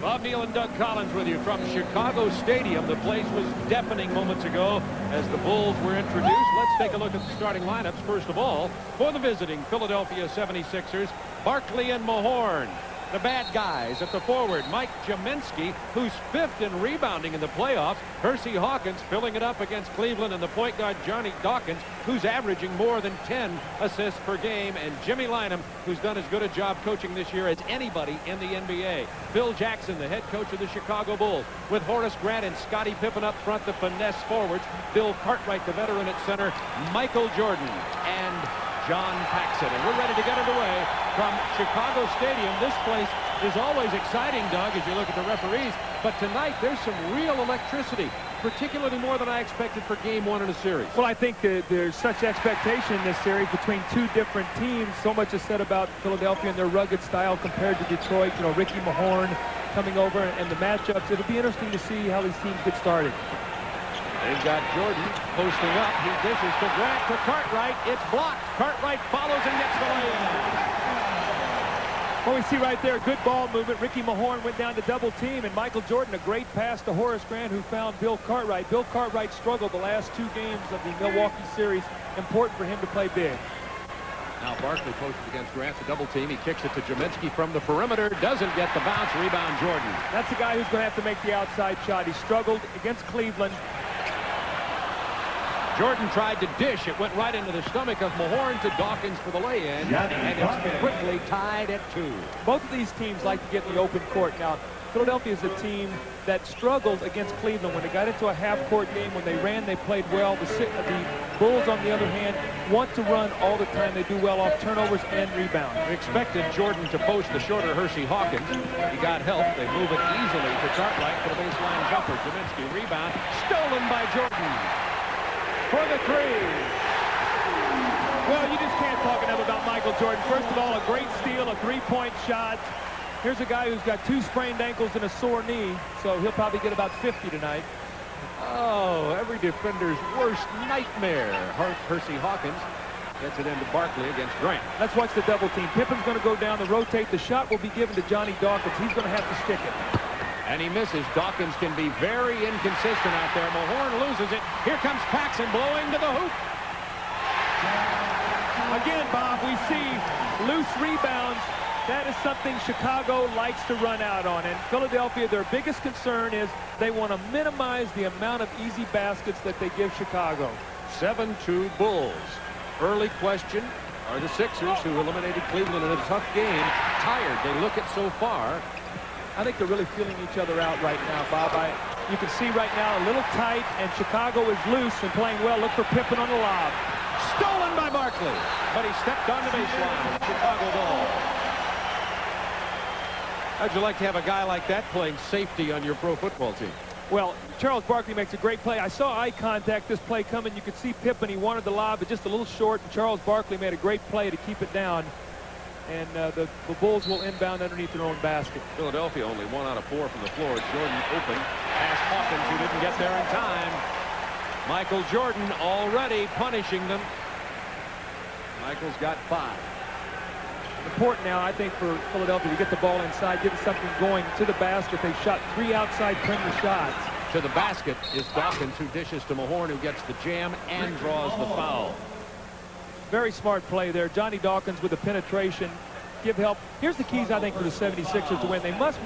Bob Neal and Doug Collins with you from Chicago Stadium. The place was deafening moments ago as the Bulls were introduced. Let's take a look at the starting lineups. First of all, for the visiting Philadelphia 76ers, Barkley and Mahorn. The bad guys at the forward, Mike Jaminski, who's 5th in rebounding in the playoffs. Hersey Hawkins filling it up against Cleveland, and the point guard Johnny Dawkins, who's averaging more than 10 assists per game, and Jimmy Lynam, who's done as good a job coaching this year as anybody in the NBA. Phil Jackson, the head coach of the Chicago Bulls, with Horace Grant and Scottie Pippen up front, the finesse forwards. Bill Cartwright, the veteran at center, Michael Jordan, and John Paxson. And we're ready to get underway from Chicago Stadium. This place is always exciting, Doug, as you look at the referees. But tonight, there's some real electricity, particularly more than I expected for Game 1 in a series. Well, I think that there's such expectation in this series between two different teams. So much is said about Philadelphia and their rugged style compared to Detroit. You know, Ricky Mahorn coming over and the matchups. It'll be interesting to see how these teams get started. They've got Jordan posting up. He dishes to Grant to Cartwright. It's blocked. Cartwright follows and gets the lay-in. Well, we see right there, good ball movement. Ricky Mahorn went down to double team, and Michael Jordan, a great pass to Horace Grant, who found Bill Cartwright. Bill Cartwright struggled the last 2 games of the Milwaukee series. Important for him to play big. Now Barkley posted against Grant, the double team. He kicks it to Jaminski from the perimeter. Doesn't get the bounce. Rebound Jordan. That's the guy who's going to have to make the outside shot. He struggled against Cleveland. Jordan tried to dish. It went right into the stomach of Mahorn to Dawkins for the lay-in. And it's quickly tied at 2. Both of these teams like to get in the open court. Now, Philadelphia is a team that struggled against Cleveland. When they got into a half-court game, when they ran, they played well. The Bulls, on the other hand, want to run all the time. They do well off turnovers and rebounds. We expected Jordan to post the shorter Hersey Hawkins. He got help. They move it easily to Cartwright for the baseline jumper. Jaminski rebound. Stolen by Jordan. For the 3. Well, you just can't talk enough about Michael Jordan. First of all, a great steal, a 3-point shot. Here's a guy who's got 2 sprained ankles and a sore knee, so he'll probably get about 50 tonight. Oh, every defender's worst nightmare. Hersey Hawkins gets it into Barkley against Grant. Let's watch the double team. Pippen's going to go down the rotate. The shot will be given to Johnny Dawkins. He's going to have to stick it. And he misses. Dawkins can be very inconsistent out there. Mahorn loses it. Here comes Paxson blowing to the hoop. Again, Bob, we see loose rebounds. That is something Chicago likes to run out on. And Philadelphia, their biggest concern is they want to minimize the amount of easy baskets that they give Chicago. 7-2 Bulls. Early question, are the Sixers, who eliminated Cleveland in a tough game, tired? They look at so far. I think they're really feeling each other out right now, Bob. You can see right now a little tight, and Chicago is loose and playing well. Look for Pippen on the lob. Stolen by Barkley, but he stepped on the baseline. Chicago ball. How'd you like to have a guy like that playing safety on your pro football team? Well, Charles Barkley makes a great play. I saw eye contact this play coming. You could see Pippen. He wanted the lob, but just a little short, and Charles Barkley made a great play to keep it down. And the Bulls will inbound underneath their own basket. Philadelphia only 1 out of 4 from the floor. Jordan open. Past Hawkins, who didn't get there in time. Michael Jordan already punishing them. Michael's got 5. Important now, I think, for Philadelphia to get the ball inside, get something going to the basket. They've shot 3 outside perimeter shots. To the basket is Dawkins, who dishes to Mahorn, who gets the jam and draws the foul. Very smart play there. Johnny Dawkins with the penetration. Give help. Here's the keys, I think, for the 76ers to win. They must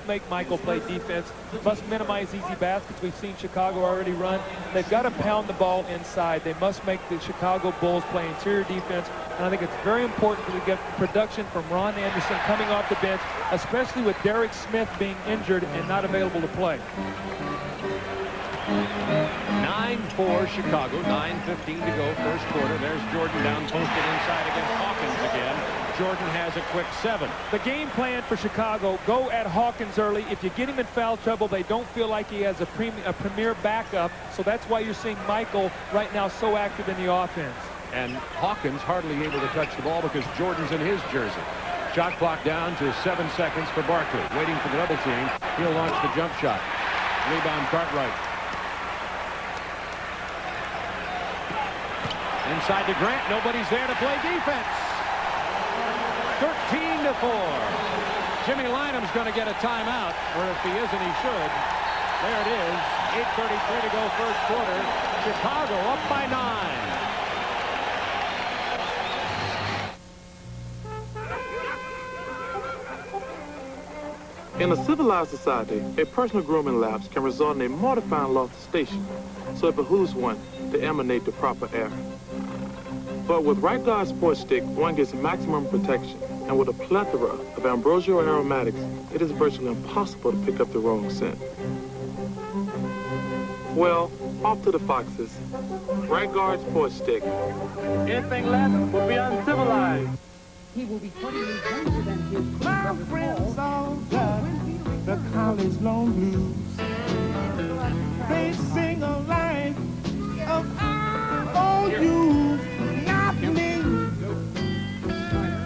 make Michael play defense, must minimize easy baskets. We've seen Chicago already run. They've got to pound the ball inside. They must make the Chicago Bulls play interior defense. And I think it's very important to get production from Ron Anderson coming off the bench, especially with Derek Smith being injured and not available to play. 9-4 Chicago, 9:15 to go, first quarter. There's Jordan down posted inside against Hawkins again. Jordan has a quick 7. The game plan for Chicago, go at Hawkins early. If you get him in foul trouble, they don't feel like he has a premier backup. So that's why you're seeing Michael right now so active in the offense. And Hawkins hardly able to touch the ball because Jordan's in his jersey. Shot clock down to 7 seconds for Barkley. Waiting for the double team. He'll launch the jump shot. Rebound Cartwright. Inside to Grant. Nobody's there to play defense. 13-4. Jimmy Lynam's going to get a timeout, or if he isn't, he should. There it is. 8:33 to go first quarter. Chicago up by 9. In a civilized society, a personal grooming lapse can result in a mortifying loss of station, so it behooves one to emanate the proper air. But with Right Guard Sports Stick, one gets maximum protection, and with a plethora of ambrosial aromatics, it is virtually impossible to pick up the wrong scent. Well, off to the foxes. Right Guard Sports Stick. Anything less will be uncivilized. He will be putting his younger than his My friends all got the college long blues. They sing a line of oh you, not me.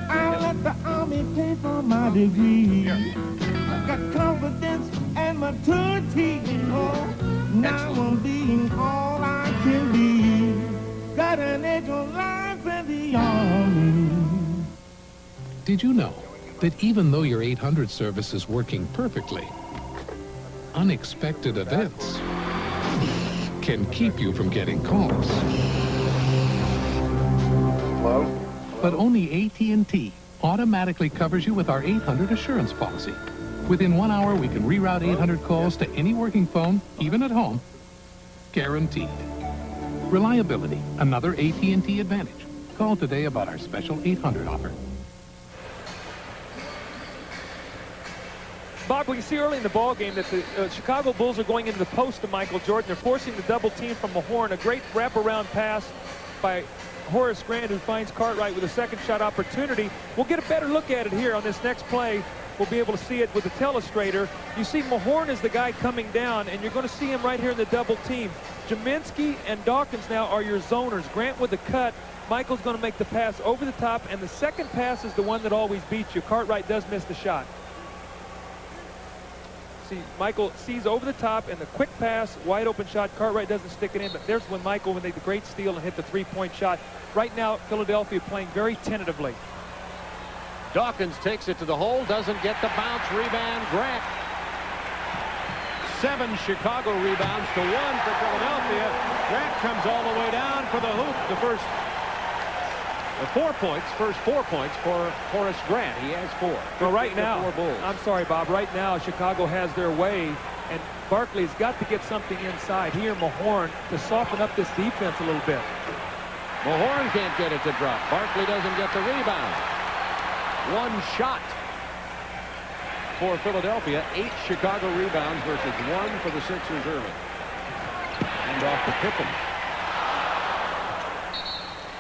I let the army pay for my degree. Got confidence and maturity. Oh, now I'm being all I can be. Got an edge of life in the army. Did you know that even though your 800 service is working perfectly, unexpected events can keep you from getting calls? Hello? But only AT&T automatically covers you with our 800 assurance policy. Within 1 hour, we can reroute 800 calls to any working phone, even at home. Guaranteed. Reliability, another AT&T advantage. Call today about our special 800 offer. Bob, we can see early in the ball game that the Chicago Bulls are going into the post to Michael Jordan. They're forcing the double team from Mahorn. A great wraparound pass by Horace Grant, who finds Cartwright with a second shot opportunity. We'll get a better look at it here on this next play. We'll be able to see it with the telestrator. You see Mahorn is the guy coming down, and you're going to see him right here in the double team. Jaminski and Dawkins now are your zoners. Grant with the cut. Michael's going to make the pass over the top, and the second pass is the one that always beats you. Cartwright does miss the shot. See, Michael sees over the top, and the quick pass, wide open shot. Cartwright doesn't stick it in, but there's when Michael, when they the great steal and hit the three-point shot. Right now, Philadelphia playing very tentatively. Dawkins takes it to the hole, doesn't get the bounce. Rebound, Grant. 7 Chicago rebounds to 1 for Philadelphia. Grant comes all the way down for the hoop. The first 4 points, first 4 points for Horace Grant. He has 4. Well, right now, 4 Bulls. I'm sorry, Bob. Right now, Chicago has their way, and Barkley's got to get something inside here, Mahorn, to soften up this defense a little bit. Mahorn can't get it to drop. Barkley doesn't get the rebound. 1 shot for Philadelphia. 8 Chicago rebounds versus 1 for the Sixers early. And off to Pippen.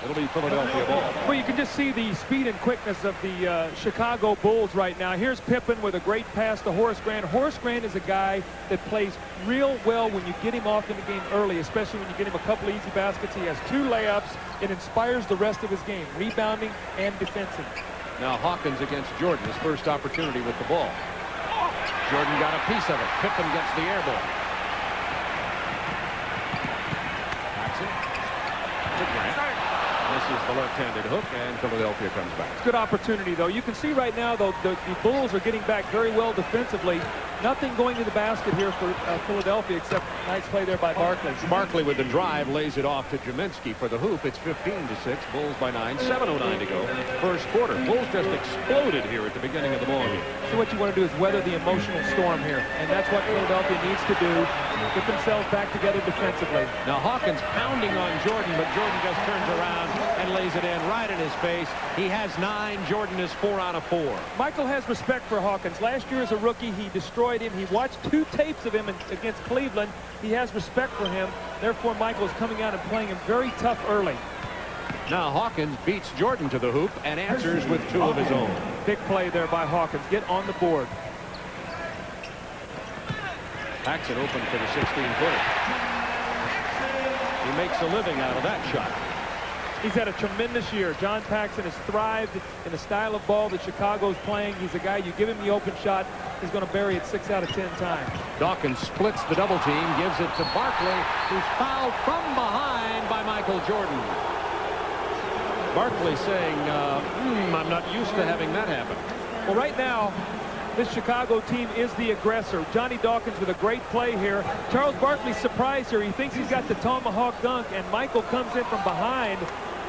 It'll be Philadelphia ball. Well, you can just see the speed and quickness of the Chicago Bulls right now. Here's Pippen with a great pass to Horace Grant. Horace Grant is a guy that plays real well when you get him off in the game early, especially when you get him a couple of easy baskets. He has 2 layups. It inspires the rest of his game, rebounding and defensive. Now Hawkins against Jordan, his first opportunity with the ball. Jordan got a piece of it. Pippen gets the air ball. Paxson to Grant. This is the left-handed hook, and Philadelphia comes back. Good opportunity, though. You can see right now, though, the Bulls are getting back very well defensively. Nothing going to the basket here for Philadelphia, except nice play there by Barkley. Barkley with the drive lays it off to Jaminski for the hoop. It's 15-6. Bulls by 9. 7:09 to go. First quarter. Bulls just exploded here at the beginning of the ball game. So what you want to do is weather the emotional storm here, and that's what Philadelphia needs to do. Get themselves back together defensively. Now Hawkins pounding on Jordan, but Jordan just turns around and lays it in right in his face. He has 9. Jordan is 4 out of 4. Michael has respect for Hawkins. Last year as a rookie, he destroyed him. He watched 2 tapes of him against Cleveland. He has respect for him. Therefore, Michael is coming out and playing him very tough early. Now Hawkins beats Jordan to the hoop and answers with 2 of his own. Big play there by Hawkins. Get on the board. Paxson open for the 16-footer. He makes a living out of that shot. He's had a tremendous year. John Paxson has thrived in the style of ball that Chicago's playing. He's a guy, you give him the open shot, he's going to bury it 6 out of 10 times. Dawkins splits the double team, gives it to Barkley, who's fouled from behind by Michael Jordan. Barkley saying, I'm not used to having that happen. Well, right now, This Chicago team is the aggressor. Johnny Dawkins with a great play here. Charles Barkley's surprised here. He thinks he's got the tomahawk dunk, and Michael comes in from behind.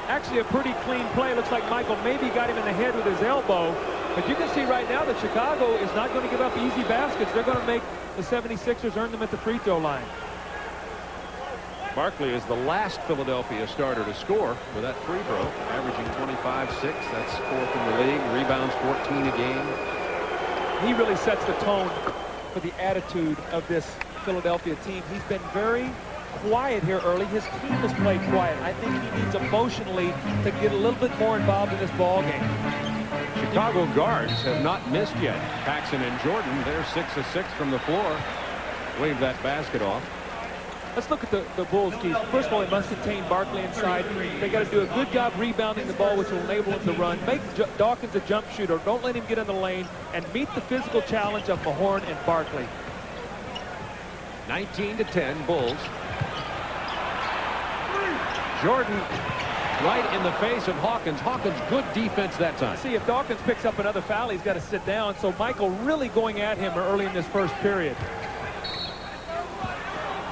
Actually a pretty clean play. Looks like Michael maybe got him in the head with his elbow. But you can see right now that Chicago is not going to give up easy baskets. They're going to make the 76ers earn them at the free throw line. Barkley is the last Philadelphia starter to score with that free throw, averaging 25-6. That's 4th in the league. Rebounds 14 a game. He really sets the tone for the attitude of this Philadelphia team. He's been very quiet here early. His team has played quiet. I think he needs emotionally to get a little bit more involved in this ball game. Chicago guards have not missed yet. Paxson and Jordan, they're 6 of 6 from the floor. Wave that basket off. Let's look at the Bulls' keys. First of all, they must contain Barkley inside. They got to do a good job rebounding the ball, which will enable him to run. Make Dawkins a jump shooter. Don't let him get in the lane, and meet the physical challenge of Mahorn and Barkley. 19-10 Bulls. Jordan right in the face of Hawkins. Hawkins, good defense that time. See, if Dawkins picks up another foul, he's got to sit down. So Michael really going at him early in this first period.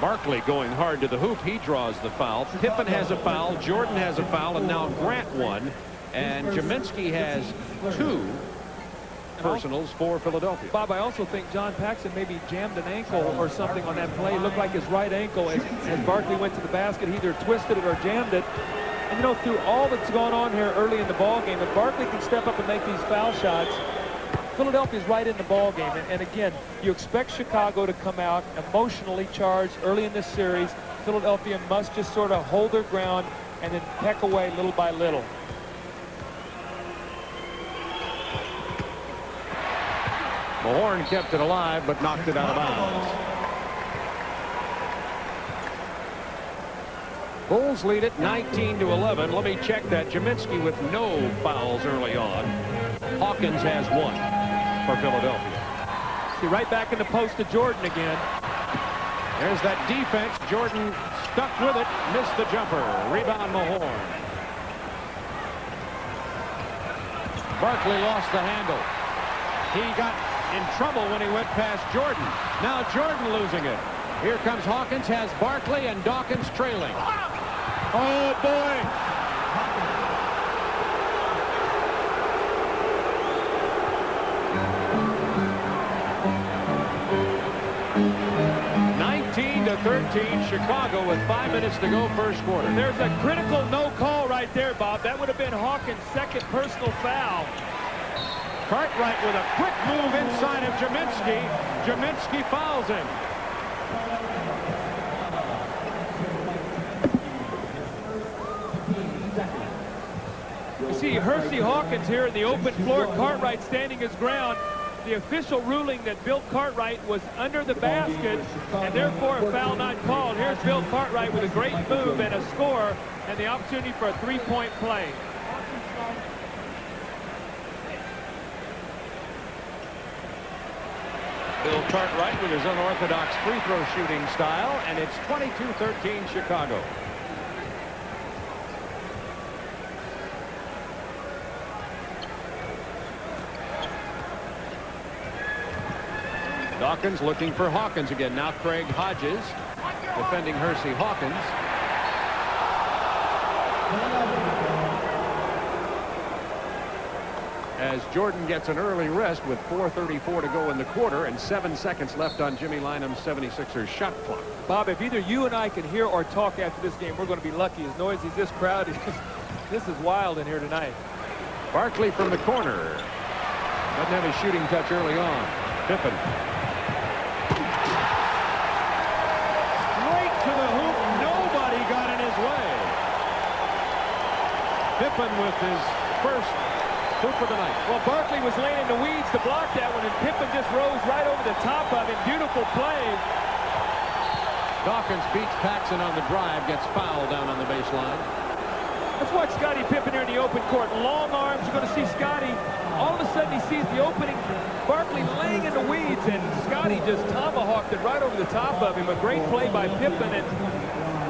Barkley going hard to the hoop. He draws the foul. Pippen has a foul. Jordan has a foul. And now Grant one. And Jaminski has 2 personals for Philadelphia. Bob, I also think John Paxson maybe jammed an ankle or something on that play. It looked like his right ankle as Barkley went to the basket. He either twisted it or jammed it. And, you know, through all that's gone on here early in the ball game, if Barkley can step up and make these foul shots, Philadelphia's right in the ball game. And again, you expect Chicago to come out emotionally charged early in this series. Philadelphia must just sort of hold their ground and then peck away little by little. Mahorn kept it alive but knocked it out of bounds. Bulls lead it 19-11. Let me check that. Jaminski with no fouls early on. Hawkins has 1 for Philadelphia. See, right back in the post to Jordan again. There's that defense. Jordan stuck with it. Missed the jumper. Rebound Mahorn. Barkley lost the handle. He got in trouble when he went past Jordan. Now Jordan losing it. Here comes Hawkins, has Barkley, and Dawkins trailing. Oh, boy. (19-13) Chicago with 5 minutes to go first quarter. There's a critical no call right there, Bob. That would have been Hawkins' second personal foul. Cartwright with a quick move inside of Jaminski. Jaminski fouls him. You see Hersey Hawkins here in the open floor. Cartwright standing his ground. The official ruling that Bill Cartwright was under the basket and therefore a foul not called. Here's Bill Cartwright with a great move and a score and the opportunity for a 3-point play. Bill Cartwright with his unorthodox free throw shooting style, and it's 22-13 Chicago. Dawkins looking for Hawkins again. Now Craig Hodges defending Hersey Hawkins. As Jordan gets an early rest with 4:34 to go in the quarter and 7 seconds left on Jimmy Lynam's 76ers shot clock. Bob, if either you and I can hear or talk after this game, we're going to be lucky. As noisy as this crowd is, this is wild in here tonight. Barkley from the corner. Doesn't have a shooting touch early on. Pippen. Straight to the hoop. Nobody got in his way. Pippen with his first hoop of the night. Well, Barkley was laying in the weeds to block that one, and Pippen just rose right over the top of him. Beautiful play. Dawkins beats Paxson on the drive, gets fouled down on the baseline. Let's watch Scottie Pippen here in the open court. Long arms. You're going to see Scottie. All of a sudden, he sees the opening. Barkley laying in the weeds, and Scottie just tomahawked it right over the top of him. A great play by Pippen, and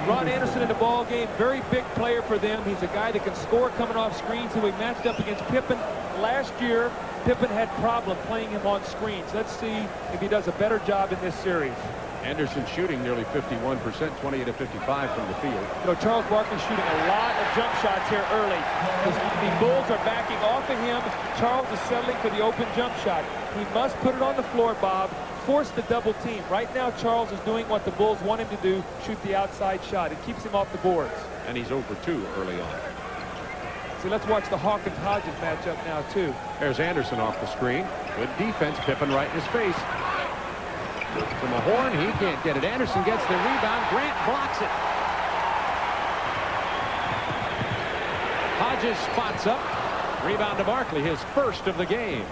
Ron Anderson in the ball game. Very big player for them. He's a guy that can score coming off screens, who he matched up against Pippen. last year, Pippen had problem playing him on screens. Let's see if he does a better job in this series. Anderson shooting nearly 51%, 28 of 55 from the field. You know, Charles Barkley's shooting a lot of jump shots here early. The Bulls are backing off of him. Charles is settling for the open jump shot. He must put it on the floor, Bob. Force the double team. Right now, Charles is doing what the Bulls want him to do, shoot the outside shot. It keeps him off the boards. And he's over 2 early on. See, let's watch the Hawkins-Hodges matchup now, too. There's Anderson off the screen. Good defense. Pippen right in his face. To Mahorn, he can't get it. Anderson gets the rebound. Grant blocks it. Hodges spots up. Rebound to Barkley, his first of the game.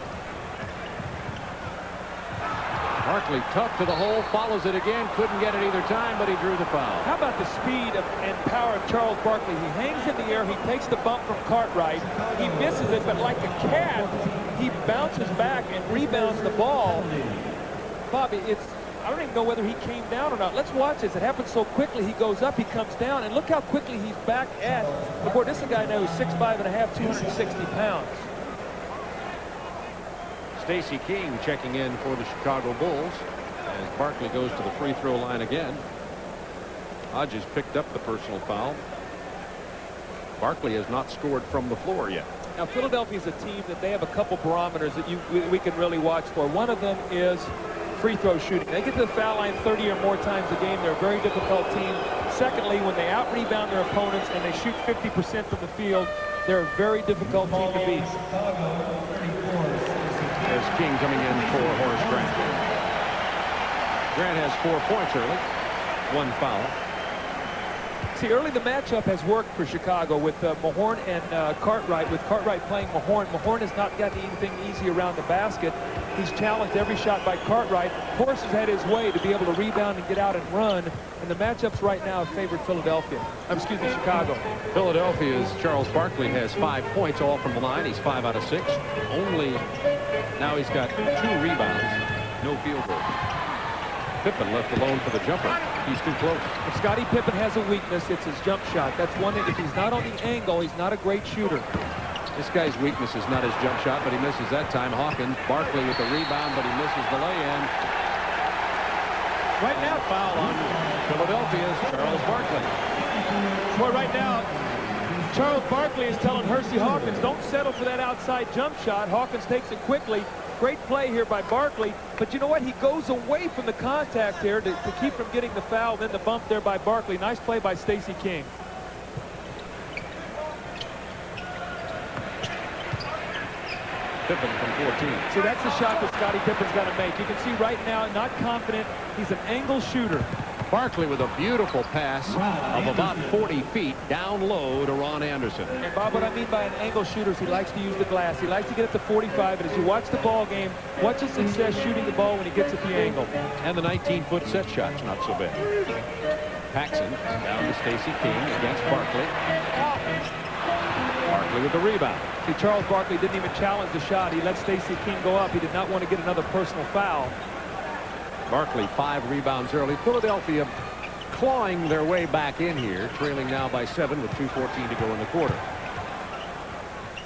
Barkley tough to the hole, follows it again, couldn't get it either time, but he drew the foul. How about the speed and power of Charles Barkley? He hangs in the air, he takes the bump from Cartwright, he misses it, but like a cat, he bounces back and rebounds the ball. Bobby, I don't even know whether he came down or not. Let's watch this. It happens so quickly. He goes up, he comes down, and look how quickly he's back at the board. This is a guy now who's 6'5 and a half, 260 pounds. Stacey King checking in for the Chicago Bulls as Barkley goes to the free throw line again. Hodges picked up the personal foul. Barkley has not scored from the floor yet. Now, Philadelphia is a team that they have a couple barometers that we can really watch for. One of them is free throw shooting. They get to the foul line 30 or more times a game. They're a very difficult team. Secondly, when they out-rebound their opponents and they shoot 50% from the field, they're a very difficult team to beat. There's King coming in for Horace Grant. Grant has 4 points early, 1 foul. See, early the matchup has worked for Chicago with Mahorn and Cartwright. With Cartwright playing Mahorn, Mahorn has not gotten anything easy around the basket. He's challenged every shot by Cartwright. Horace has had his way to be able to rebound and get out and run. And the matchups right now have favored Philadelphia. Excuse me, Chicago. Philadelphia's Charles Barkley has 5 points, all from the line. He's 5 out of 6. Now he's got 2 rebounds, no field goal. Pippen left alone for the jumper. He's too close. If Scottie Pippen has a weakness, it's his jump shot. That's one thing. If he's not on the angle, he's not a great shooter. This guy's weakness is not his jump shot, but he misses that time. Hawkins, Barkley with the rebound, but he misses the lay-in. Right now, foul on Philadelphia's Charles Barkley. Well, right now, Charles Barkley is telling Hersey Hawkins, don't settle for that outside jump shot. Hawkins takes it quickly. Great play here by Barkley, but you know what? He goes away from the contact here to keep from getting the foul, then the bump there by Barkley. Nice play by Stacey King. Pippen from 14. See, that's the shot that Scottie Pippen's got to make. You can see right now, not confident. He's an angle shooter. Barkley with a beautiful pass of about 40 feet down low to Ron Anderson. And Bob, what I mean by an angle shooter is he likes to use the glass. He likes to get it to 45, and as you watch the ball game, watch his success shooting the ball when he gets at the angle. And the 19-foot set shot's not so bad. Paxson down to Stacey King against Barkley. Barkley with the rebound. See, Charles Barkley didn't even challenge the shot. He let Stacey King go up. He did not want to get another personal foul. Barkley 5 rebounds early. Philadelphia clawing their way back in here, trailing now by 7 with 2:14 to go in the quarter.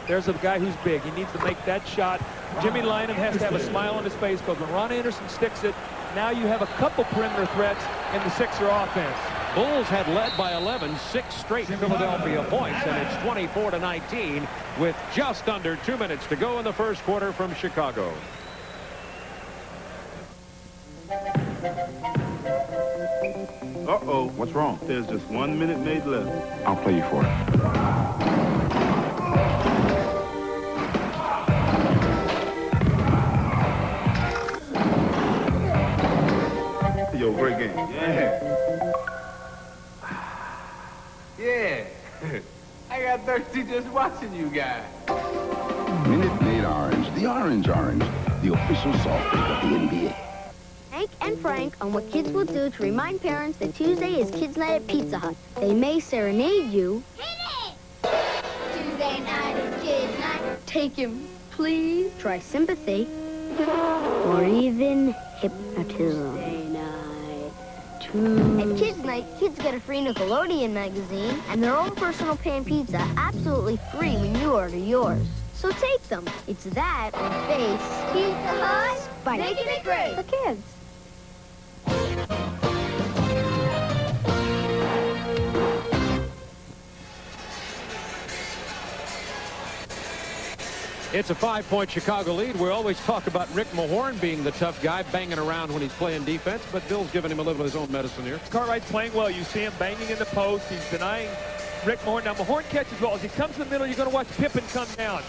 There's a guy who's big. He needs to make that shot. Jimmy Lynam has to have a smile on his face because when Ron Anderson sticks it, now you have a couple perimeter threats in the Sixer offense. Bulls had led by 11, 6 straight Philadelphia points, and it's 24-19 with just under 2 minutes to go in the first quarter from Chicago. Uh-oh. What's wrong? There's just 1 minute made left. I'll play you for it. Yo, great game. Yeah. Yeah. I got thirsty just watching you guys. Minute Maid Orange, the orange, the official soft drink of the NBA. Hank and Frank on what kids will do to remind parents that Tuesday is Kids Night at Pizza Hut. They may serenade you. Hit it! Tuesday night is Kids Night. Take him, please. Try sympathy. Or even hypnotism. At Kids Night, kids get a free Nickelodeon magazine and their own personal pan pizza absolutely free when you order yours. So take them. It's that or face. Pizza Hut, Spike. making it great. For kids. It's a 5-point Chicago lead. We always talk about Rick Mahorn being the tough guy, banging around when he's playing defense, but Bill's giving him a little of his own medicine here. Cartwright's playing well. You see him banging in the post. He's denying Rick Mahorn. Now, Mahorn catches well. As he comes in the middle, you're going to watch Pippen come down.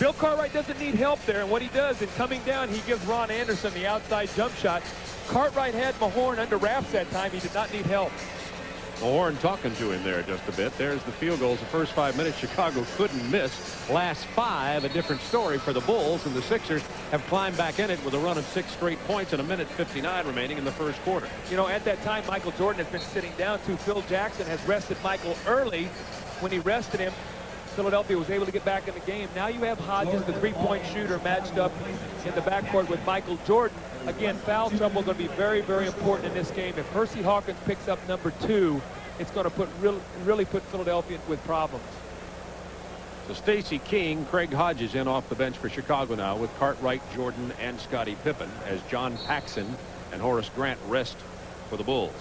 Bill Cartwright doesn't need help there, and what he does in coming down, he gives Ron Anderson the outside jump shot. Cartwright had Mahorn under wraps that time. He did not need help. Mahorn talking to him there just a bit. There's the field goals. The first 5 minutes, Chicago couldn't miss. Last 5, a different story for the Bulls, and the Sixers have climbed back in it with a run of 6 straight points and a minute 59 remaining in the first quarter. You know, at that time, Michael Jordan has been sitting down too. Phil Jackson has rested Michael early. When he rested him, Philadelphia was able to get back in the game. Now you have Hodges, the three-point shooter, matched up in the backcourt with Michael Jordan. Again, foul trouble going to be very, very important in this game. If Hersey Hawkins picks up number 2, it's going to really put Philadelphia with problems. So Stacey King, Craig Hodges in off the bench for Chicago now with Cartwright, Jordan, and Scottie Pippen as John Paxson and Horace Grant rest for the Bulls.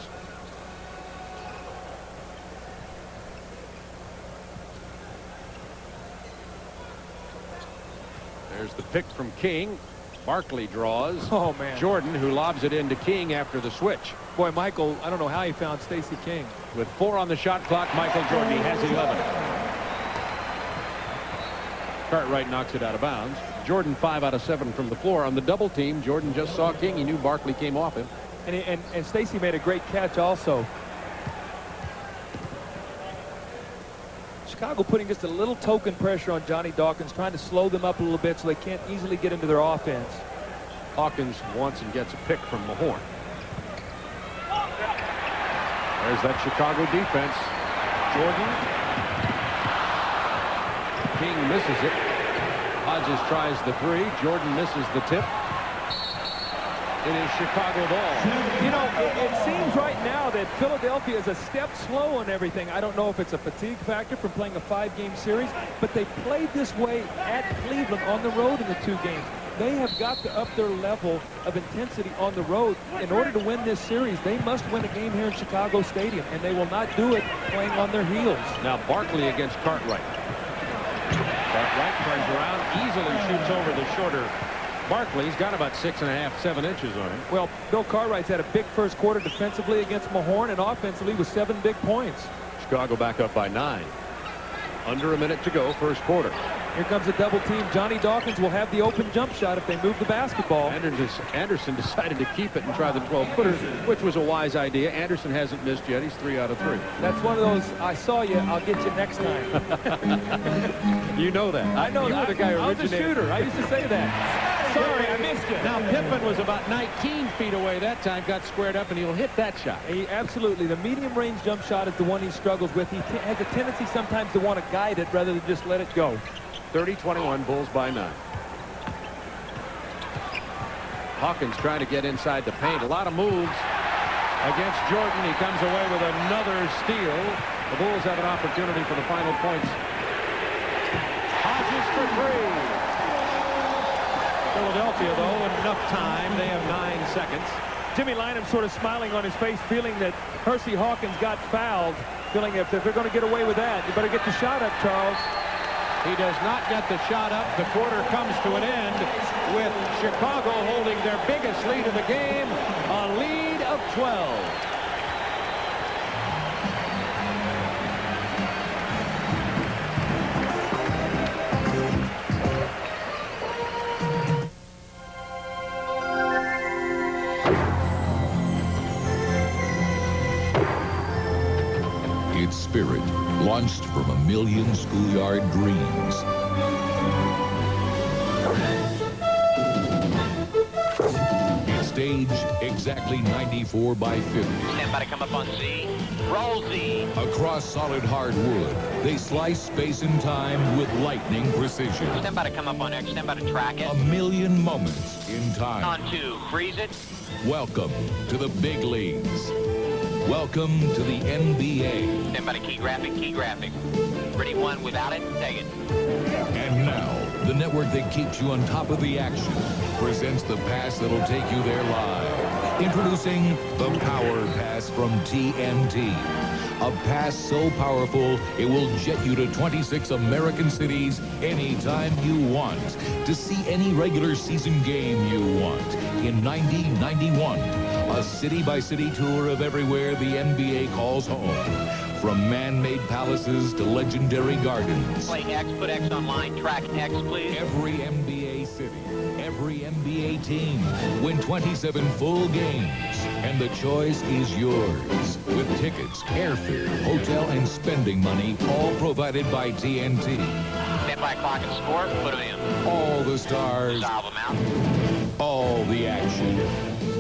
There's the pick from King. Barkley draws. Oh, man. Jordan, who lobs it into King after the switch. Boy, Michael, I don't know how he found Stacey King. With 4 on the shot clock, Michael Jordan, he has 11. Cartwright knocks it out of bounds. Jordan 5 out of 7 from the floor. On the double team, Jordan just saw King. He knew Barkley came off him. And Stacey made a great catch also. Chicago putting just a little token pressure on Johnny Dawkins, trying to slow them up a little bit so they can't easily get into their offense. Hawkins wants and gets a pick from Mahorn. There's that Chicago defense. Jordan. King misses it. Hodges tries the 3. Jordan misses the tip. It is Chicago ball. You know, it seems right now that Philadelphia is a step slow on everything. I don't know if it's a fatigue factor from playing a 5-game series, but they played this way at Cleveland on the road in the 2 games. They have got to up their level of intensity on the road. In order to win this series, they must win a game here in Chicago Stadium, and they will not do it playing on their heels. Now Barkley against Cartwright. Cartwright turns around, easily shoots over the shorter Barkley's got about 6.5, 7 inches on him. Well, Bill Cartwright's had a big first quarter defensively against Mahorn, and offensively with 7 big points. Chicago back up by 9. Under a minute to go, first quarter. Here comes a double team. Johnny Dawkins will have the open jump shot if they move the basketball. Anderson decided to keep it and try the 12-footer, which was a wise idea. Anderson hasn't missed yet. He's 3 out of 3. That's one of those, I saw you, I'll get you next time. You know that. I know. You were the guy who originated. I was a shooter. I used to say that. Sorry, I missed you. Now, Pippen was about 19 feet away that time, got squared up, and he'll hit that shot. Absolutely. The medium-range jump shot is the one he struggles with. He has a tendency sometimes to want to guide it rather than just let it go. 30-21, Bulls by 9. Hawkins trying to get inside the paint. A lot of moves against Jordan. He comes away with another steal. The Bulls have an opportunity for the final points. Hodges for 3. Philadelphia, though, enough time. They have 9 seconds. Jimmy Lynam sort of smiling on his face, feeling that Hersey Hawkins got fouled, feeling if they're going to get away with that, you better get the shot up, Charles. He does not get the shot up. The quarter comes to an end with Chicago holding their biggest lead of the game, a lead of 12. Its spirit launched from a million schoolyard dreams. Its stage exactly 94 by 50. Stand by to come up on Z. Roll Z. Across solid hard wood, they slice space and time with lightning precision. Stand by to come up on X. Stand by to track it. A million moments in time. On 2. Freeze it. Welcome to the big leagues. Welcome to the NBA. Stand by to key graphic, key graphic. Ready 1 without it, take it. And now, the network that keeps you on top of the action, presents the pass that'll take you there live. Introducing the Power Pass from TNT. A pass so powerful, it will jet you to 26 American cities anytime you want to see any regular season game you want. In 90-91, a city-by-city tour of everywhere the NBA calls home. From man-made palaces to legendary gardens. Play X, put X on line, track X, please. Every NBA city, every NBA team. Win 27 full games, and the choice is yours. With tickets, airfare, hotel, and spending money, all provided by TNT. Stand by clock and score, put them in. All the stars, Solve them out. all the action.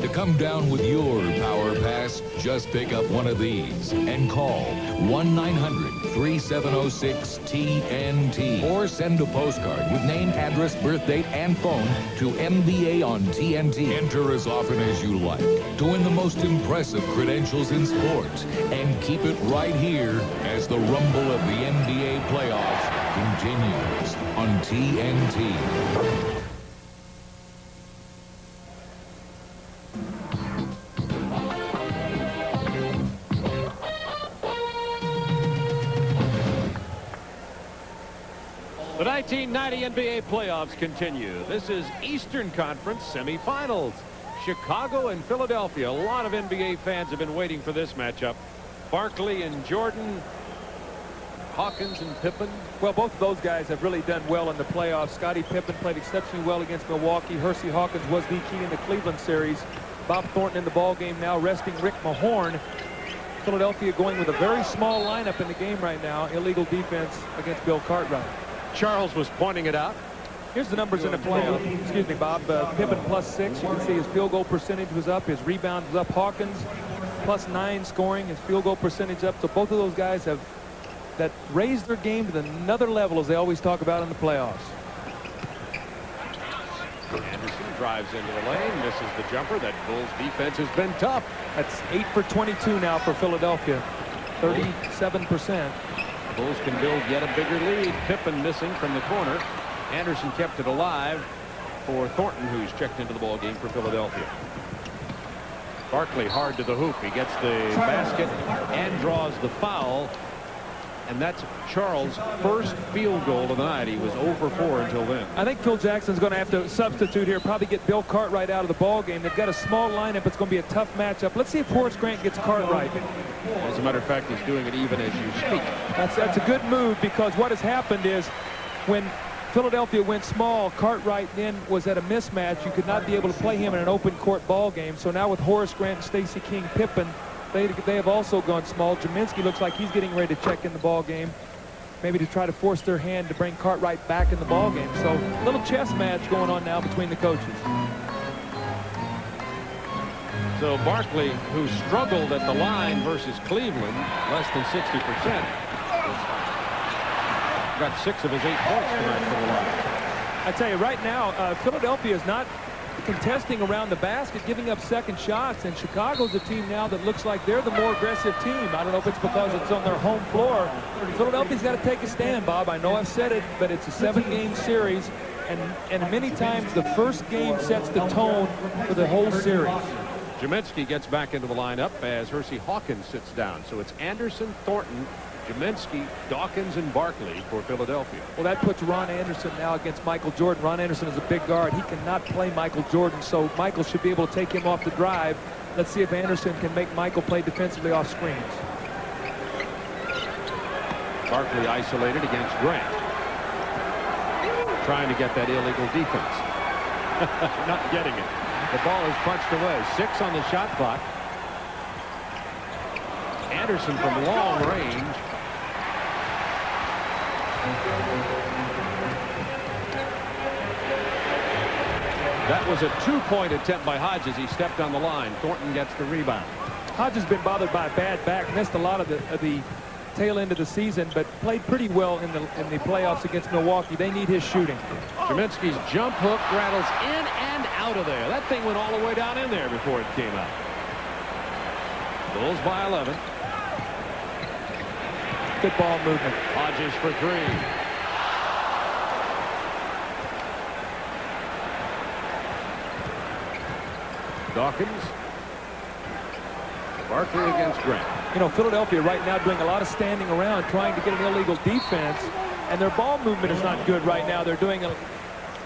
To come down with your Power Pass, just pick up one of these and call 1-900-3706-TNT or send a postcard with name, address, birth date, and phone to NBA on TNT. Enter as often as you like to win the most impressive credentials in sports and keep it right here as the rumble of the NBA playoffs continues on TNT. The 1990 NBA playoffs continue. This is Eastern Conference semifinals. Chicago and Philadelphia. A lot of NBA fans have been waiting for this matchup. Barkley and Jordan, Hawkins and Pippen. Well, both of those guys have really done well in the playoffs. Scottie Pippen played exceptionally well against Milwaukee. Hersey Hawkins was the key in the Cleveland series. Bob Thornton in the ball game now, resting Rick Mahorn. Philadelphia going with a very small lineup in the game right now. Illegal defense against Bill Cartwright. Charles was pointing it out. Here's the numbers in the playoff. Excuse me, Bob. Pippen +6. You can see his field goal percentage was up. His rebound was up. Hawkins +9 scoring. His field goal percentage up. So both of those guys have that raised their game to another level, as they always talk about in the playoffs. Anderson drives into the lane. Misses the jumper. That Bulls defense has been tough. That's 8 for 22 now for Philadelphia. 37%. Bulls can build yet a bigger lead. Pippen missing from the corner. Anderson kept it alive for Thornton, who's checked into the ball game for Philadelphia. Barkley hard to the hoop. He gets the basket and draws the foul. And that's Charles' first field goal of the night. He was 0 for 4 until then. I think Phil Jackson's going to have to substitute here, probably get Bill Cartwright out of the ball game. They've got a small lineup. It's going to be a tough matchup. Let's see if Horace Grant gets Cartwright. As a matter of fact, he's doing it even as you speak. That's a good move, because what has happened is when Philadelphia went small, Cartwright then was at a mismatch. You could not be able to play him in an open court ball game. So now with Horace Grant and Stacey King Pippen, they have also gone small. Jaminski looks like he's getting ready to check in the ball game, maybe to try to force their hand to bring Cartwright back in the ball game. So a little chess match going on now between the coaches. So Barkley, who struggled at the line versus Cleveland, less than 60%, got 6 of his 8 points tonight for the line. I tell you right now, Philadelphia is not contesting around the basket, giving up second shots, and Chicago's a team now that looks like they're the more aggressive team. I don't know if it's because it's on their home floor. Philadelphia's got to take a stand, Bob. I know I've said it, but it's a 7-game series, and many times the first game sets the tone for the whole series. Jaminski gets back into the lineup as Hersey Hawkins sits down. So it's Anderson, Thornton, Jaminski, Dawkins, and Barkley for Philadelphia. Well, that puts Ron Anderson now against Michael Jordan. Ron Anderson is a big guard. He cannot play Michael Jordan, so Michael should be able to take him off the drive. Let's see if Anderson can make Michael play defensively off screens. Barkley isolated against Grant. Trying to get that illegal defense. Not getting it. The ball is punched away. 6 on the shot clock. Anderson from long range. That was a 2-point attempt by Hodges. He stepped on the line. Thornton gets the rebound. Hodges has been bothered by a bad back. Missed a lot of the tail end of the season, but played pretty well in the playoffs against Milwaukee. They need his shooting. Jaminski's jump hook rattles in and out of there. That thing went all the way down in there before it came out. Bulls by 11. Good ball movement. Hodges for 3. Dawkins. Barkley against Grant. You know, Philadelphia right now doing a lot of standing around trying to get an illegal defense, and their ball movement is not good right now. They're doing a,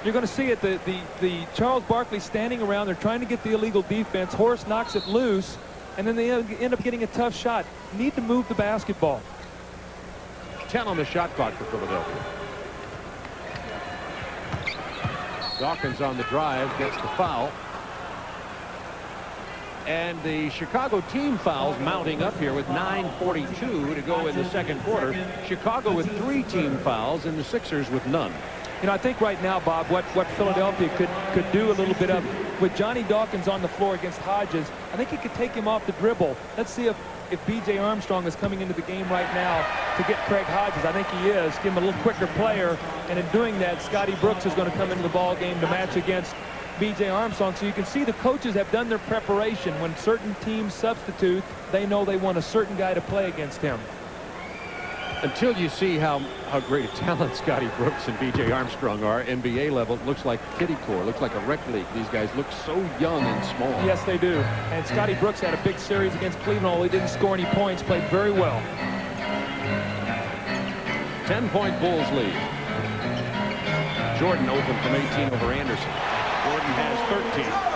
you're going to see it, the Charles Barkley standing around. They're trying to get the illegal defense. Horace knocks it loose, and then they end up getting a tough shot. Need to move the basketball. 10 on the shot clock for Philadelphia. Dawkins on the drive, gets the foul. And the Chicago team fouls mounting up here with 9:42 to go in the second quarter. Chicago with 3 team fouls and the Sixers with none. You know, I think right now, Bob, what Philadelphia could do a little bit of with Johnny Dawkins on the floor against Hodges, I think he could take him off the dribble. Let's see if B.J. Armstrong is coming into the game right now to get Craig Hodges. I think he is. Give him a little quicker player, and in doing that, Scotty Brooks is going to come into the ball game to match against B.J. Armstrong. So you can see the coaches have done their preparation. When certain teams substitute, they know they want a certain guy to play against him. Until you see how great a talent Scotty Brooks and B.J. Armstrong are, NBA level, it looks like kiddie tour, looks like a rec league. These guys look so young and small. Yes, they do. And Scotty Brooks had a big series against Cleveland, although he didn't score any points, played very well. 10-point Bulls lead. Jordan open from 18 over Anderson. Jordan has 13.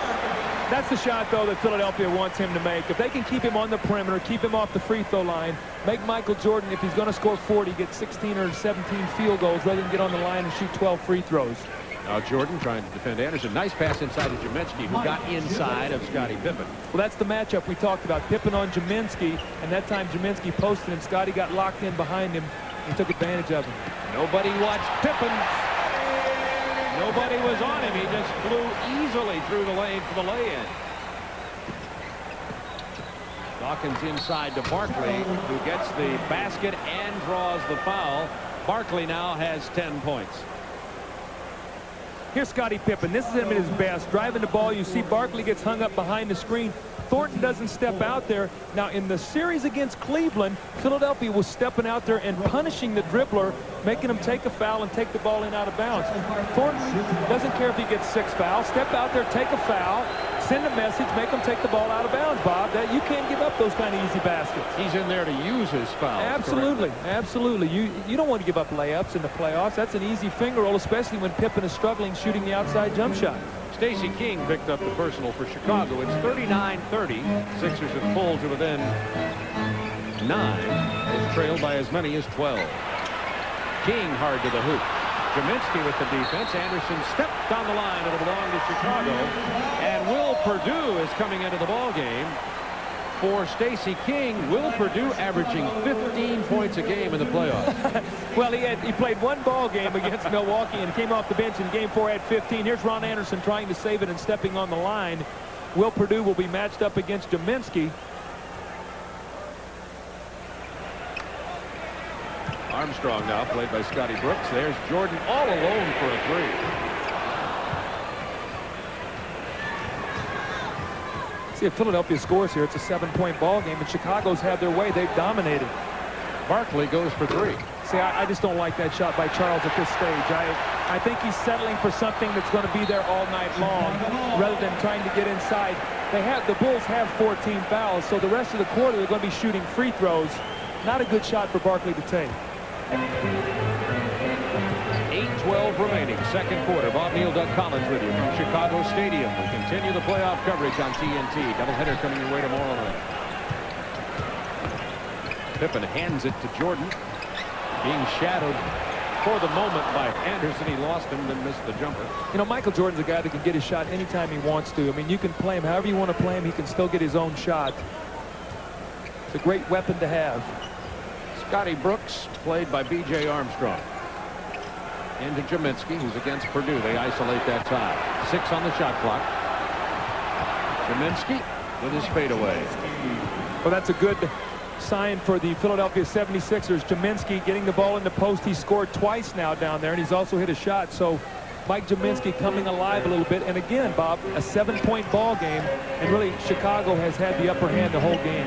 That's the shot, though, that Philadelphia wants him to make. If they can keep him on the perimeter, keep him off the free throw line, make Michael Jordan, if he's going to score 40, get 16 or 17 field goals rather than get on the line and shoot 12 free throws. Now Jordan trying to defend Anderson. Nice pass inside to Jaminsky, who got inside of Scottie Pippen. Well, that's the matchup we talked about. Pippen on Jaminsky, and that time Jaminsky posted and Scotty got locked in behind him and took advantage of him. Nobody watched Pippen. Nobody was on him. He just flew easily through the lane for the lay-in. Dawkins inside to Barkley, who gets the basket and draws the foul. Barkley now has 10 points. Here's Scottie Pippen. This is him at his best. Driving the ball, you see Barkley gets hung up behind the screen. Thornton doesn't step out there. Now, in the series against Cleveland, Philadelphia was stepping out there and punishing the dribbler, making him take a foul and take the ball in out of bounds. Thornton doesn't care if he gets 6 fouls. Step out there, take a foul, send a message, make him take the ball out of bounds, Bob. That you can't give up those kind of easy baskets. He's in there to use his fouls. Absolutely, correctly. Absolutely. You don't want to give up layups in the playoffs. That's an easy finger roll, especially when Pippen is struggling shooting the outside jump shot. Stacey King picked up the personal for Chicago. It's 39-30. Sixers have pulled to within 9. They've trailed by as many as 12. King hard to the hoop. Jaminsky with the defense. Anderson stepped down the line. It'll belong to Chicago. And Will Perdue is coming into the ball game for Stacey King. Will Perdue averaging 15 points a game in the playoffs. Well, he played 1 ball game against Milwaukee and came off the bench in game 4 at 15. Here's Ron Anderson trying to save it and stepping on the line. Will Perdue will be matched up against Jaminsky. Armstrong now played by Scotty Brooks. There's Jordan all alone for a 3. See if Philadelphia scores here. It's a 7-point ball game, and Chicago's had their way. They've dominated. Barkley goes for 3. See, I just don't like that shot by Charles at this stage. I think he's settling for something that's going to be there all night long rather than trying to get inside. The Bulls have 14 fouls, so the rest of the quarter they're going to be shooting free throws. Not a good shot for Barkley to take. 8:12 remaining, second quarter. Bob Neal, Doug Collins with you from Chicago Stadium. We continue the playoff coverage on TNT. Doubleheader coming your way tomorrow night. Pippen hands it to Jordan. Being shadowed for the moment by Anderson. He lost him, then missed the jumper. You know, Michael Jordan's a guy that can get his shot anytime he wants to. I mean, you can play him however you want to play him. He can still get his own shot. It's a great weapon to have. Scotty Brooks played by B.J. Armstrong. Into Jaminsky, who's against Perdue. They isolate that tie. 6 on the shot clock. Jaminsky with his fadeaway. Well, that's a good sign for the Philadelphia 76ers. Jaminsky getting the ball in the post. He scored twice now down there, and he's also hit a shot. So Mike Jaminsky coming alive a little bit. And again, Bob, a 7-point ball game, and really Chicago has had the upper hand the whole game.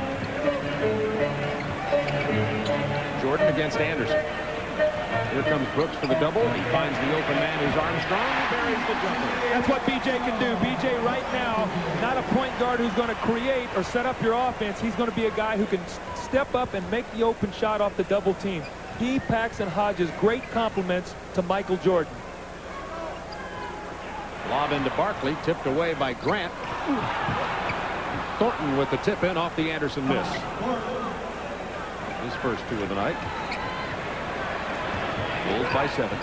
Jordan against Anderson. Here comes Brooks for the double. He finds the open man who's Armstrong. He buries the jumper. That's what B.J. can do. B.J. right now, not a point guard who's going to create or set up your offense. He's going to be a guy who can step up and make the open shot off the double team. He, Paxson, Hodges, great compliments to Michael Jordan. Lob into Barkley, tipped away by Grant. Thornton with the tip in off the Anderson miss. His first 2 of the night. Bulls by 7.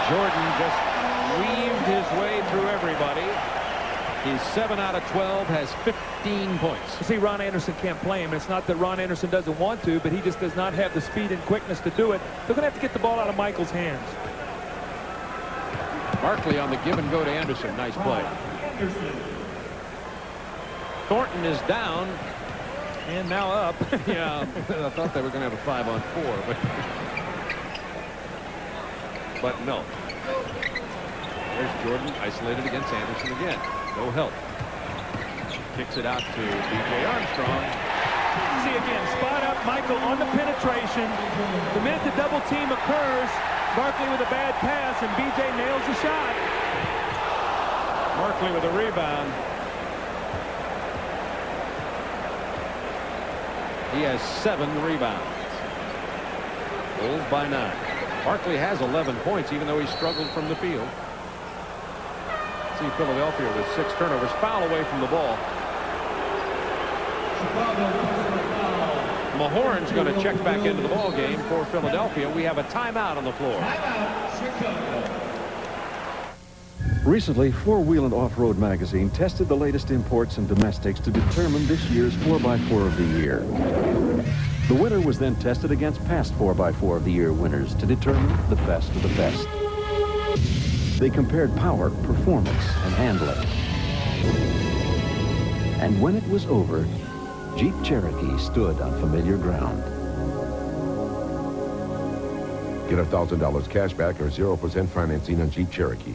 Jordan just weaved his way through everybody. He's 7 out of 12, has 15 points. You see, Ron Anderson can't play him. It's not that Ron Anderson doesn't want to, but he just does not have the speed and quickness to do it. They're going to have to get the ball out of Michael's hands. Barkley on the give and go to Anderson. Nice play. Thornton is down and now up. Yeah, I thought they were going to have a 5-on-4, but no. There's Jordan isolated against Anderson again. No help. Kicks it out to B.J. Armstrong. See again, spot up Michael on the penetration. The minute the double team occurs, Barkley with a bad pass, and B.J. nails the shot. Barkley with a rebound. He has 7 rebounds. Bulls by 9. Barkley has 11 points, even though he struggled from the field. See Philadelphia with 6 turnovers. Foul away from the ball. Mahorn's going to check back into the ball game for Philadelphia. We have a timeout on the floor. Recently, Four Wheel and Off-Road magazine tested the latest imports and domestics to determine this year's 4x4 of the year. The winner was then tested against past 4x4 of the year winners to determine the best of the best. They compared power, performance, and handling. And when it was over, Jeep Cherokee stood on familiar ground. Get $1,000 cash back or 0% financing on Jeep Cherokee.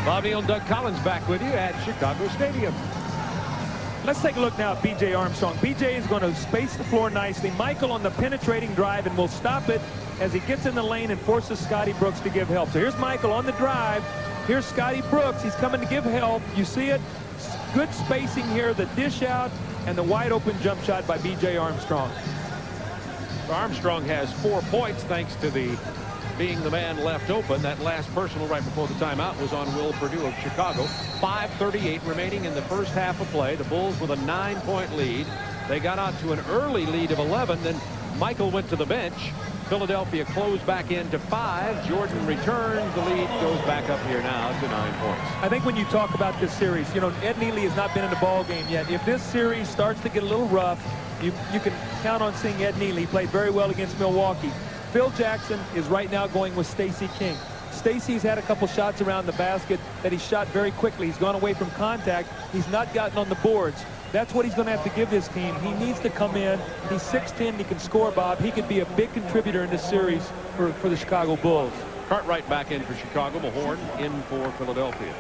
Bobby and Doug Collins back with you at Chicago Stadium. Let's take a look now at B.J. Armstrong. B.J. is going to space the floor nicely. Michael on the penetrating drive and will stop it as he gets in the lane and forces Scotty Brooks to give help. So here's Michael on the drive. Here's Scotty Brooks. He's coming to give help. You see it? Good spacing here, the dish out, and the wide open jump shot by B.J. Armstrong. Armstrong has 4 points thanks to the being the man left open. That last personal right before the timeout was on Will Perdue of Chicago. 5:38 remaining in the first half of play. The Bulls with a 9-point lead. They got out to an early lead of 11. Then Michael went to the bench. Philadelphia closed back into 5. Jordan returns. The lead goes back up here now to 9 points. I think when you talk about this series, you know, Ed Nealy has not been in the ball game yet. If this series starts to get a little rough, you can count on seeing Ed Nealy. He played very well against Milwaukee. Phil Jackson is right now going with Stacey King. Stacey's had a couple shots around the basket that he shot very quickly. He's gone away from contact. He's not gotten on the boards. That's what he's going to have to give this team. He needs to come in. He's 6'10". He can score, Bob. He could be a big contributor in this series for the Chicago Bulls. Cartwright back in for Chicago. Mahorn in for Philadelphia.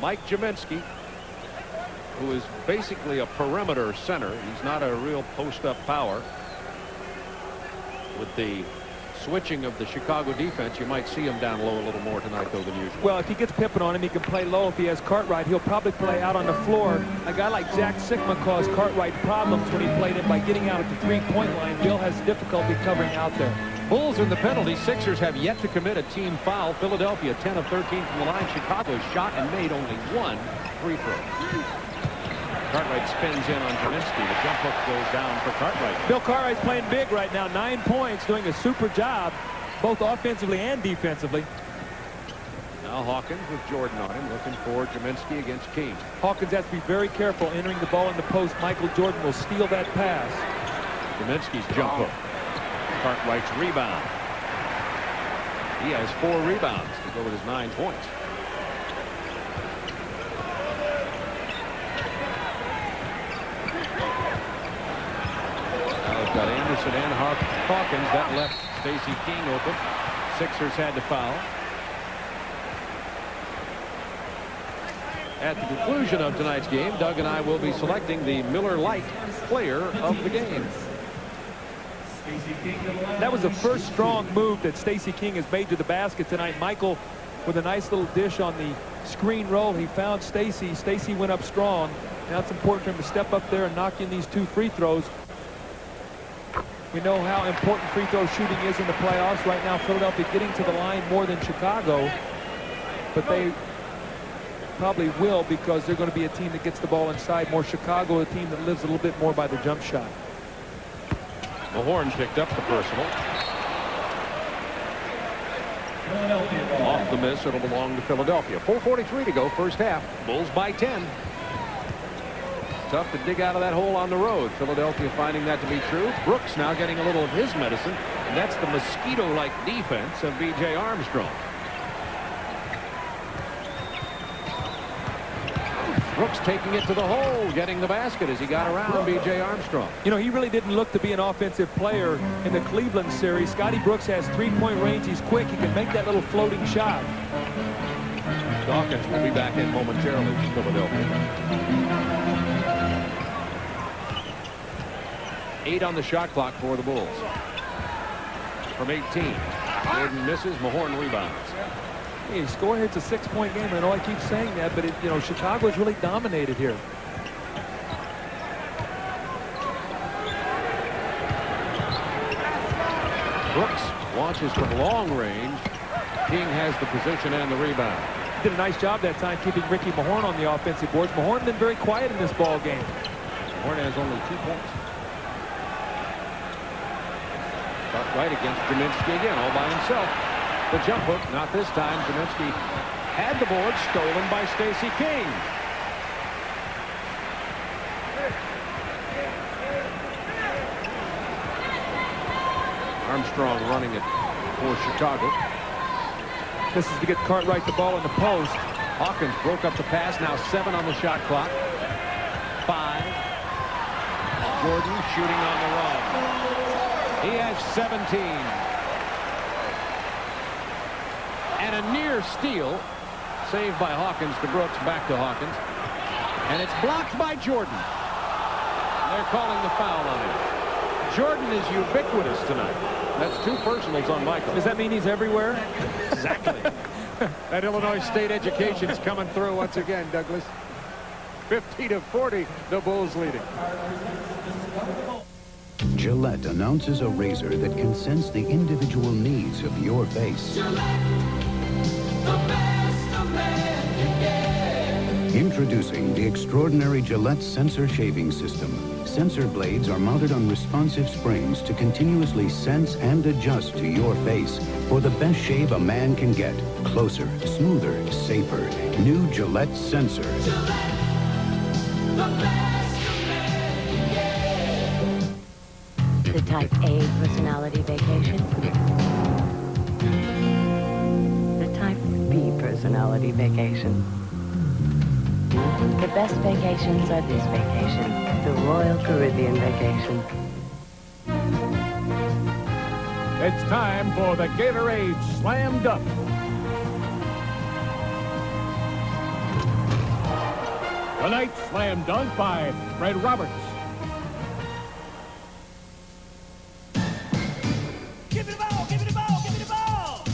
Mike Jaminski, who is basically a perimeter center. He's not a real post-up power. With the switching of the Chicago defense, you might see him down low a little more tonight, though, than usual. Well, if he gets Pippen on him, he can play low. If he has Cartwright, he'll probably play out on the floor. A guy like Jack Sikma caused Cartwright problems when he played him by getting out at the three-point line. Bill has difficulty covering out there. Bulls in the penalty. Sixers have yet to commit a team foul. Philadelphia 10 of 13 from the line. Chicago shot and made only 1 free throw. Cartwright spins in on Kaminsky. The jump hook goes down for Cartwright. Bill Cartwright's playing big right now. 9 points, doing a super job, both offensively and defensively. Now Hawkins with Jordan on him, looking for Kaminsky against King. Hawkins has to be very careful entering the ball in the post. Michael Jordan will steal that pass. Kaminsky's jump hook. Cartwright's rebound. He has 4 rebounds to go with his 9 points. Now they've got Anderson and Hawkins. That left Stacey King open. Sixers had to foul. At the conclusion of tonight's game, Doug and I will be selecting the Miller Lite player of the game. That was the first strong move that Stacey King has made to the basket tonight. Michael with a nice little dish on the screen roll. He found Stacey. Stacey went up strong. Now it's important for him to step up there and knock in these 2 free throws. We know how important free throw shooting is in the playoffs. Right now, Philadelphia getting to the line more than Chicago. But they probably will, because they're going to be a team that gets the ball inside more. Chicago, a team that lives a little bit more by the jump shot. Mahorn picked up the personal. Off the miss, it'll belong to Philadelphia. 4:43 to go, first half. Bulls by 10. Tough to dig out of that hole on the road. Philadelphia finding that to be true. Brooks now getting a little of his medicine, and that's the mosquito-like defense of B.J. Armstrong. Brooks taking it to the hole, getting the basket as he got around B.J. Armstrong. You know, he really didn't look to be an offensive player in the Cleveland series. Scotty Brooks has 3-point range. He's quick. He can make that little floating shot. Dawkins will be back in momentarily for Philadelphia. 8 on the shot clock for the Bulls. From 18. Jordan misses. Mahorn rebounds. Hey, score here, it's a 6-point game. I know I keep saying that, but you know, Chicago's really dominated here. Brooks launches from long range. King has the position and the rebound. Did a nice job that time keeping Ricky Mahorn on the offensive boards. Mahorn been very quiet in this ball game. Mahorn has only 2 points. Right against Kaminsky again, all by himself. The jump hook, not this time. Kaminsky had the board stolen by Stacey King. Armstrong running it for Chicago. This is to get Cartwright the ball in the post. Hawkins broke up the pass. Now 7 on the shot clock. 5. Jordan shooting on the run. He has 17. And a near steal. Saved by Hawkins to Brooks. Back to Hawkins. And it's blocked by Jordan. They're calling the foul on him. Jordan is ubiquitous tonight. That's 2 personals on Michael. Does that mean he's everywhere? Exactly. That Illinois State education's coming through once again, Douglas. 50-40, the Bulls leading. Gillette announces a razor that can sense the individual needs of your face. Introducing the extraordinary Gillette Sensor Shaving System. Sensor blades are mounted on responsive springs to continuously sense and adjust to your face for the best shave a man can get. Closer, smoother, safer. New Gillette Sensor. The type A personality vacation. The type B personality vacation. The best vacations are this vacation, the Royal Caribbean vacation. It's time for the Gatorade Slam Dunk. Tonight's Slam Dunk by Fred Roberts. Give me the ball, give me the ball, give me the ball.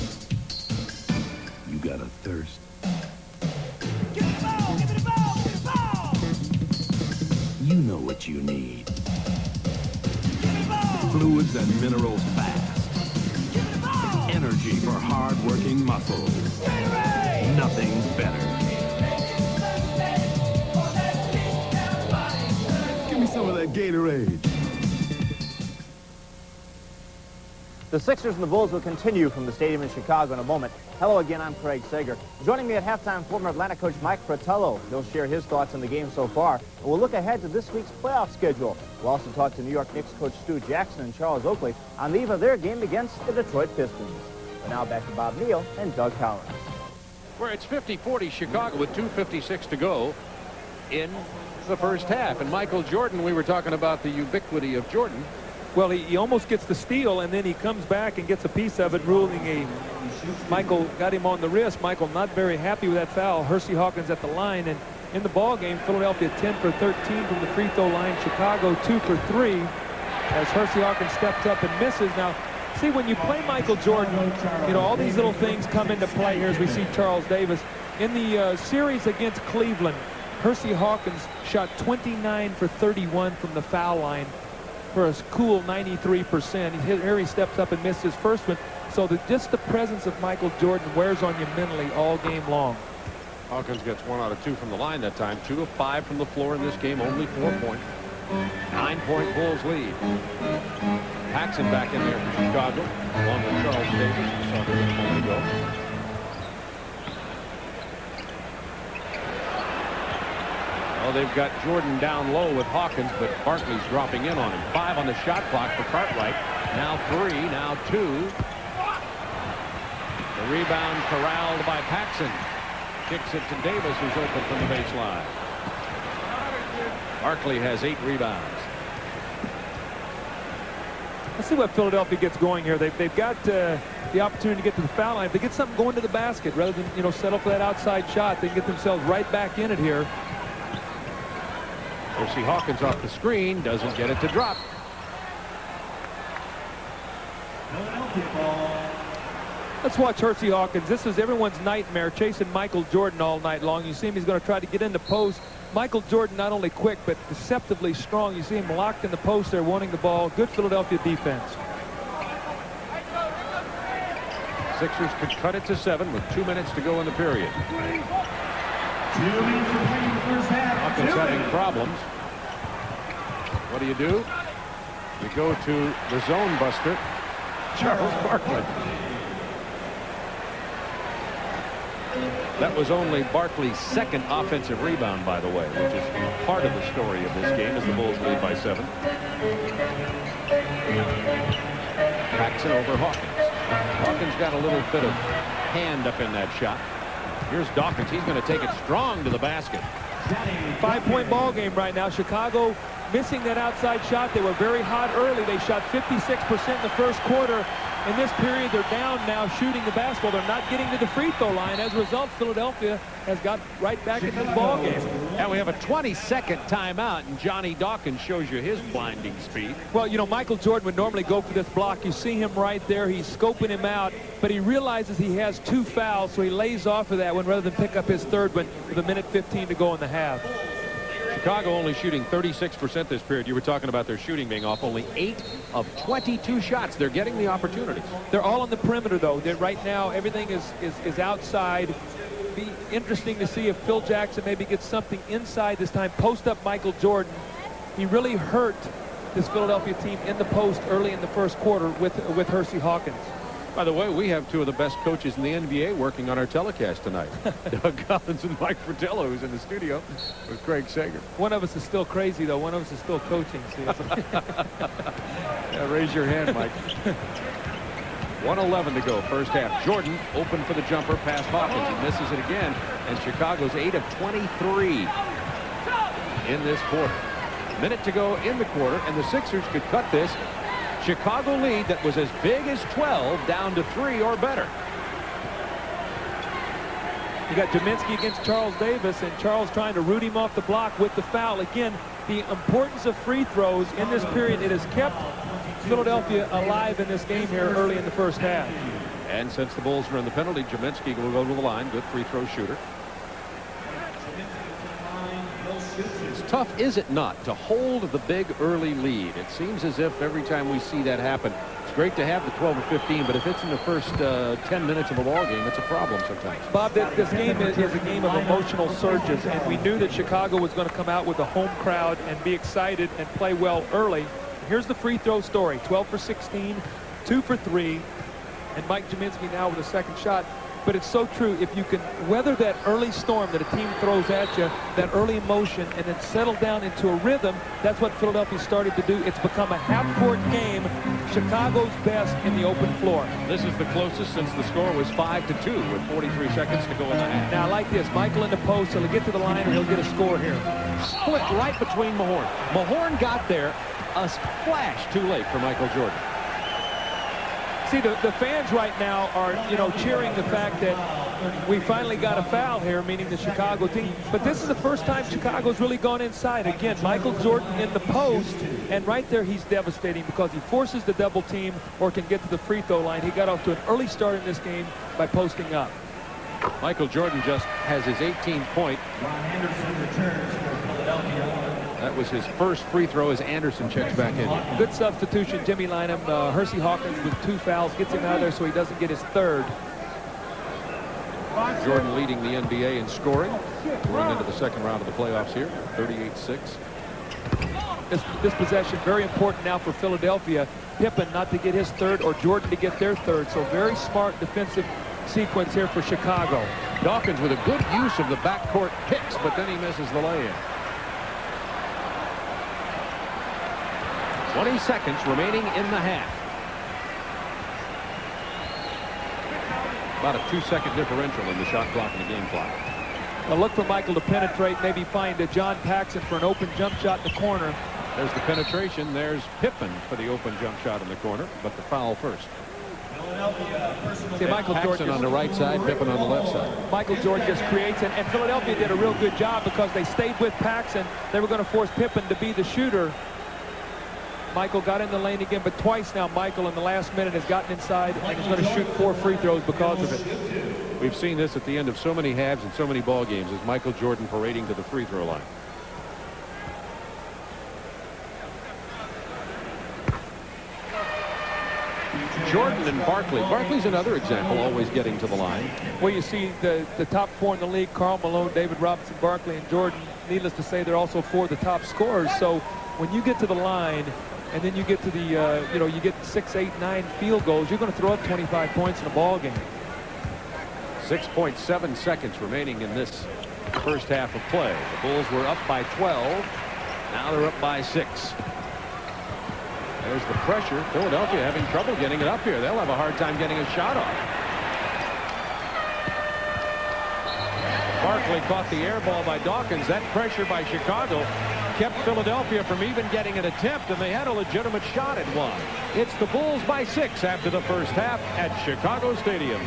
You got a thirst. Give me the ball, give me the ball, give me the ball. You know what you need. Give me the ball. Fluids and minerals fast. Give me the ball. Energy for hard-working muscles. Gatorade. Nothing's better. that Gatorade. The Sixers and the Bulls will continue from the stadium in Chicago in a moment. Hello again, I'm Craig Sager. Joining me at halftime, former Atlanta coach Mike Fratello. He'll share his thoughts on the game so far, and we'll look ahead to this week's playoff schedule. We'll also talk to New York Knicks coach Stu Jackson and Charles Oakley on the eve of their game against the Detroit Pistons. But now back to Bob Neal and Doug Collins. Where it's 50-40 Chicago with 2:56 to go in the first half. And Michael Jordan, we were talking about the ubiquity of Jordan. Well, he almost gets the steal, and then he comes back and gets a piece of it, ruling a... Michael got him on the wrist. Michael not very happy with that foul. Hersey Hawkins at the line, and in the ball game, Philadelphia 10 for 13 from the free throw line. Chicago 2 for 3 as Hersey Hawkins steps up and misses. Now, see, when you play Michael Jordan, you know, all these little things come into play here as we see Charles Davis. In the series against Cleveland, Hersey Hawkins shot 29 for 31 from the foul line for a cool 93%. Here he steps up and missed his first one. So just the presence of Michael Jordan wears on you mentally all game long. Hawkins gets 1 out of 2 from the line that time. 2 of 5 from the floor in this game. Only 4 points. 9-point Bulls lead. Paxson back in there for Chicago, along with Charles Davis. We saw him a moment ago. Oh, they've got Jordan down low with Hawkins, but Barkley's dropping in on him. 5 on the shot clock for Cartwright. Now 3, now 2. The rebound corralled by Paxson. Kicks it to Davis, who's open from the baseline. Barkley has 8 rebounds. Let's see what Philadelphia gets going here. They've got the opportunity to get to the foul line. If they get something going to the basket, rather than, you know, settle for that outside shot, they can get themselves right back in it here. Hersey Hawkins off the screen, doesn't get it to drop. Let's watch Hersey Hawkins. This is everyone's nightmare, chasing Michael Jordan all night long. You see him, he's going to try to get in the post. Michael Jordan not only quick, but deceptively strong. You see him locked in the post there, wanting the ball. Good Philadelphia defense. Sixers could cut it to 7 with 2 minutes to go in the period. Hawkins having problems. What do? You go to the zone buster, Charles Barkley. That was only Barkley's 2nd offensive rebound, by the way, which is part of the story of this game as the Bulls lead by 7. Paxson over Hawkins. Hawkins got a little bit of hand up in that shot. Here's Dawkins. He's going to take it strong to the basket. 5-point ball game right now. Chicago missing that outside shot. They were very hot early. They shot 56% in the first quarter. In this period, they're down now shooting the basketball. They're not getting to the free throw line. As a result, Philadelphia has got right back into the ball game. And we have a 20-second timeout, and Johnny Dawkins shows you his blinding speed. Well, you know, Michael Jordan would normally go for this block. You see him right there. He's scoping him out, but he realizes he has 2 fouls, so he lays off of that one rather than pick up his 3rd one with 1:15 to go in the half. Chicago only shooting 36% this period. You were talking about their shooting being off. Only 8 of 22 shots. They're getting the opportunities. They're all on the perimeter, though. Right now, everything is outside. Be interesting to see if Phil Jackson maybe gets something inside this time. Post up Michael Jordan. He really hurt this Philadelphia team in the post early in the first quarter with Hersey Hawkins. By the way, we have 2 of the best coaches in the NBA working on our telecast tonight. Doug Collins and Mike Fratello, who's in the studio with Craig Sager. One of us is still crazy, though. One of us is still coaching. See, yeah, raise your hand, Mike. 1:11 to go, first half. Jordan open for the jumper past Hawkins. He misses it again, and Chicago's 8 of 23 in this quarter. Minute to go in the quarter, and the Sixers could cut this Chicago lead that was as big as 12 down to 3 or better. You got Jaminski against Charles Davis, and Charles trying to root him off the block with the foul. Again, the importance of free throws in this period. It has kept Philadelphia alive in this game here early in the first half. And since the Bulls are in the penalty, Jaminski will go to the line. Good free throw shooter. It's tough, is it not, to hold the big early lead? It seems as if every time we see that happen, great to have the 12 or 15, but if it's in the first 10 minutes of a ball game, it's a problem sometimes. Bob, this game is a game of emotional surges, and we knew that Chicago was going to come out with a home crowd and be excited and play well early. Here's the free throw story. 12 for 16, 2 for 3, and Mike Jaminski now with a second shot. But it's so true. If you can weather that early storm that a team throws at you, that early emotion, and then settle down into a rhythm, that's what Philadelphia started to do. It's become a half-court game. Chicago's best in the open floor. This is the closest since the score was 5-2 with 43 seconds to go in the half. Now, I like this. Michael in the post. He'll get to the line, or he'll get a score here. Split right between Mahorn. Mahorn got there a splash too late for Michael Jordan. See, the fans right now are, cheering the fact that we finally got a foul here, meaning the Chicago team. But this is the first time Chicago's really gone inside. Again, Michael Jordan in the post, and right there he's devastating because he forces the double team or can get to the free throw line. He got off to an early start in this game by posting up. Michael Jordan just has his 18th point. Anderson returns for Philadelphia. That was his first free throw as Anderson checks back in. Good substitution, Jimmy Lynam. Hersey Hawkins with 2 fouls gets him out of there so he doesn't get his third. Jordan leading the NBA in scoring. Going into the second round of the playoffs here, 38-6. This possession very important now for Philadelphia. Pippen not to get his third or Jordan to get their third. So very smart defensive sequence here for Chicago. Dawkins with a good use of the backcourt picks, but then he misses the lay-in. 20 seconds remaining in the half. About a 2-second differential in the shot clock and the game clock. Now look for Michael to penetrate, maybe find John Paxson for an open jump shot in the corner. There's the penetration. There's Pippen for the open jump shot in the corner, but the foul first. See, Michael Paxson Jordan on the right side, Pippen on the left side. Michael Jordan just creates, and Philadelphia did a real good job because they stayed with Paxson. They were going to force Pippen to be the shooter. Michael got in the lane again, but twice now Michael in the last minute has gotten inside and is going to shoot 4 free throws because of it. We've seen this at the end of so many halves and so many ball games as Michael Jordan parading to the free throw line. Jordan and Barkley. Barkley's another example, always getting to the line. Well, you see the top 4 in the league, Karl Malone, David Robinson, Barkley, and Jordan. Needless to say, they're also 4 of the top scorers. So when you get to the line and then you get to the, you get 6, 8, 9 field goals, you're going to throw up 25 points in a ball game. 6.7 seconds remaining in this first half of play. The Bulls were up by 12. Now they're up by 6. There's the pressure. Philadelphia having trouble getting it up here. They'll have a hard time getting a shot off. Barkley caught the air ball by Dawkins. That pressure by Chicago kept Philadelphia from even getting an attempt, and they had a legitimate shot at one. It's the Bulls by 6 after the first half at Chicago Stadium.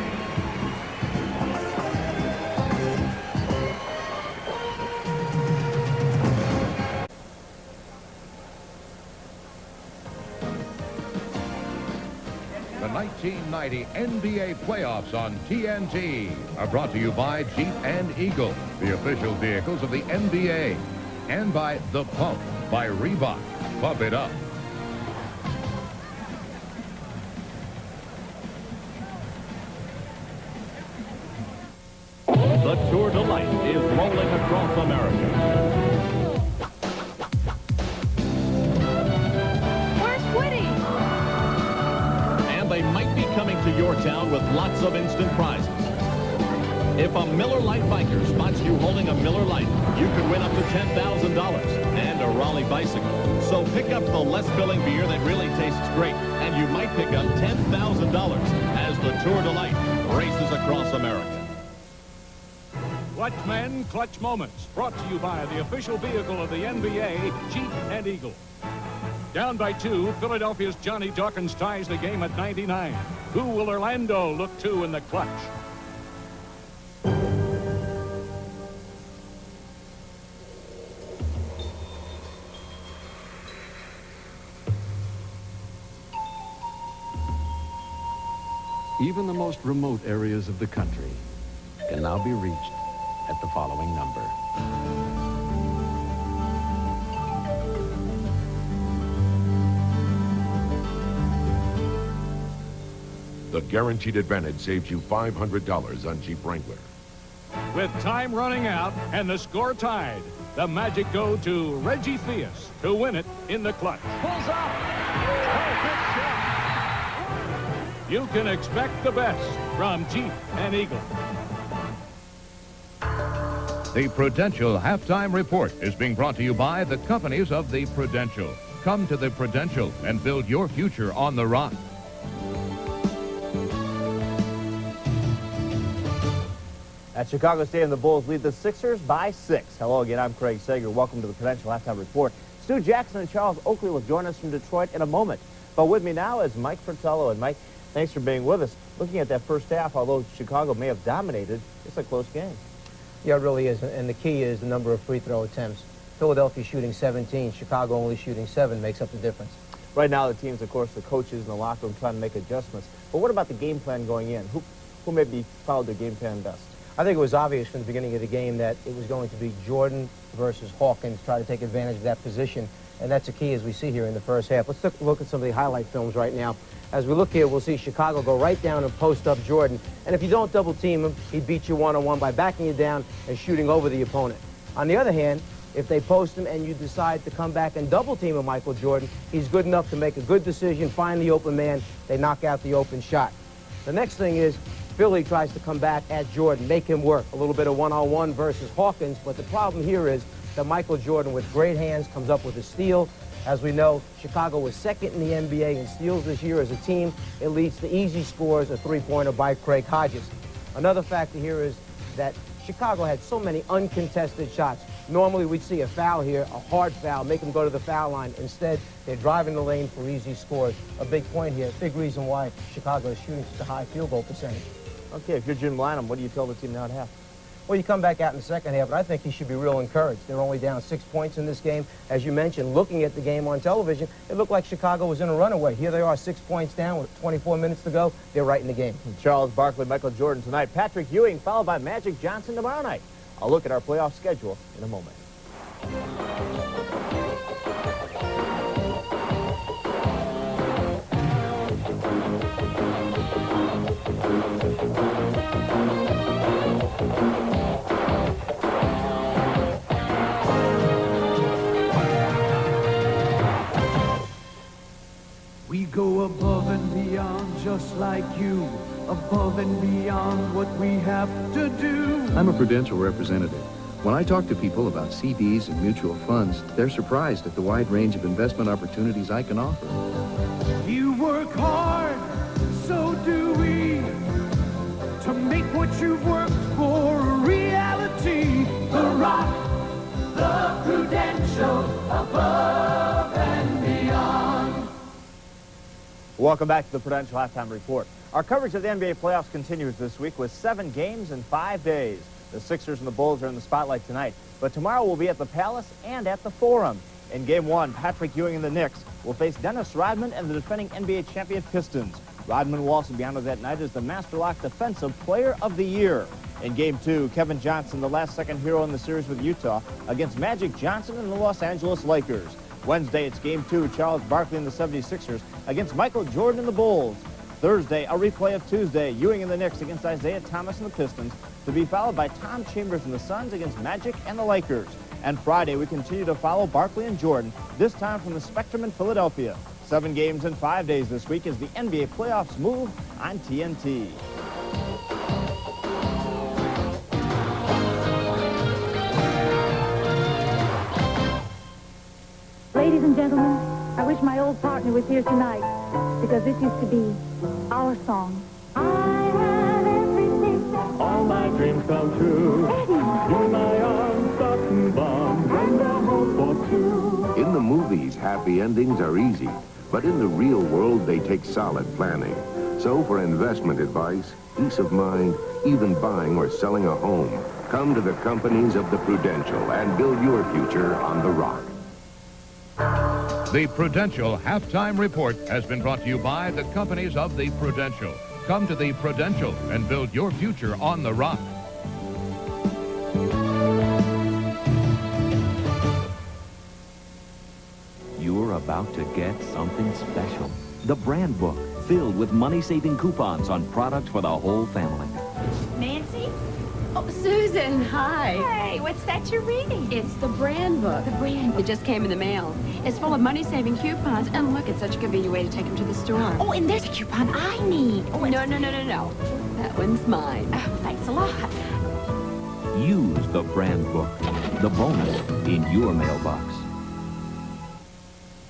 The 1990 NBA playoffs on TNT are brought to you by Jeep and Eagle, the official vehicles of the NBA, and by The Pump by Reebok. Pump it up. The Tour de Light is rolling across America. They might be coming to your town with lots of instant prizes. If a Miller Lite biker spots you holding a Miller Lite, you could win up to $10,000 and a Raleigh bicycle. So pick up the less filling beer that really tastes great, and you might pick up $10,000 as the Tour de Light races across America. Clutch Men, Clutch Moments, brought to you by the official vehicle of the NBA, Jeep and Eagle. Down by 2, Philadelphia's Johnny Dawkins ties the game at 99. Who will Orlando look to in the clutch? Even the most remote areas of the country can now be reached at the following number. The Guaranteed Advantage saves you $500 on Jeep Wrangler. With time running out and the score tied, the Magic go to Reggie Theus to win it in the clutch. Pulls up. Perfect shot. You can expect the best from Jeep and Eagle. The Prudential Halftime Report is being brought to you by the companies of the Prudential. Come to the Prudential and build your future on the rock. At Chicago Stadium, the Bulls lead the Sixers by 6. Hello again, I'm Craig Sager. Welcome to the Prudential Halftime Report. Stu Jackson and Charles Oakley will join us from Detroit in a moment. But with me now is Mike Fratello. And Mike, thanks for being with us. Looking at that first half, although Chicago may have dominated, it's a close game. Yeah, it really is. And the key is the number of free throw attempts. Philadelphia shooting 17, Chicago only shooting 7 makes up the difference. Right now, the teams, of course, the coaches in the locker room trying to make adjustments. But what about the game plan going in? Who maybe followed their game plan best? I think it was obvious from the beginning of the game that it was going to be Jordan versus Hawkins, try to take advantage of that position. And that's the key as we see here in the first half. Let's take a look at some of the highlight films right now. As we look here, we'll see Chicago go right down and post up Jordan. And if you don't double team him, he beats you one-on-one by backing you down and shooting over the opponent. On the other hand, if they post him and you decide to come back and double team him, Michael Jordan, he's good enough to make a good decision, find the open man, they knock out the open shot. The next thing is Philly tries to come back at Jordan, make him work. A little bit of one-on-one versus Hawkins, but the problem here is that Michael Jordan, with great hands, comes up with a steal. As we know, Chicago was second in the NBA in steals this year as a team. It leads to easy scores, a three-pointer by Craig Hodges. Another factor here is that Chicago had so many uncontested shots. Normally, we'd see a foul here, a hard foul, make them go to the foul line. Instead, they're driving the lane for easy scores. A big point here, big reason why Chicago is shooting such a high field goal percentage. Okay, if you're Jim Lanham, what do you tell the team now at half? Well, you come back out in the second half, but I think he should be real encouraged. They're only down 6 points in this game. As you mentioned, looking at the game on television, it looked like Chicago was in a runaway. Here they are, 6 points down with 24 minutes to go. They're right in the game. Charles Barkley, Michael Jordan tonight. Patrick Ewing, followed by Magic Johnson tomorrow night. I'll look at our playoff schedule in a moment. We go above and beyond just like you, above and beyond what we have to do. I'm a Prudential representative. When I talk to people about CDs and mutual funds, they're surprised at the wide range of investment opportunities I can offer. You work hard, so do we, to make what you've worked for a reality. The Rock, the Prudential, above and beyond. Welcome back to the Prudential Halftime Report. Our coverage of the NBA playoffs continues this week with 7 games in 5 days. The Sixers and the Bulls are in the spotlight tonight, but tomorrow we'll be at the Palace and at the Forum. In Game 1, Patrick Ewing and the Knicks will face Dennis Rodman and the defending NBA champion Pistons. Rodman will also be honored that night as the Master Lock Defensive Player of the Year. In Game 2, Kevin Johnson, the last-second hero in the series with Utah, against Magic Johnson and the Los Angeles Lakers. Wednesday, it's Game 2, Charles Barkley and the 76ers against Michael Jordan and the Bulls. Thursday, a replay of Tuesday, Ewing and the Knicks against Isaiah Thomas and the Pistons, to be followed by Tom Chambers and the Suns against Magic and the Lakers. And Friday, we continue to follow Barkley and Jordan, this time from the Spectrum in Philadelphia. 7 games in 5 days this week as the NBA playoffs move on TNT. Ladies and gentlemen, I wish my old partner was here tonight, because this used to be our song. I have everything. All my dreams come true. You're my arms, cotton bomb, and a hope for two. In the movies, happy endings are easy, but in the real world, they take solid planning. So for investment advice, peace of mind, even buying or selling a home, come to the companies of the Prudential and build your future on the Rock. The Prudential Halftime Report has been brought to you by the companies of the Prudential. Come to the Prudential and build your future on the Rock. You're about to get something special. The brand book, filled with money-saving coupons on products for the whole family. Nancy? Oh, Susan, hi. Hey, what's that you're reading? It's the brand book. The brand book. It just came in the mail. It's full of money-saving coupons. And look, it's such a convenient way to take them to the store. Oh, and there's a coupon I need. Oh, no. That one's mine. Oh, thanks a lot. Use the brand book. The bonus in your mailbox.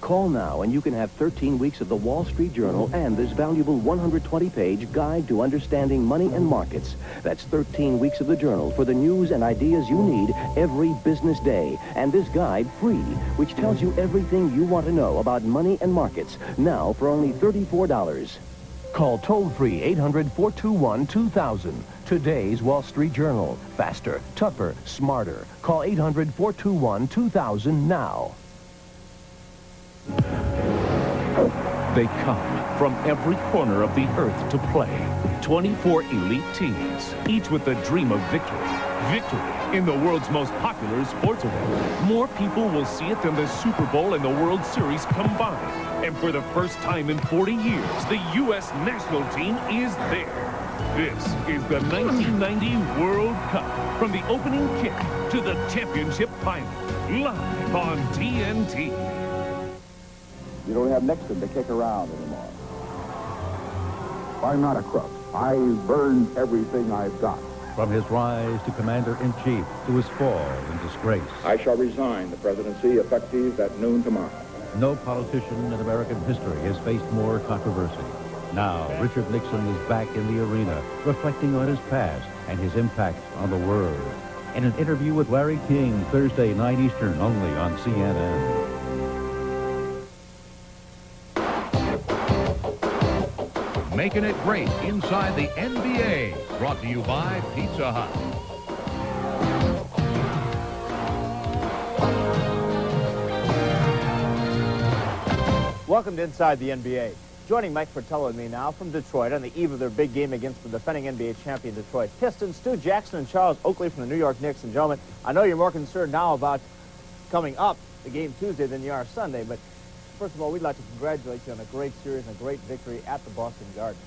Call now and you can have 13 weeks of the Wall Street Journal and this valuable 120-page guide to understanding money and markets. That's 13 weeks of the Journal for the news and ideas you need every business day. And this guide free, which tells you everything you want to know about money and markets. Now for only $34. Call toll-free 800-421-2000. Today's Wall Street Journal. Faster, tougher, smarter. Call 800-421-2000 now. They come from every corner of the earth to play. 24 elite teams, each with the dream of victory. Victory in the world's most popular sports event. More people will see it than the Super Bowl and the World Series combined. And for the first time in 40 years, the U.S. national team is there. This is the 1990 World Cup. From the opening kick to the championship final. Live on TNT. You don't have Nixon to kick around anymore. I'm not a crook. I've burned everything I've got. From his rise to commander-in-chief to his fall in disgrace. I shall resign the presidency effective at noon tomorrow. No politician in American history has faced more controversy. Now, Richard Nixon is back in the arena, reflecting on his past and his impact on the world. In an interview with Larry King, Thursday, 9 Eastern, only on CNN. Making it great inside the NBA. Brought to you by Pizza Hut. Welcome to Inside the NBA. Joining Mike Fratello and me now from Detroit on the eve of their big game against the defending NBA champion Detroit Pistons, Stu Jackson and Charles Oakley from the New York Knicks. And gentlemen, I know you're more concerned now about coming up the game Tuesday than you are Sunday, but first of all, we'd like to congratulate you on a great series and a great victory at the Boston Garden.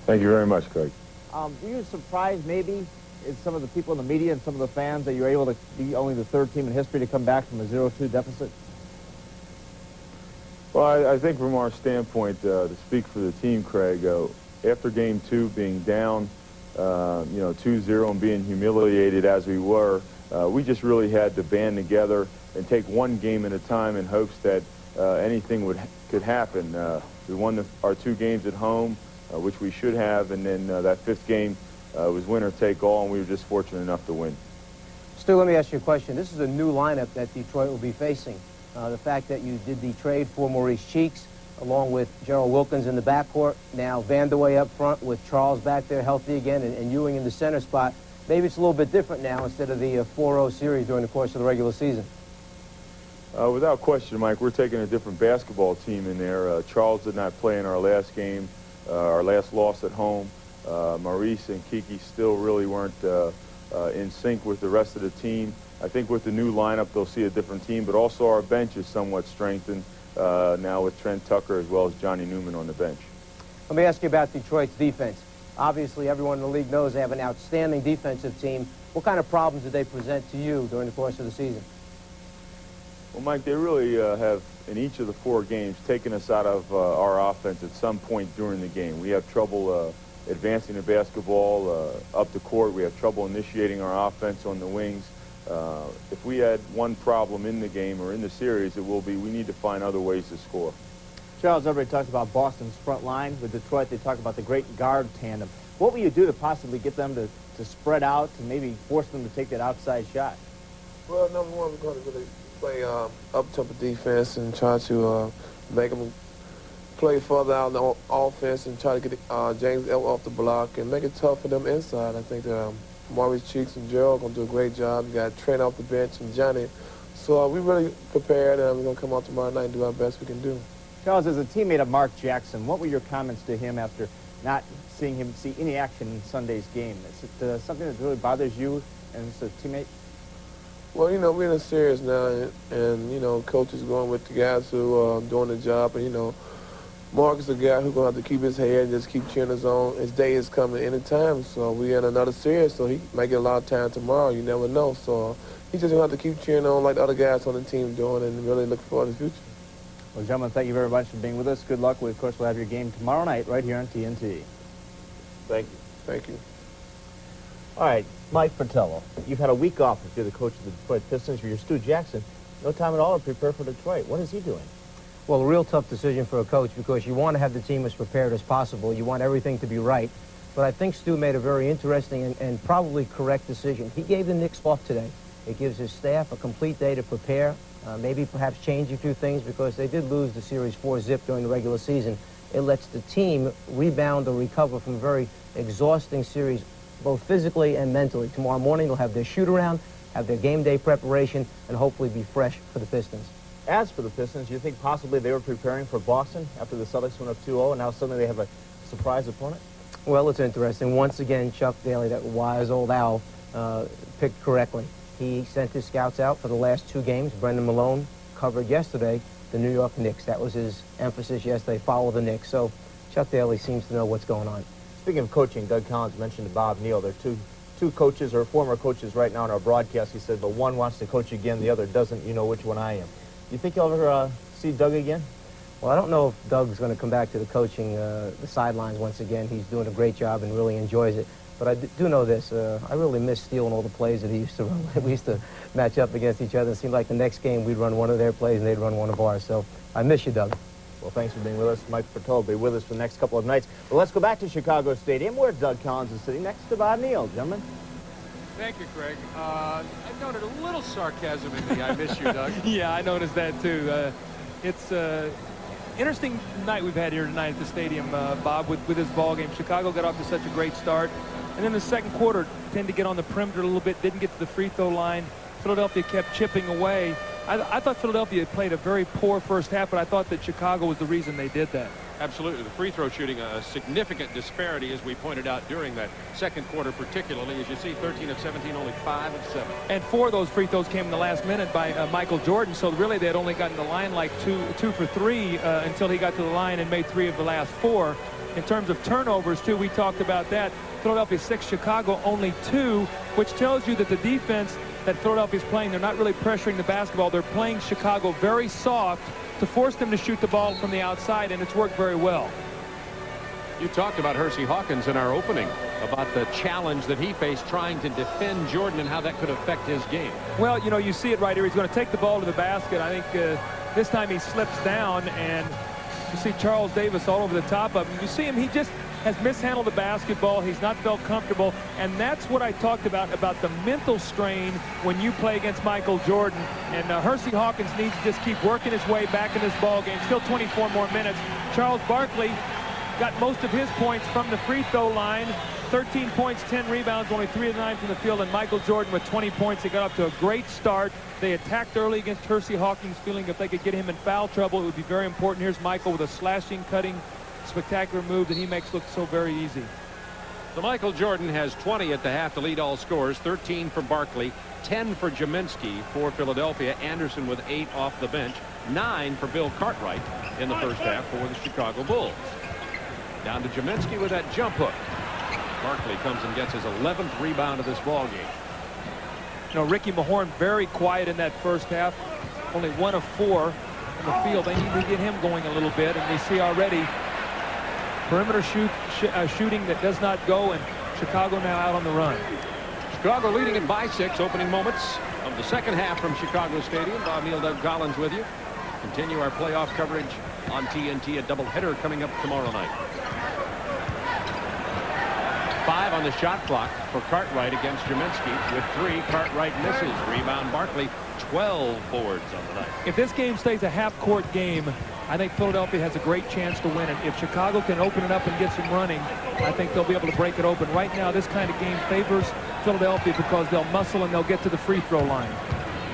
Thank you very much, Craig. Were you surprised maybe in some of the people in the media and some of the fans that you were able to be only the third team in history to come back from a 0-2 deficit? Well, I think from our standpoint, to speak for the team, Craig, after Game 2 being down, 2-0 and being humiliated as we were, we just really had to band together and take one game at a time in hopes that anything could happen. We won our 2 games at home, which we should have, and then that 5th game was winner take all, and we were just fortunate enough to win. Stu, let me ask you a question. This is a new lineup that Detroit will be facing. The fact that you did the trade for Maurice Cheeks, along with Gerald Wilkins in the backcourt, now Vanderway up front with Charles back there healthy again, and Ewing in the center spot. Maybe it's a little bit different now instead of the 4-0 series during the course of the regular season. Without question, Mike, we're taking a different basketball team in there. Charles did not play in our last game, our last loss at home. Maurice and Kiki still really weren't in sync with the rest of the team. I think with the new lineup, they'll see a different team, but also our bench is somewhat strengthened now with Trent Tucker as well as Johnny Newman on the bench. Let me ask you about Detroit's defense. Obviously, everyone in the league knows they have an outstanding defensive team. What kind of problems did they present to you during the course of the season? Well, Mike, they really have, in each of the 4 games, taken us out of our offense at some point during the game. We have trouble advancing the basketball up the court. We have trouble initiating our offense on the wings. If we had one problem in the game or in the series, it will be we need to find other ways to score. Charles, everybody talks about Boston's front line. With Detroit, they talk about the great guard tandem. What will you do to possibly get them to spread out, to maybe force them to take that outside shot? Well, number one, we're going to really play up-tempo defense and try to make them play further out in the offense and try to get James off the block and make it tough for them inside. I think that Maurice Cheeks and Gerald are going to do a great job. You got Trent off the bench and Johnny. So we really prepared, and we're going to come out tomorrow night and do our best we can do. Charles, as a teammate of Mark Jackson, what were your comments to him after not seeing him see any action in Sunday's game? Is it something that really bothers you and as a teammate? Well, we're in a series now, and Coach is going with the guys who are doing the job, and, Marcus is a guy who's going to have to keep his head and just keep cheering his own. His day is coming anytime, so we're in another series, so he might get a lot of time tomorrow. You never know. So he's just going to have to keep cheering on like the other guys on the team doing and really look forward to the future. Well, gentlemen, thank you very much for being with us. Good luck. We, of course, will have your game tomorrow night right here on TNT. Thank you. Thank you. All right, Mike Fratello, you've had a week off if you're the coach of the Detroit Pistons. For your Stu Jackson, no time at all to prepare for Detroit. What is he doing? Well, a real tough decision for a coach because you want to have the team as prepared as possible. You want everything to be right. But I think Stu made a very interesting and probably correct decision. He gave the Knicks off today. It gives his staff a complete day to prepare, maybe perhaps change a few things because they did lose the series 4-0 during the regular season. It lets the team rebound or recover from a very exhausting series, both physically and mentally. Tomorrow morning they'll have their shoot-around, have their game day preparation, and hopefully be fresh for the Pistons. As for the Pistons, you think possibly they were preparing for Boston after the Celtics went up 2-0, and now suddenly they have a surprise opponent? Well, it's interesting. Once again, Chuck Daly, that wise old owl, picked correctly. He sent his scouts out for the last 2 games. Brendan Malone covered yesterday the New York Knicks. That was his emphasis yesterday, follow the Knicks. So Chuck Daly seems to know what's going on. Speaking of coaching, Doug Collins mentioned Bob Neal. They're two coaches or former coaches right now in our broadcast. He said, but one wants to coach again, the other doesn't. You know which one I am. Do you think you'll ever see Doug again? Well, I don't know if Doug's going to come back to the coaching, the sidelines once again. He's doing a great job and really enjoys it. But I do know this. I really miss stealing all the plays that he used to run. We used to match up against each other. It seemed like the next game we'd run one of their plays and they'd run one of ours. So I miss you, Doug. Well, thanks for being with us. Mike Fratello will be with us for the next couple of nights. Well, let's go back to Chicago Stadium where Doug Collins is sitting next to Bob Neal. Gentlemen. Thank you, Craig. I noted a little sarcasm in the I miss you, Doug. Yeah, I noticed that too. It's interesting night we've had here tonight at the stadium, Bob, with this ball game. Chicago got off to such a great start. And then the second quarter tended to get on the perimeter a little bit, didn't get to the free throw line. Philadelphia kept chipping away. I thought Philadelphia played a very poor first half, but I thought that Chicago was the reason they did that. Absolutely. The free throw shooting, a significant disparity, as we pointed out during that second quarter, particularly. As you see, 13 of 17, only 5 of 7. And 4 of those free throws came in the last minute by Michael Jordan. So really, they had only gotten the line like 2 for 3 until he got to the line and made 3 of the last 4. In terms of turnovers, too, we talked about that. Philadelphia 6, Chicago only 2, which tells you that the defense that Philadelphia is playing, they're not really pressuring the basketball. They're playing Chicago very soft to force them to shoot the ball from the outside, and it's worked very well. You talked about Hersey Hawkins in our opening, about the challenge that he faced trying to defend Jordan and how that could affect his game. Well, you know, you see it right here. He's going to take the ball to the basket. I think this time he slips down, and you see Charles Davis all over the top of him. You see him, he just has mishandled the basketball. He's not felt comfortable, and that's what I talked about the mental strain when you play against Michael Jordan. And Hersey Hawkins needs to just keep working his way back in this ball game. Still 24 more minutes. Charles Barkley got most of his points from the free throw line. 13 points, 10 rebounds, only 3 of 9 from the field, and Michael Jordan with 20 points. They got up to a great start. They attacked early against Hersey Hawkins, feeling if they could get him in foul trouble, it would be very important. Here's Michael with a slashing, cutting, spectacular move that he makes look so very easy. So Michael Jordan has 20 at the half to lead all scorers, 13 for Barkley, 10 for Jaminski for Philadelphia, Anderson with 8 off the bench, 9 for Bill Cartwright in the first half for the Chicago Bulls. Down to Jaminski with that jump hook. Barkley comes and gets his 11th rebound of this ball game. You know, Ricky Mahorn very quiet in that first half, only 1 of 4 in the field. They need to get him going a little bit, and they see already perimeter shooting that does not go, and Chicago now out on the run. Chicago leading it by 6, opening moments of the second half from Chicago Stadium. Bob Neal, Doug Collins with you. Continue our playoff coverage on TNT, a doubleheader coming up tomorrow night. 5 on the shot clock for Cartwright against Jaminski. With 3, Cartwright misses. Rebound Barkley, 12 boards on the night. If this game stays a half-court game, I think Philadelphia has a great chance to win it. If Chicago can open it up and get some running, I think they'll be able to break it open. Right now, this kind of game favors Philadelphia because they'll muscle and they'll get to the free throw line.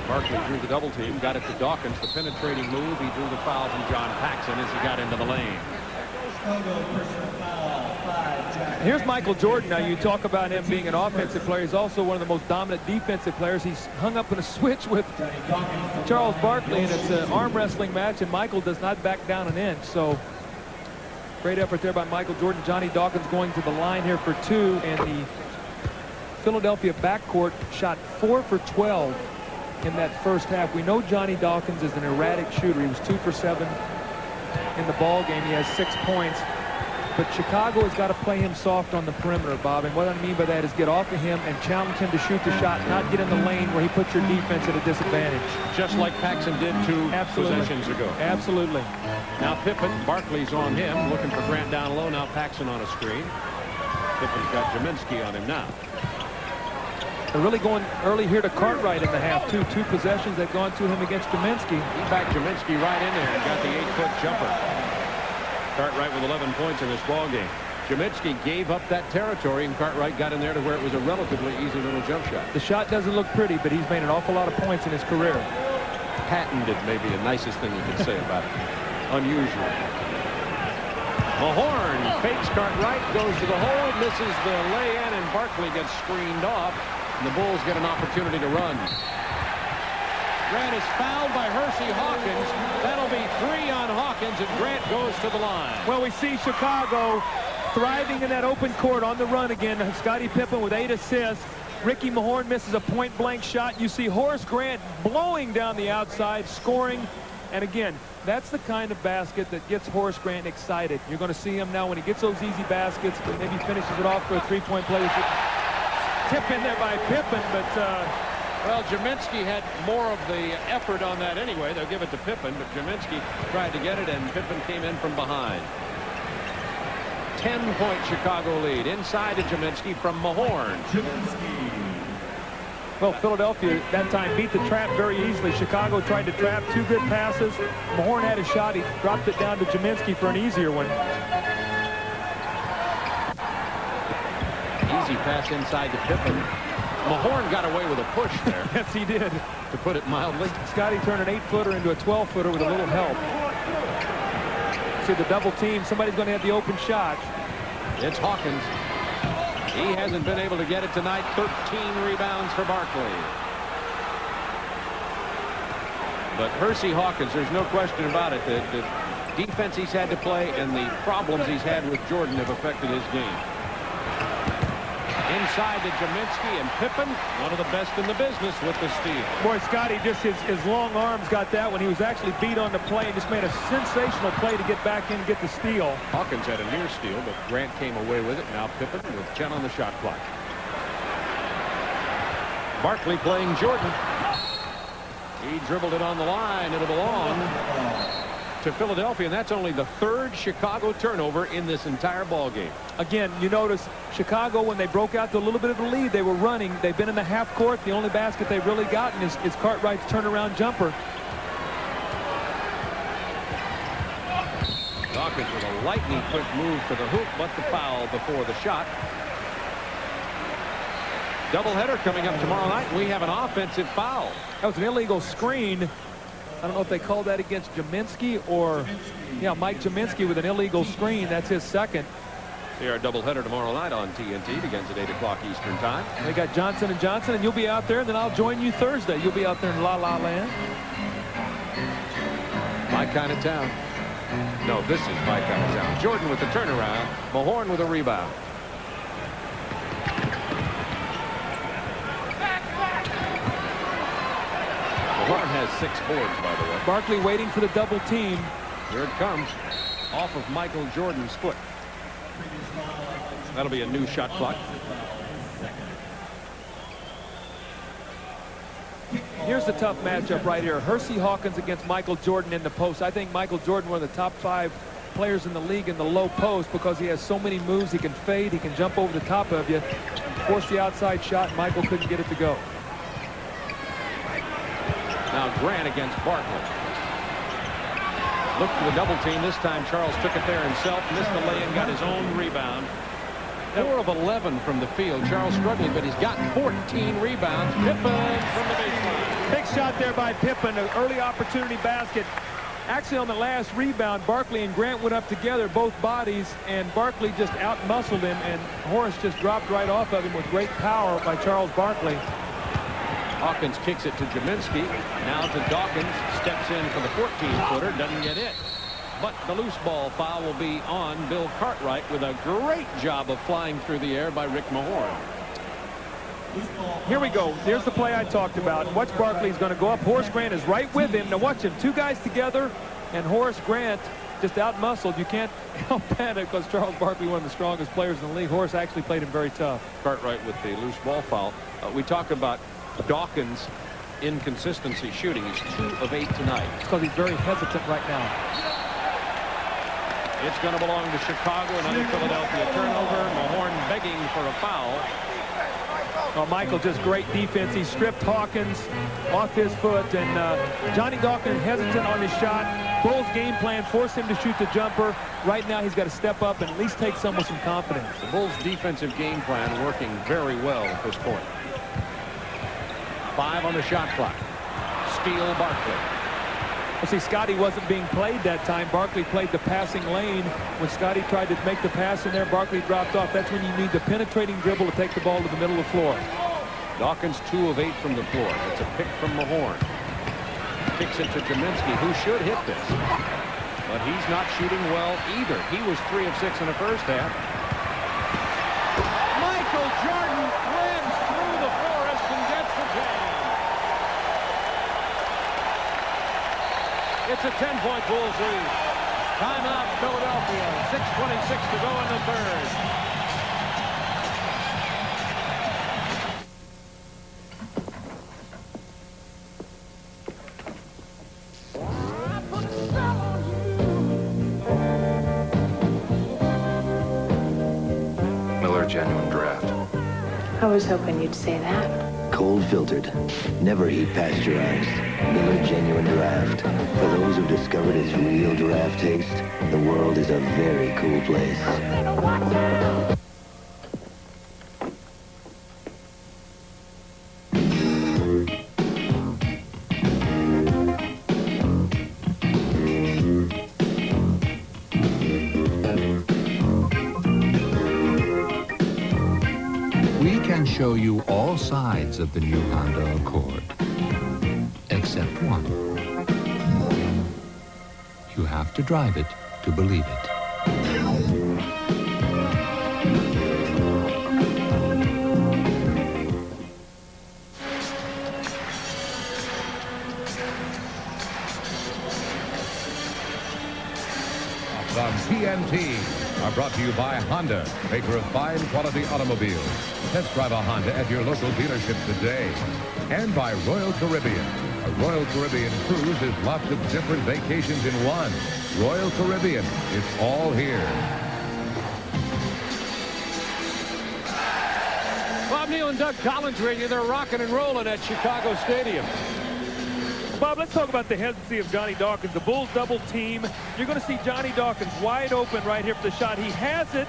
Barkley drew the double team, got it to Dawkins, the penetrating move. He drew the foul from John Paxson as he got into the lane. Here's Michael Jordan. Now, you talk about him being an offensive player. He's also one of the most dominant defensive players. He's hung up in a switch with Charles Barkley, and it's an arm wrestling match, and Michael does not back down an inch. So Great effort there by Michael Jordan. Johnny Dawkins going to the line here for 2, and the Philadelphia backcourt shot 4 for 12 in that first half. We know Johnny Dawkins is an erratic shooter. He was 2 for 7 in the ball game. He has 6 points. But Chicago has got to play him soft on the perimeter, Bob. And what I mean by that is get off of him and challenge him to shoot the shot, not get in the lane where he puts your defense at a disadvantage. Just like Paxson did 2 possessions ago. Absolutely. Now Pippen, Barkley's on him, looking for Grant down low. Now Paxson on a screen. Pippen's got Jaminski on him now. They're really going early here to Cartwright in the half, too. 2 possessions they've gone to him against Jaminski. He backed Jaminski right in there and got the 8-foot jumper. Cartwright with 11 points in this ball game. Jaminski gave up that territory, and Cartwright got in there to where it was a relatively easy little jump shot. The shot doesn't look pretty, but he's made an awful lot of points in his career. Patented, maybe the nicest thing you can say about it. Unusual. Mahorn fakes Cartwright, goes to the hole, misses the lay-in, and Barkley gets screened off, and the Bulls get an opportunity to run. Grant is fouled by Hersey Hawkins. That'll be 3 on Hawkins, and Grant goes to the line. Well, we see Chicago thriving in that open court on the run again. Scottie Pippen with 8 assists. Ricky Mahorn misses a point-blank shot. You see Horace Grant blowing down the outside, scoring. And again, that's the kind of basket that gets Horace Grant excited. You're going to see him now when he gets those easy baskets, maybe finishes it off for a 3-point play. Tip in there by Pippen, but... Well, Jaminski had more of the effort on that anyway. They'll give it to Pippen, but Jaminski tried to get it, and Pippen came in from behind. 10-point Chicago lead. Inside to Jaminski from Mahorn. Well, Philadelphia that time beat the trap very easily. Chicago tried to trap, 2 good passes. Mahorn had a shot. He dropped it down to Jaminski for an easier one. Easy pass inside to Pippen. Mahorn got away with a push there. Yes, he did. To put it mildly. Scotty turned an 8-footer into a 12-footer with a little help. See the double team. Somebody's going to have the open shot. It's Hawkins. He hasn't been able to get it tonight. 13 rebounds for Barkley. But Hersey Hawkins, there's no question about it. The defense he's had to play and the problems he's had with Jordan have affected his game. Inside to Jaminski, and Pippen, one of the best in the business with the steal. Boy, Scotty, just his long arms got that one. He was actually beat on the play and just made a sensational play to get back in and get the steal. Hawkins had a near steal, but Grant came away with it. Now Pippen with 10 on the shot clock. Barkley playing Jordan. He dribbled it on the line. It'll belong to Philadelphia, and that's only the 3rd Chicago turnover in this entire ball game. Again, you notice Chicago, when they broke out to a little bit of a lead, they were running. They've been in the half court. The only basket they've really gotten is Cartwright's turnaround jumper. Dawkins with a lightning quick move to the hoop, but the foul before the shot. Doubleheader coming up tomorrow night. We have an offensive foul. That was an illegal screen. I don't know if they called that against Jaminski or, yeah, Mike Jaminski with an illegal screen. That's his second. They are doubleheader tomorrow night on TNT. Begins at 8 o'clock Eastern time. They got Johnson & Johnson, and you'll be out there, and then I'll join you Thursday. You'll be out there in La La Land. My kind of town. No, this is my kind of town. Jordan with the turnaround. Mahorn with a rebound. Mahorn has 6 boards, by the way. Barkley waiting for the double team. Here it comes. Off of Michael Jordan's foot. That'll be a new shot clock. Here's the tough matchup right here. Hersey Hawkins against Michael Jordan in the post. I think Michael Jordan, one of the top 5 players in the league in the low post, because he has so many moves. He can fade, he can jump over the top of you, force the outside shot. Michael couldn't get it to go. Now Grant against Barkley. Looked for the double team. This time Charles took it there himself, missed the lay-in, got his own rebound. 4 of 11 from the field. Charles struggling, but he's got 14 rebounds. Pippen from the baseline. Big shot there by Pippen, an early opportunity basket. Actually, on the last rebound, Barkley and Grant went up together, both bodies, and Barkley just out-muscled him, and Horace just dropped right off of him with great power by Charles Barkley. Hawkins kicks it to Jaminski. Now to Dawkins. Steps in for the 14-footer. Doesn't get it. but the loose ball foul will be on Bill Cartwright with a great job of flying through the air by Rick Mahorn. Here we go. There's the play I talked about. Watch Barkley. He's going to go up. Horace Grant is right with him. Now watch him. Two guys together, and Horace Grant just out-muscled. You can't help panic because Charles Barkley, one of the strongest players in the league. Horace actually played him very tough. Cartwright with the loose ball foul. We talk about Dawkins' inconsistency shooting. He's 2 of 8 tonight. Because he's very hesitant right now. It's going to belong to Chicago. Another Philadelphia turnover. Mahorn begging for a foul. Oh, Michael, just great defense. He stripped Hawkins off his foot, and Johnny Dawkins hesitant on his shot. Bulls game plan forced him to shoot the jumper. Right now, he's got to step up and at least take some with some confidence. The Bulls' defensive game plan working very well at this point. 5 on the shot clock. Steal Barkley. Well, see, Scotty wasn't being played that time. Barkley played the passing lane. When Scotty tried to make the pass in there, Barkley dropped off. That's when you need the penetrating dribble to take the ball to the middle of the floor. Dawkins 2 of 8 from the floor. It's a pick from Mahorn. Kicks it to Kaminsky, who should hit this. But he's not shooting well either. He was 3 of 6 in the first half. Michael Jordan wins through the forest and gets the jam. It's a 10-point Bulls lead. Timeout, Philadelphia. 6:26 to go in the third. Genuine draft. I was hoping you'd say that. Cold filtered, never heat pasteurized. Miller Genuine Draft. For those who've discovered its real draft taste, the world is a very cool place. Show you all sides of the new Honda Accord, except one. You have to drive it to believe it. From TNT are brought to you by Honda, maker of fine quality automobiles. Test drive a Honda at your local dealership today. And by Royal Caribbean. A Royal Caribbean cruise is lots of different vacations in one. Royal Caribbean, it's all here. Bob Neal and Doug Collins radio. They're rocking and rolling at Chicago Stadium. Bob, let's talk about the hesitancy of Johnny Dawkins. The Bulls double team. You're going to see Johnny Dawkins wide open right here for the shot. He has it,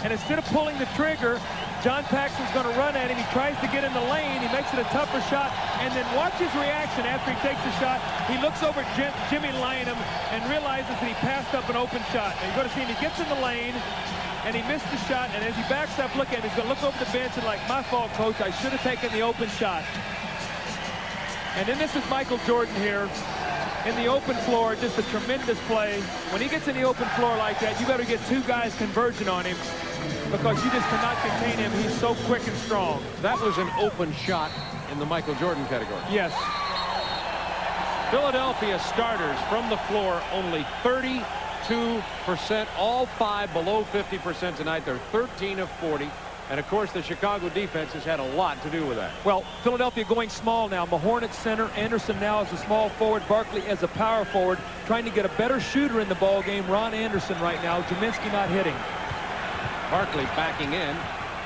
and instead of pulling the trigger, John Paxson's going to run at him. He tries to get in the lane. He makes it a tougher shot, and then watch his reaction after he takes the shot. He looks over at Jimmy Lynam and realizes that he passed up an open shot. And you're going to see him. He gets in the lane, and he missed the shot. And as he backs up, look at him. He's going to look over the bench and like, my fault, coach. I should have taken the open shot. And then this is Michael Jordan here in the open floor. Just a tremendous play. When he gets in the open floor like that, you better get 2 guys converging on him because you just cannot contain him. He's so quick and strong. That was an open shot in the Michael Jordan category. Yes. Philadelphia starters from the floor, only 32%. All 5 below 50% tonight. They're 13 of 40. And, of course, the Chicago defense has had a lot to do with that. Well, Philadelphia going small now. Mahorn at center. Anderson now as a small forward. Barkley as a power forward. Trying to get a better shooter in the ball game. Ron Anderson right now. Kaminsky not hitting. Barkley backing in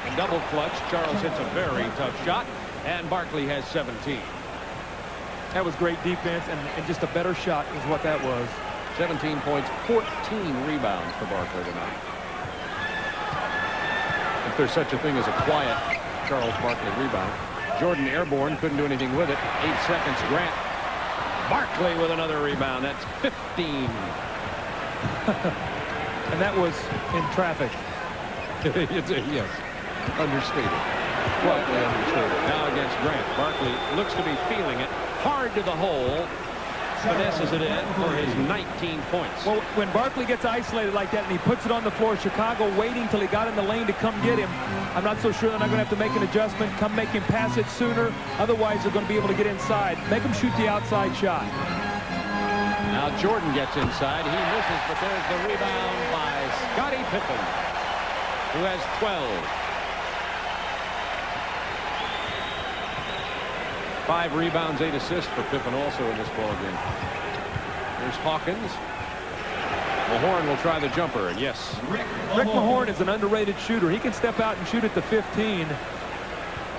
and double clutch. Charles hits a very tough shot. And Barkley has 17. That was great defense and just a better shot is what that was. 17 points, 14 rebounds for Barkley tonight. If there's such a thing as a quiet Charles Barkley rebound. Jordan airborne, couldn't do anything with it. 8 seconds, Grant. Barkley with another rebound. That's 15. And that was in traffic. Yes, understated. Slightly understated. Now against Grant. Barkley looks to be feeling it. Hard to the hole. finesses it in for his 19 points. Well, when Barkley gets isolated like that and he puts it on the floor, Chicago waiting till he got in the lane to come get him, I'm not so sure they're not going to have to make an adjustment, come make him pass it sooner. Otherwise, they're going to be able to get inside. Make him shoot the outside shot. Now Jordan gets inside. He misses, but there's the rebound by Scottie Pippen, who has 12. 5 rebounds, 8 assists for Pippen also in this ballgame. Here's Hawkins. Mahorn will try the jumper, and yes. Rick Mahorn is an underrated shooter. He can step out and shoot at the 15.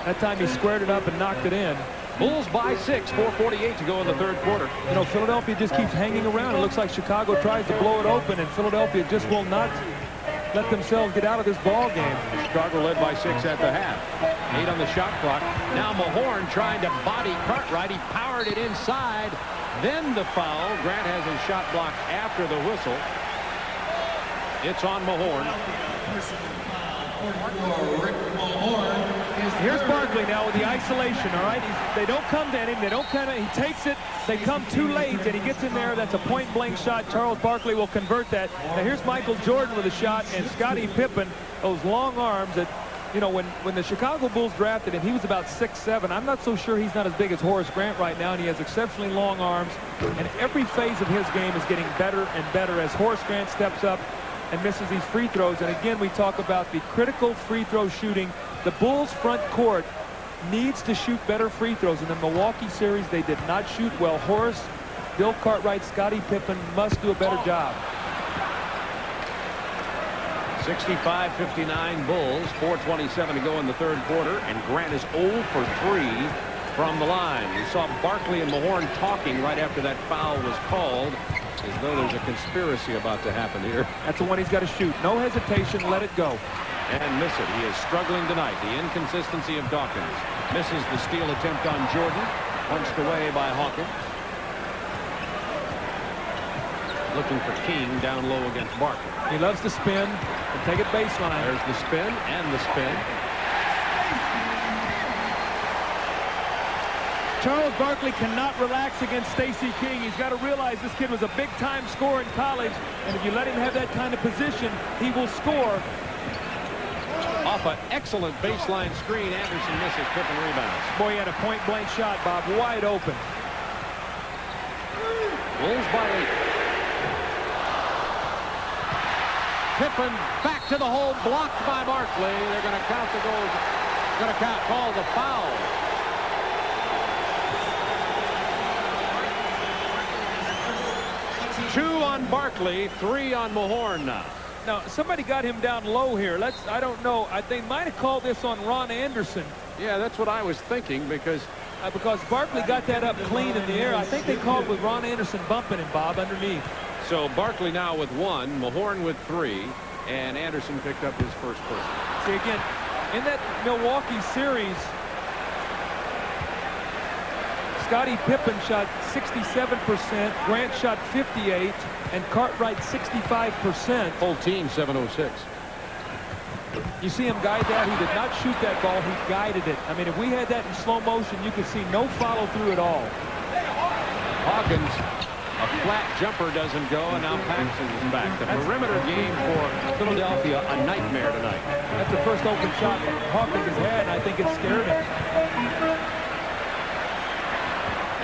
That time he squared it up and knocked it in. Bulls by 6, 4:48 to go in the third quarter. You know, Philadelphia just keeps hanging around. It looks like Chicago tries to blow it open, and Philadelphia just will not let themselves get out of this ball game. Chicago led by 6 at the half. 8 on the shot clock. Now Mahorn trying to body Cartwright. He powered it inside. Then the foul. Grant has his shot blocked after the whistle. It's on Mahorn. Here's Barkley now with the isolation, all right? They don't come to him. They don't kind of, he takes it. They come too late, and he gets in there. That's a point-blank shot. Charles Barkley will convert that. Now here's Michael Jordan with a shot, and Scottie Pippen, those long arms that, you know, when the Chicago Bulls drafted him, he was about 6'7". I'm not so sure he's not as big as Horace Grant right now, and he has exceptionally long arms. And every phase of his game is getting better and better as Horace Grant steps up and misses these free throws. And again, we talk about the critical free throw shooting. The Bulls front court needs to shoot better free throws. In the Milwaukee series, they did not shoot well. Horace, Bill Cartwright, Scottie Pippen must do a better job. 65-59 Bulls, 4:27 to go in the third quarter, and Grant is 0 for 3 from the line. We saw Barkley and Mahorn talking right after that foul was called, as though there's a conspiracy about to happen here. That's the one he's got to shoot. No hesitation, let it go. And miss it. He is struggling tonight. The inconsistency of Dawkins. Misses the steal attempt on Jordan. Punched away by Hawkins. Looking for King down low against Barkley. He loves to spin and take it baseline. There's the spin and the spin. Charles Barkley cannot relax against Stacey King. He's got to realize this kid was a big-time scorer in college, and if you let him have that kind of position, he will score. Off an excellent baseline screen, Anderson misses. Pippen rebounds. Boy, he had a point-blank shot, Bob, wide open. Bulls by 8. Pippen back to the hole, blocked by Barkley. They're going to count the goal. Going to call the foul. Two on Barkley, 3 on Mahorn now. Now, somebody got him down low here. I don't know. They might have called this on Ron Anderson. Yeah, that's what I was thinking, because Barkley got that up clean in the air. I think they called with Ron Anderson bumping him, Bob, underneath. So Barkley now with 1, Mahorn with 3, and Anderson picked up his first person. See, again, in that Milwaukee series, Scottie Pippen shot 67%, Grant shot 58%, and Cartwright 65%. Whole team 706. You see him guide that. He did not shoot that ball. He guided it. I mean, if we had that in slow motion, you could see no follow through at all. Hawkins, a flat jumper doesn't go, and now Paxson is back. The perimeter game for Philadelphia, a nightmare tonight. That's the first open shot Hawkins has had, and I think it scared him.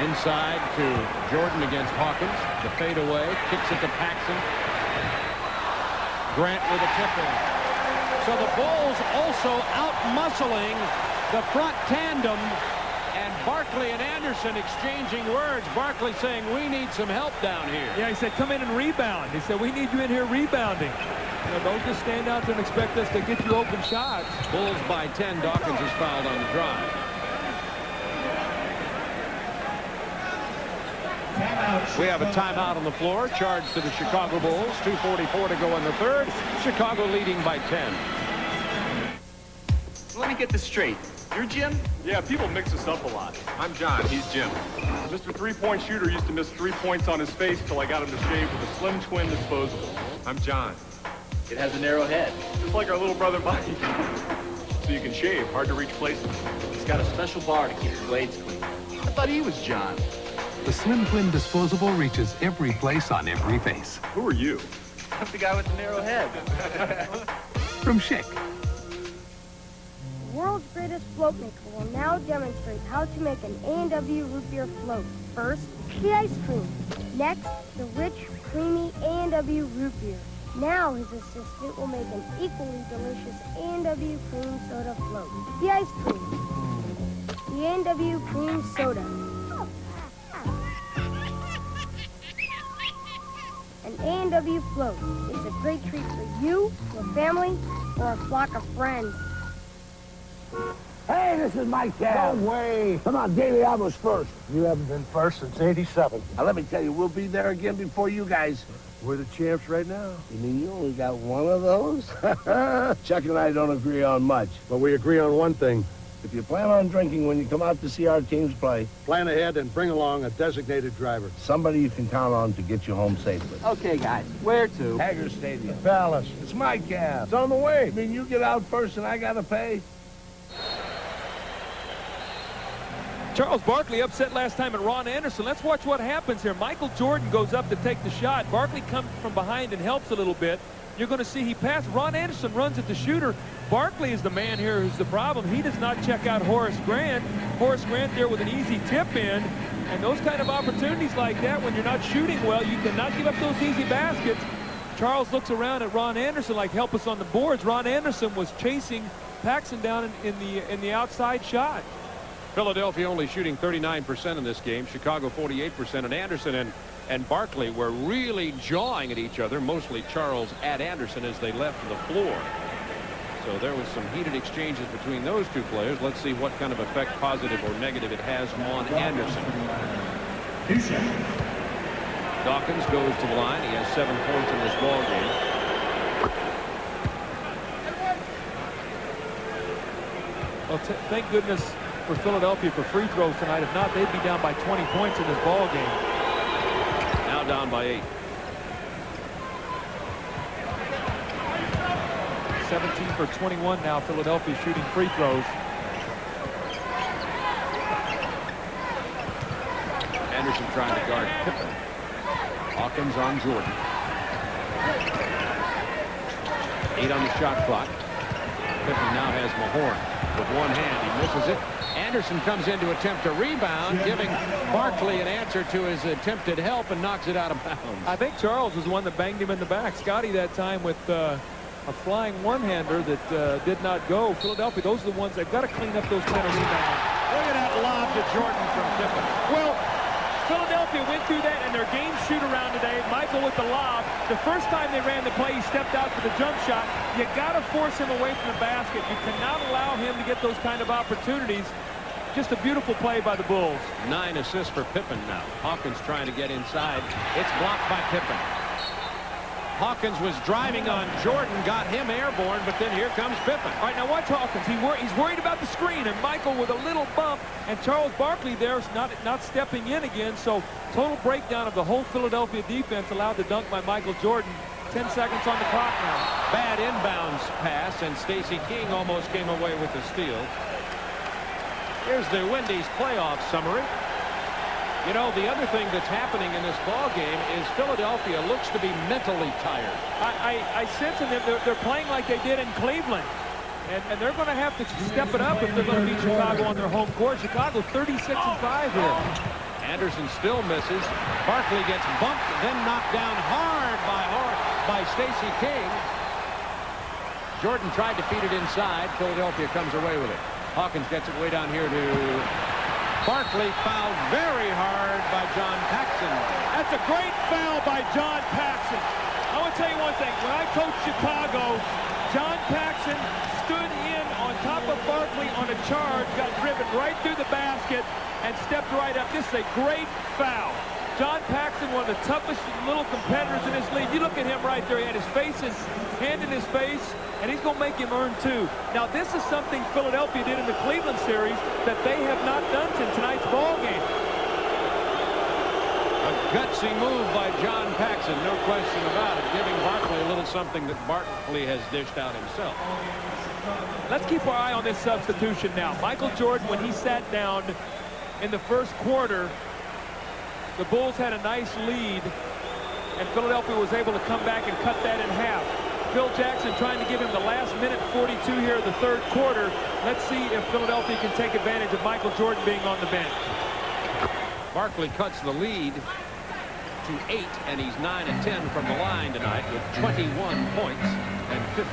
Inside to Jordan against Hawkins. The fadeaway, kicks it to Paxson. Grant with a tip-in. So the Bulls also out-muscling the front tandem, and Barkley and Anderson exchanging words. Barkley saying, we need some help down here. Yeah, he said, come in and rebound. He said, we need you in here rebounding. You know, don't just stand out there and expect us to get you open shots. Bulls by 10. Dawkins is fouled on the drive. We have a timeout on the floor, charged to the Chicago Bulls. 2:44 to go in the third. Chicago leading by 10. Let me get this straight. You're Jim? Yeah, people mix us up a lot. I'm John, he's Jim. Mr. Three-Point Shooter used to miss 3 points on his face till I got him to shave with a Slim Twin disposable. I'm John. It has a narrow head. Just like our little brother Mike. So you can shave, hard to reach places. He's got a special bar to keep the blades clean. I thought he was John. The Slim Twin disposable reaches every place on every face. Who are you? I'm the guy with the narrow head. From Schick. The world's greatest float maker will now demonstrate how to make an A&W root beer float. First, the ice cream. Next, the rich, creamy A&W root beer. Now his assistant will make an equally delicious A&W cream soda float. The ice cream. The A&W cream soda. An A&W float is a great treat for you, your family, or a flock of friends. Hey, this is Mike Cal. No way. Come on, Davey, I was first. You haven't been first since '87. Now, let me tell you, we'll be there again before you guys. We're the champs right now. You mean you only got one of those? Chuck and I don't agree on much. But we agree on one thing. If you plan on drinking when you come out to see our teams play, plan ahead and bring along a designated driver. Somebody you can count on to get you home safely. Okay, guys, where to? Hager Stadium. Palace. It's my cab. It's on the way. I mean, you get out first and I gotta pay? Charles Barkley upset last time at Ron Anderson. Let's watch what happens here. Michael Jordan goes up to take the shot. Barkley comes from behind and helps a little bit. You're going to see he passed. Ron Anderson runs at the shooter. Barkley is the man here who's the problem. He does not check out Horace Grant. Horace Grant there with an easy tip in. And those kind of opportunities like that, when you're not shooting well, you cannot give up those easy baskets. Charles looks around at Ron Anderson like, help us on the boards. Ron Anderson was chasing Paxson down in the outside shot. Philadelphia only shooting 39% in this game. Chicago 48%. And Anderson and Barkley were really jawing at each other, mostly Charles at Anderson as they left the floor. So there was some heated exchanges between those two players. Let's see what kind of effect, positive or negative, it has on Anderson. Dawkins goes to the line. He has 7 points in this ball game. Well, thank goodness for Philadelphia for free throws tonight. If not, they'd be down by 20 points in this ball game. Now down by 8. 17 for 21 now. Philadelphia shooting free throws. Anderson trying to guard Pippen. Hawkins on Jordan. 8 on the shot clock. Pippen now has Mahorn with one hand. He misses it. Anderson comes in to attempt a rebound, giving Barkley an answer to his attempted help and knocks it out of bounds. I think Charles was the one that banged him in the back. Scotty that time with a flying one-hander that did not go. Philadelphia, those are the ones they've got to clean up those kind of rebounds. Look at that lob to Jordan from Pippen. Well, Philadelphia went through that in their game shoot-around today. Michael with the lob. The first time they ran the play, he stepped out for the jump shot. You got to force him away from the basket. You cannot allow him to get those kind of opportunities. Just a beautiful play by the Bulls. 9 assists for Pippen now. Hawkins trying to get inside. It's blocked by Pippen. Hawkins was driving on Jordan, got him airborne, but then here comes Pippen. All right, now watch Hawkins. He's worried about the screen, and Michael with a little bump, and Charles Barkley there is not stepping in again. So total breakdown of the whole Philadelphia defense allowed the dunk by Michael Jordan. 10 seconds on the clock now. Bad inbounds pass, and Stacey King almost came away with the steal. Here's the Wendy's playoff summary. You know, the other thing that's happening in this ball game is Philadelphia looks to be mentally tired. I sense in them they're playing like they did in Cleveland. And they're going to have to step it up if they're going to beat Chicago on their home court. Chicago 36-5 here. Anderson still misses. Barkley gets bumped, then knocked down hard by Stacey King. Jordan tried to feed it inside. Philadelphia comes away with it. Hawkins gets it way down here to Barkley, fouled very hard by John Paxson. That's a great foul by John Paxson. I want to tell you one thing. When I coached Chicago, John Paxson stood in on top of Barkley on a charge, got driven right through the basket, and stepped right up. This is a great foul. John Paxson, one of the toughest little competitors in this league. You look at him right there. He had his hand in his face, and he's going to make him earn 2. Now, this is something Philadelphia did in the Cleveland series that they have not done since tonight's ball game. A gutsy move by John Paxson, no question about it, giving Barkley a little something that Barkley has dished out himself. Let's keep our eye on this substitution now. Michael Jordan, when he sat down in the first quarter, The Bulls had a nice lead, and Philadelphia was able to come back and cut that in half. Phil Jackson trying to give him the last minute 42 here in the third quarter. Let's see if Philadelphia can take advantage of Michael Jordan being on the bench. Barkley cuts the lead to 8, and he's 9 and 10 from the line tonight with 21 points and 15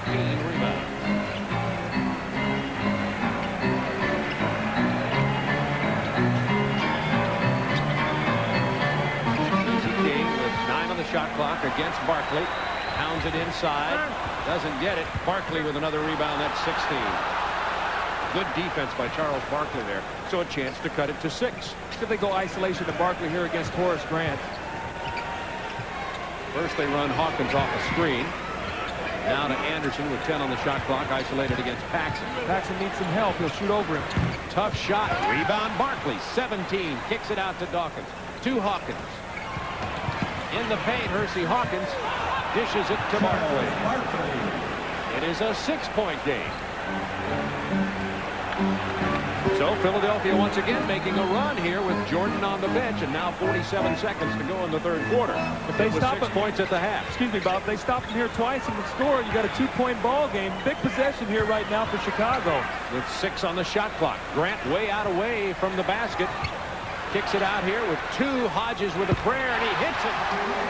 rebounds. Easy King with 9 on the shot clock against Barkley. Pounds it inside. Doesn't get it. Barkley with another rebound. That's 16. Good defense by Charles Barkley there. So a chance to cut it to 6. Should they go isolation to Barkley here against Horace Grant? First they run Hawkins off a screen. Now to Anderson with 10 on the shot clock, isolated against Paxson. Paxson needs some help. He'll shoot over him. Tough shot. Rebound Barkley. 17. Kicks it out to Dawkins. To Hawkins. In the paint, Hersey Hawkins dishes it to Barkley. It is a 6-point game. So Philadelphia once again making a run here with Jordan on the bench, and now 47 seconds to go in the third quarter. If they stop 6 points at the half. Excuse me, Bob. If they stop him here twice and would score, you got a 2-point ball game. Big possession here right now for Chicago. With 6 on the shot clock. Grant way out away from the basket. Kicks it out here with 2. Hodges with a prayer, and he hits it.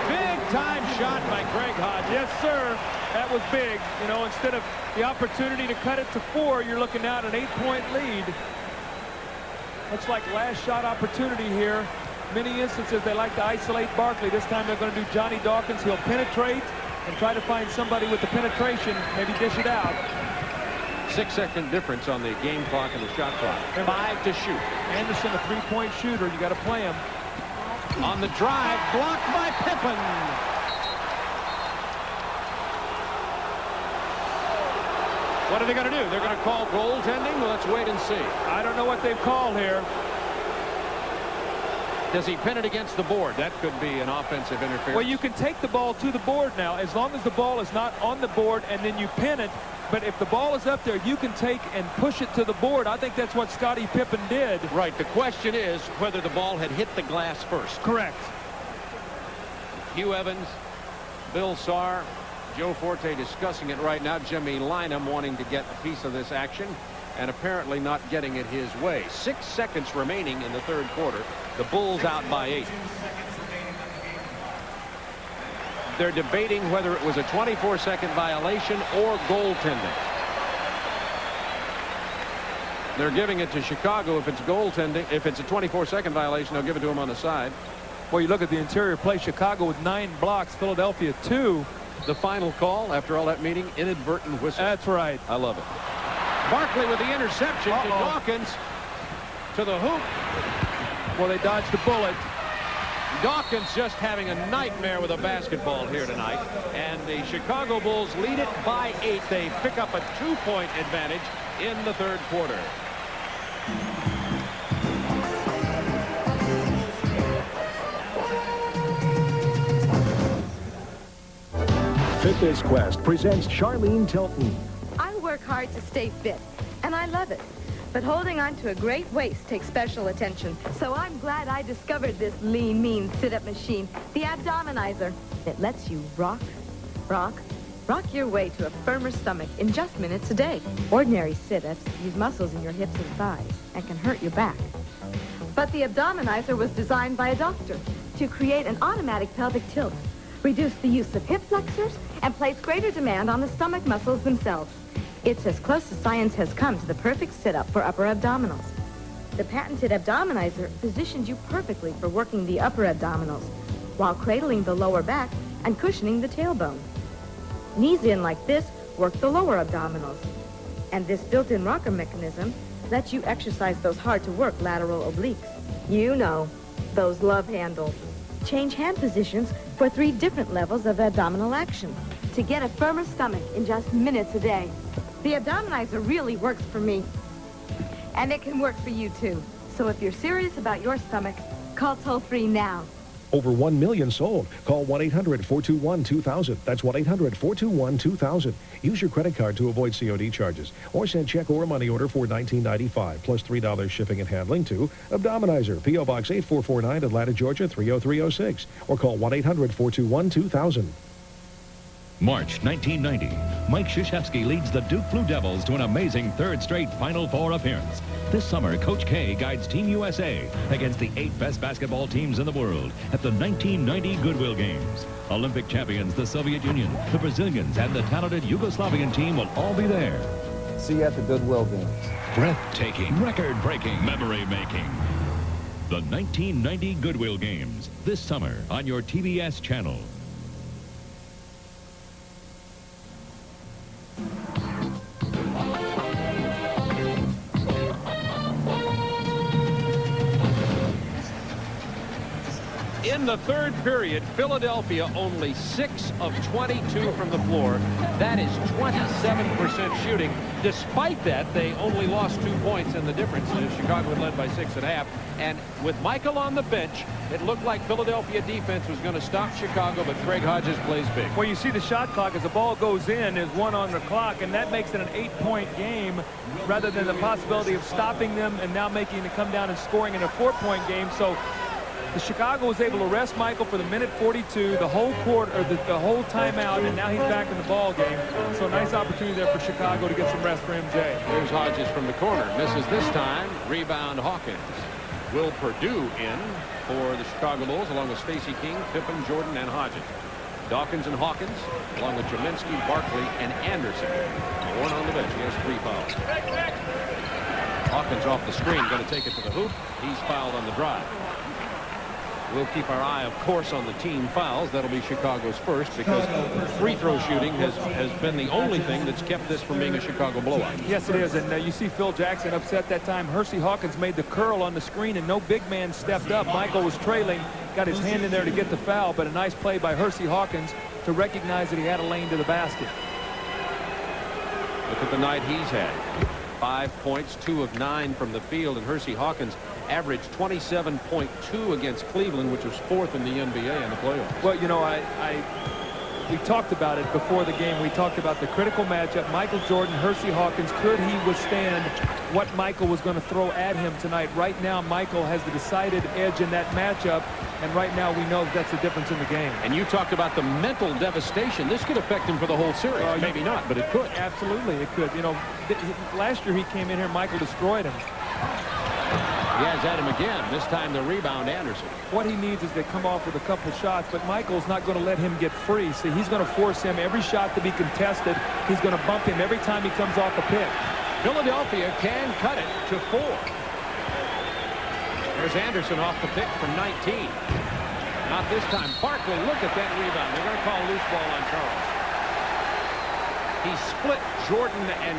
Big time shot by Craig Hodges. Yes, sir. That was big. You know, instead of the opportunity to cut it to 4, you're looking at an 8-point lead. Looks like last shot opportunity here. Many instances they like to isolate Barkley. This time they're going to do Johnny Dawkins. He'll penetrate and try to find somebody with the penetration, maybe dish it out. 6-second difference on the game clock and the shot clock. 5 to shoot. Anderson, a 3-point shooter. You got to play him. On the drive, blocked by Pippen. What are they going to do? They're going to call goaltending? Well, let's wait and see. I don't know what they've called here. Does he pin it against the board? That could be an offensive interference. Well, you can take the ball to the board now as long as the ball is not on the board and then you pin it. But if the ball is up there, you can take and push it to the board. I think that's what Scottie Pippen did. Right. The question is whether the ball had hit the glass first. Correct. Hugh Evans, Bill Sarr, Joe Forte discussing it right now. Jimmy Lynam wanting to get a piece of this action and apparently not getting it his way. 6 seconds remaining in the third quarter. The Bulls out by 8. They're debating whether it was a 24-second violation or goaltending. They're giving it to Chicago if it's goaltending. If it's a 24-second violation, they'll give it to him on the side. Well, you look at the interior play. Chicago with 9 blocks. Philadelphia 2. The final call after all that meeting, inadvertent whistle. That's right. I love it. Barkley with the interception to Dawkins to the hoop. Well, they dodged the bullet. Dawkins just having a nightmare with a basketball here tonight. And the Chicago Bulls lead it by 8. They pick up a 2-point advantage in the third quarter. Fitness Quest presents Charlene Tilton. I work hard to stay fit, and I love it. But holding on to a great waist takes special attention. So I'm glad I discovered this lean, mean sit-up machine, the Abdominizer. It lets you rock your way to a firmer stomach in just minutes a day. Ordinary sit-ups use muscles in your hips and thighs and can hurt your back. But the Abdominizer was designed by a doctor to create an automatic pelvic tilt, reduce the use of hip flexors, and place greater demand on the stomach muscles themselves. It's as close as science has come to the perfect sit-up for upper abdominals. The patented Abdominizer positions you perfectly for working the upper abdominals, while cradling the lower back and cushioning the tailbone. Knees in like this work the lower abdominals. And this built-in rocker mechanism lets you exercise those hard-to-work lateral obliques. You know, those love handles. Change hand positions for 3 different levels of abdominal action to get a firmer stomach in just minutes a day. The Abdominizer really works for me. And it can work for you, too. So if you're serious about your stomach, call toll-free now. Over 1 million sold. Call 1-800-421-2000. That's 1-800-421-2000. Use your credit card to avoid COD charges. Or send check or money order for $19.95 plus $3 shipping and handling to Abdominizer, P.O. Box 8449, Atlanta, Georgia 30306. Or call 1-800-421-2000. March 1990, Mike Krzyzewski leads the Duke Blue Devils to an amazing third straight Final Four appearance. This summer, Coach K guides Team USA against the 8 best basketball teams in the world at the 1990 Goodwill Games. Olympic champions, the Soviet Union, the Brazilians, and the talented Yugoslavian team will all be there. See you at the Goodwill Games. Breathtaking, record-breaking, memory-making. The 1990 Goodwill Games, this summer on your TBS channel. In the third period, Philadelphia only 6 of 22 from the floor. That is 27% shooting. Despite that, they only lost 2 points, and the difference is Chicago had led by 6.5. And with Michael on the bench, it looked like Philadelphia defense was going to stop Chicago, but Craig Hodges plays big. Well, you see the shot clock as the ball goes in is 1 on the clock, and that makes it an 8-point game rather than the possibility of stopping them and now making it come down and scoring in a 4-point game. So the Chicago was able to rest Michael for the minute 42, the whole quarter, or the whole timeout, and now he's back in the ball game. So a nice opportunity there for Chicago to get some rest for MJ. Here's Hodges from the corner. Misses this time. Rebound Hawkins. Will Purdue in for the Chicago Bulls, along with Stacey King, Pippen, Jordan, and Hodges. Dawkins and Hawkins, along with Jaminski, Barkley, and Anderson. One on the bench. He has 3 fouls. Hawkins off the screen, going to take it to the hoop. He's fouled on the drive. We'll keep our eye, of course, on the team fouls. That'll be Chicago's first, because free throw shooting has been the only thing that's kept this from being a Chicago blowout. Yes, it is. And you see Phil Jackson upset that time. Hersey Hawkins made the curl on the screen, and no big man stepped up. Michael was trailing, got his hand in there to get the foul, but a nice play by Hersey Hawkins to recognize that he had a lane to the basket. Look at the night he's had. 5 points, 2 of 9 from the field, and Hersey Hawkins averaged 27.2 against Cleveland, which was 4th in the NBA in the playoffs. Well, you know, we talked about it before the game. We talked about the critical matchup. Michael Jordan, Hersey Hawkins, could he withstand what Michael was going to throw at him tonight? Right now, Michael has the decided edge in that matchup, and right now we know that's the difference in the game. And you talked about the mental devastation. This could affect him for the whole series. Maybe not, but it could. Absolutely, it could. You know, last year he came in here, Michael destroyed him. He has at him again. This time the rebound, Anderson. What he needs is to come off with a couple shots, but Michael's not going to let him get free. See, he's going to force him every shot to be contested. He's going to bump him every time he comes off a pick. Philadelphia can cut it to 4. There's Anderson off the pick from 19. Not this time. Barkley, look at that rebound. They're going to call loose ball on Charles. He split Jordan and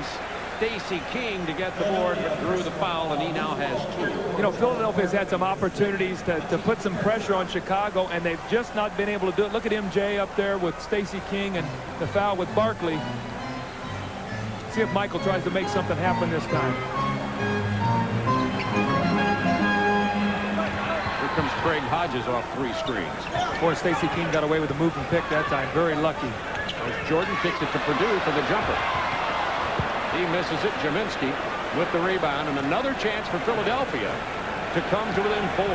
Stacey King to get the board, but drew the foul, and he now has 2. You know, Philadelphia's had some opportunities to put some pressure on Chicago, and they've just not been able to do it. Look at MJ up there with Stacey King and the foul with Barkley. See if Michael tries to make something happen this time. Here comes Craig Hodges off 3 screens. Boy, Stacey King got away with a move and pick that time. Very lucky. As Jordan kicks it to Purdue for the jumper. He misses it. Jaminski with the rebound, and another chance for Philadelphia to come to within 4.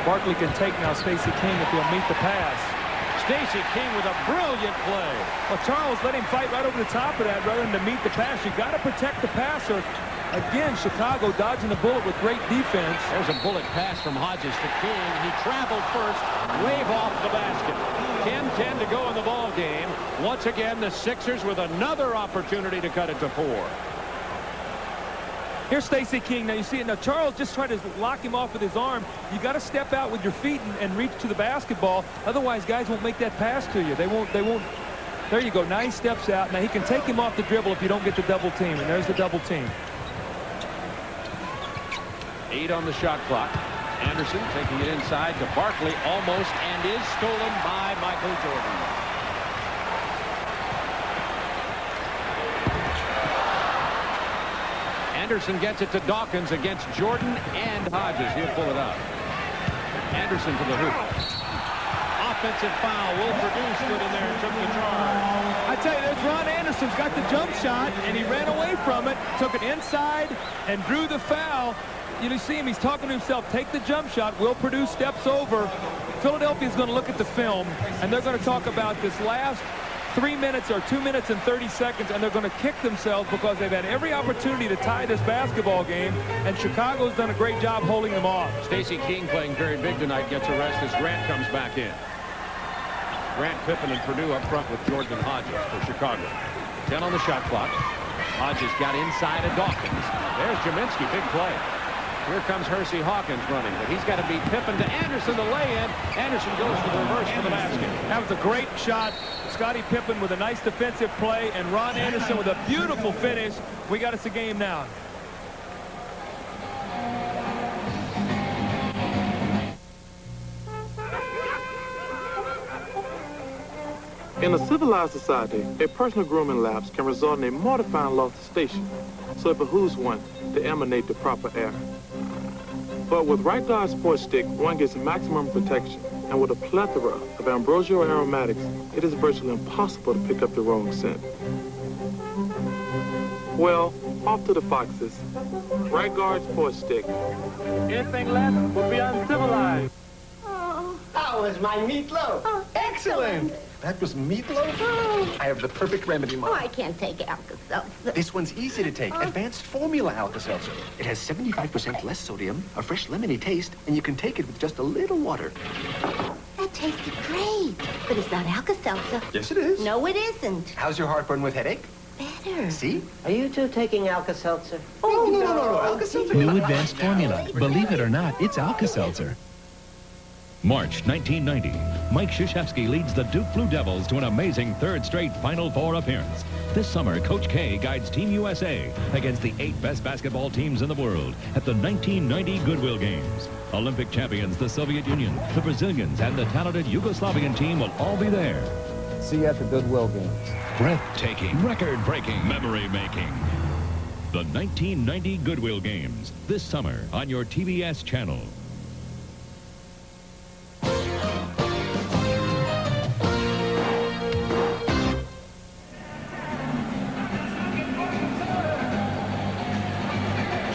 Barkley can take now Stacey King if he'll meet the pass. Stacey King with a brilliant play. Well, Charles let him fight right over the top of that rather than to meet the pass. You got to protect the passer. Again, Chicago dodging the bullet with great defense. There's a bullet pass from Hodges to King. He traveled first, wave off the basket. 10-10 to go in the ball game. Once again, the Sixers with another opportunity to cut it to 4. Here's Stacey King. Now you see it. Now Charles just tried to lock him off with his arm. You got to step out with your feet and reach to the basketball. Otherwise, guys won't make that pass to you. They won't. There you go. Now he steps out. Now he can take him off the dribble if you don't get the double team. And there's the double team. 8 on the shot clock. Anderson taking it inside to Barkley, almost, and is stolen by Michael Jordan. Anderson gets it to Dawkins against Jordan and Hodges. He'll pull it out. Anderson to the hoop. Offensive foul. Will produce good in there and took the charge. I tell you, there's Ron Anderson's got the jump shot, and he ran away from it, took it inside, and drew the foul. You see him, he's talking to himself, take the jump shot. Will produce steps over. Philadelphia's going to look at the film, and they're going to talk about this last 3 minutes or 2 minutes and 30 seconds, and they're going to kick themselves because they've had every opportunity to tie this basketball game, and Chicago's done a great job holding them off. Stacey King playing very big tonight gets a rest as Grant comes back in. Grant, Pippen, and Purdue up front with Jordan and Hodges for Chicago. 10 on the shot clock. Hodges got inside of Dawkins. There's Jaminski, big play. Here comes Hersey Hawkins running, but he's got to beat Pippen to Anderson to lay in. Anderson goes to the reverse for the basket. That was a great shot. Scottie Pippen with a nice defensive play, and Ron Anderson with a beautiful finish. We got us a game now. In a civilized society, a personal grooming lapse can result in a mortifying loss of station, so it behooves one to emanate the proper air. But with Right Guard Sports Stick, one gets maximum protection, and with a plethora of ambrosial aromatics, it is virtually impossible to pick up the wrong scent. Well, off to the foxes. Right Guard Sports Stick. Anything less would be uncivilized. How was my meatloaf? Oh, excellent. That was meatloaf? Oh. I have the perfect remedy, Mom. Oh, I can't take Alka-Seltzer. This one's easy to take. Advanced Formula Alka-Seltzer. It has 75% less sodium, a fresh lemony taste, and you can take it with just a little water. That tasted great. But it's not Alka-Seltzer. Yes, it is. No, it isn't. How's your heartburn with headache? Better. See? Are you two taking Alka-Seltzer? Oh, no. Alka-Seltzer. New advanced formula. Believe it or not, it's Alka-Seltzer. March 1990, Mike Krzyzewski leads the Duke Blue Devils to an amazing third straight Final Four appearance. This summer, Coach K guides Team USA against the 8 best basketball teams in the world at the 1990 Goodwill Games. Olympic champions, the Soviet Union, the Brazilians, and the talented Yugoslavian team will all be there. See you at the Goodwill Games. Breathtaking, record-breaking, memory-making. The 1990 Goodwill Games, this summer on your TBS channel.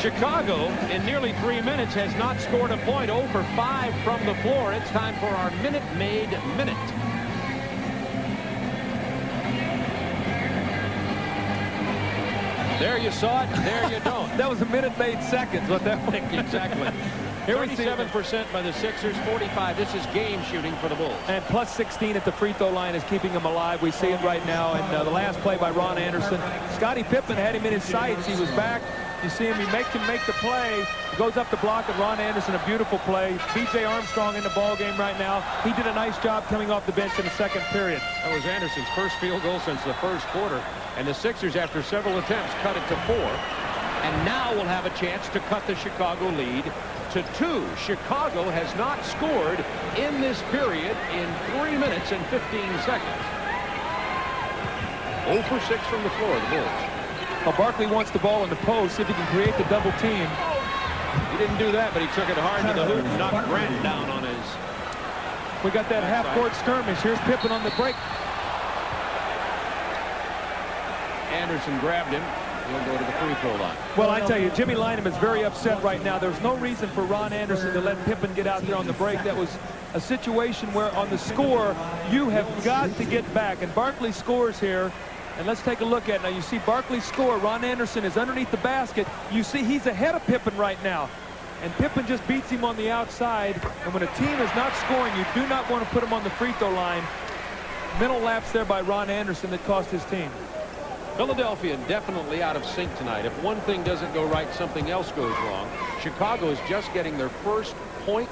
Chicago, in nearly 3 minutes, has not scored a point. 0 for 5 from the floor. It's time for our Minute Maid Minute. There you saw it, there you don't. That was a Minute Maid Seconds, what that was. Exactly. Here 37% by the Sixers, 45. This is game shooting for the Bulls. And plus 16 at the free throw line is keeping him alive. We see it right now. And the last play by Ron Anderson. Scottie Pippen had him in his sights. He was back. You see him, he makes him make the play. He goes up the block, and Ron Anderson, a beautiful play. B.J. Armstrong in the ball game right now. He did a nice job coming off the bench in the second period. That was Anderson's first field goal since the first quarter. And the Sixers, after several attempts, cut it to 4. And now will have a chance to cut the Chicago lead to 2. Chicago has not scored in this period in 3 minutes and 15 seconds. 0 for 6 from the floor, the Bulls. Well, Barkley wants the ball in the post, see if he can create the double team. He didn't do that, but he took it hard to the hoop and knocked Grant down on his... We got that half-court skirmish. Here's Pippen on the break. Anderson grabbed him. He'll go to the free throw line. Well, I tell you, Jimmy Lynam is very upset right now. There's no reason for Ron Anderson to let Pippen get out there on the break. That was a situation where on the score, you have got to get back. And Barkley scores here. And let's take a look at it. Now, you see Barkley score. Ron Anderson is underneath the basket. You see he's ahead of Pippen right now. And Pippen just beats him on the outside. And when a team is not scoring, you do not want to put him on the free throw line. Mental lapse there by Ron Anderson that cost his team. Philadelphia definitely out of sync tonight. If one thing doesn't go right, something else goes wrong. Chicago is just getting their first point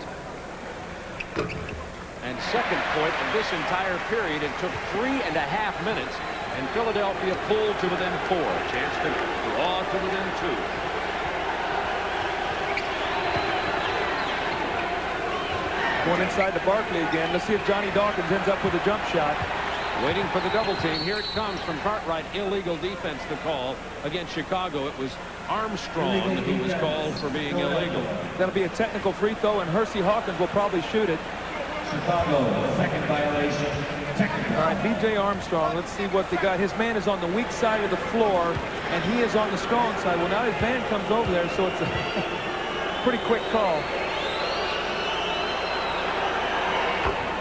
and second point of this entire period. It took 3.5 minutes. And Philadelphia pulled to within 4. A chance to draw to within 2. Going inside to Barkley again. Let's see if Johnny Dawkins ends up with a jump shot. Waiting for the double team. Here it comes from Cartwright. Illegal defense the call against Chicago. It was Armstrong who was called for being illegal. That'll be a technical free throw, and Hersey Hawkins will probably shoot it. Chicago, second violation. All right, B.J. Armstrong, let's see what they got. His man is on the weak side of the floor, and he is on the strong side. Well, now his man comes over there, so it's a pretty quick call.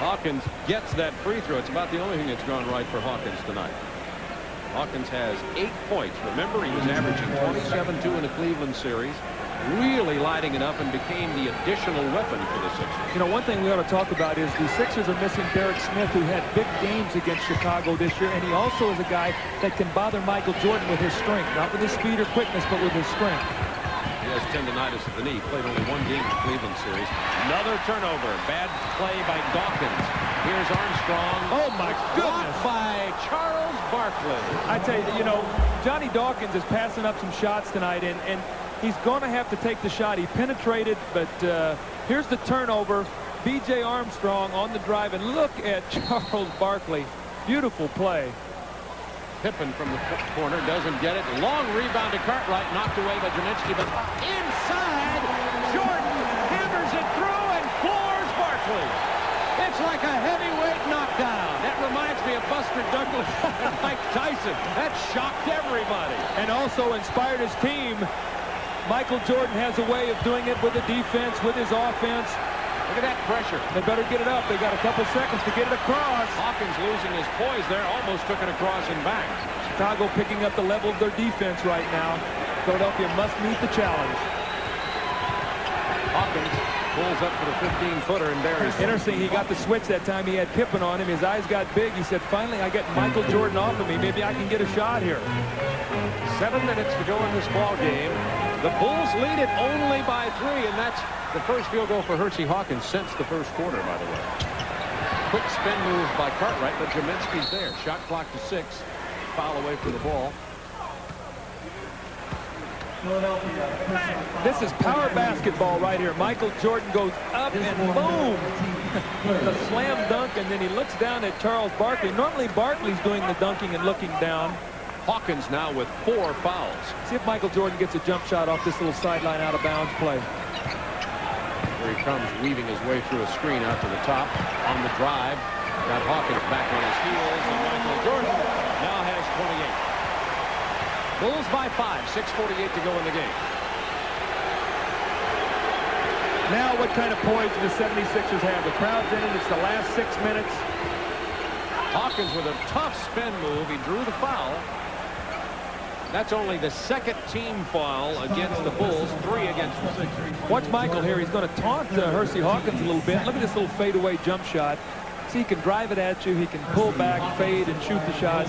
Hawkins gets that free throw. It's about the only thing that's gone right for Hawkins tonight. Hawkins has 8 points. Remember, he was averaging 27-2 in the Cleveland series. Really lighting it up and became the additional weapon for the Sixers. You know, one thing we ought to talk about is the Sixers are missing Derek Smith, who had big games against Chicago this year, and he also is a guy that can bother Michael Jordan with his strength, not with his speed or quickness, but with his strength. He has tendonitis at the knee. Played only 1 game in the Cleveland series. Another turnover. Bad play by Dawkins. Here's Armstrong. Oh, my goodness. By Charles Barkley. I tell you, Johnny Dawkins is passing up some shots tonight, and he's going to have to take the shot. He penetrated, but here's the turnover. B.J. Armstrong on the drive, and look at Charles Barkley. Beautiful play. Pippen from the corner doesn't get it. Long rebound to Cartwright, knocked away by Jaminski, but inside, Jordan hammers it through and floors Barkley. It's like a heavyweight knockdown. That reminds me of Buster Douglas and Mike Tyson. That shocked everybody. And also inspired his team. Michael Jordan has a way of doing it with the defense, with his offense. Look at that pressure. They better get it up. They got a couple seconds to get it across. Hawkins losing his poise there, almost took it across and back. Chicago picking up the level of their defense right now. Philadelphia must meet the challenge. Hawkins pulls up for the 15-footer, and there is... Interesting, he got the switch that time. He had Pippen on him. His eyes got big. He said, finally, I get Michael Jordan off of me. Maybe I can get a shot here. 7 minutes to go in this ball game. The Bulls lead it only by 3, and that's the first field goal for Hersey Hawkins since the first quarter, by the way. Quick spin move by Cartwright, but Jaminski's there. Shot clock to 6. Foul away from the ball. This is power basketball right here. Michael Jordan goes up and boom. The slam dunk, and then he looks down at Charles Barkley. Normally Barkley's doing the dunking and looking down. Hawkins now with 4 fouls. See if Michael Jordan gets a jump shot off this little sideline out of bounds play. Here he comes, weaving his way through a screen out to the top on the drive. Got Hawkins back on his heels, and Michael Jordan now has 28. Bulls by 5, 6:48 to go in the game. Now what kind of poise do the 76ers have? The crowd's in it. It's the last 6 minutes. Hawkins with a tough spin move. He drew the foul. That's only the 2nd team foul against the Bulls, 3 against the Sixers. Watch Michael here. He's going to taunt Hersey Hawkins a little bit. Look at this little fadeaway jump shot. See, he can drive it at you. He can pull back, fade, and shoot the shot.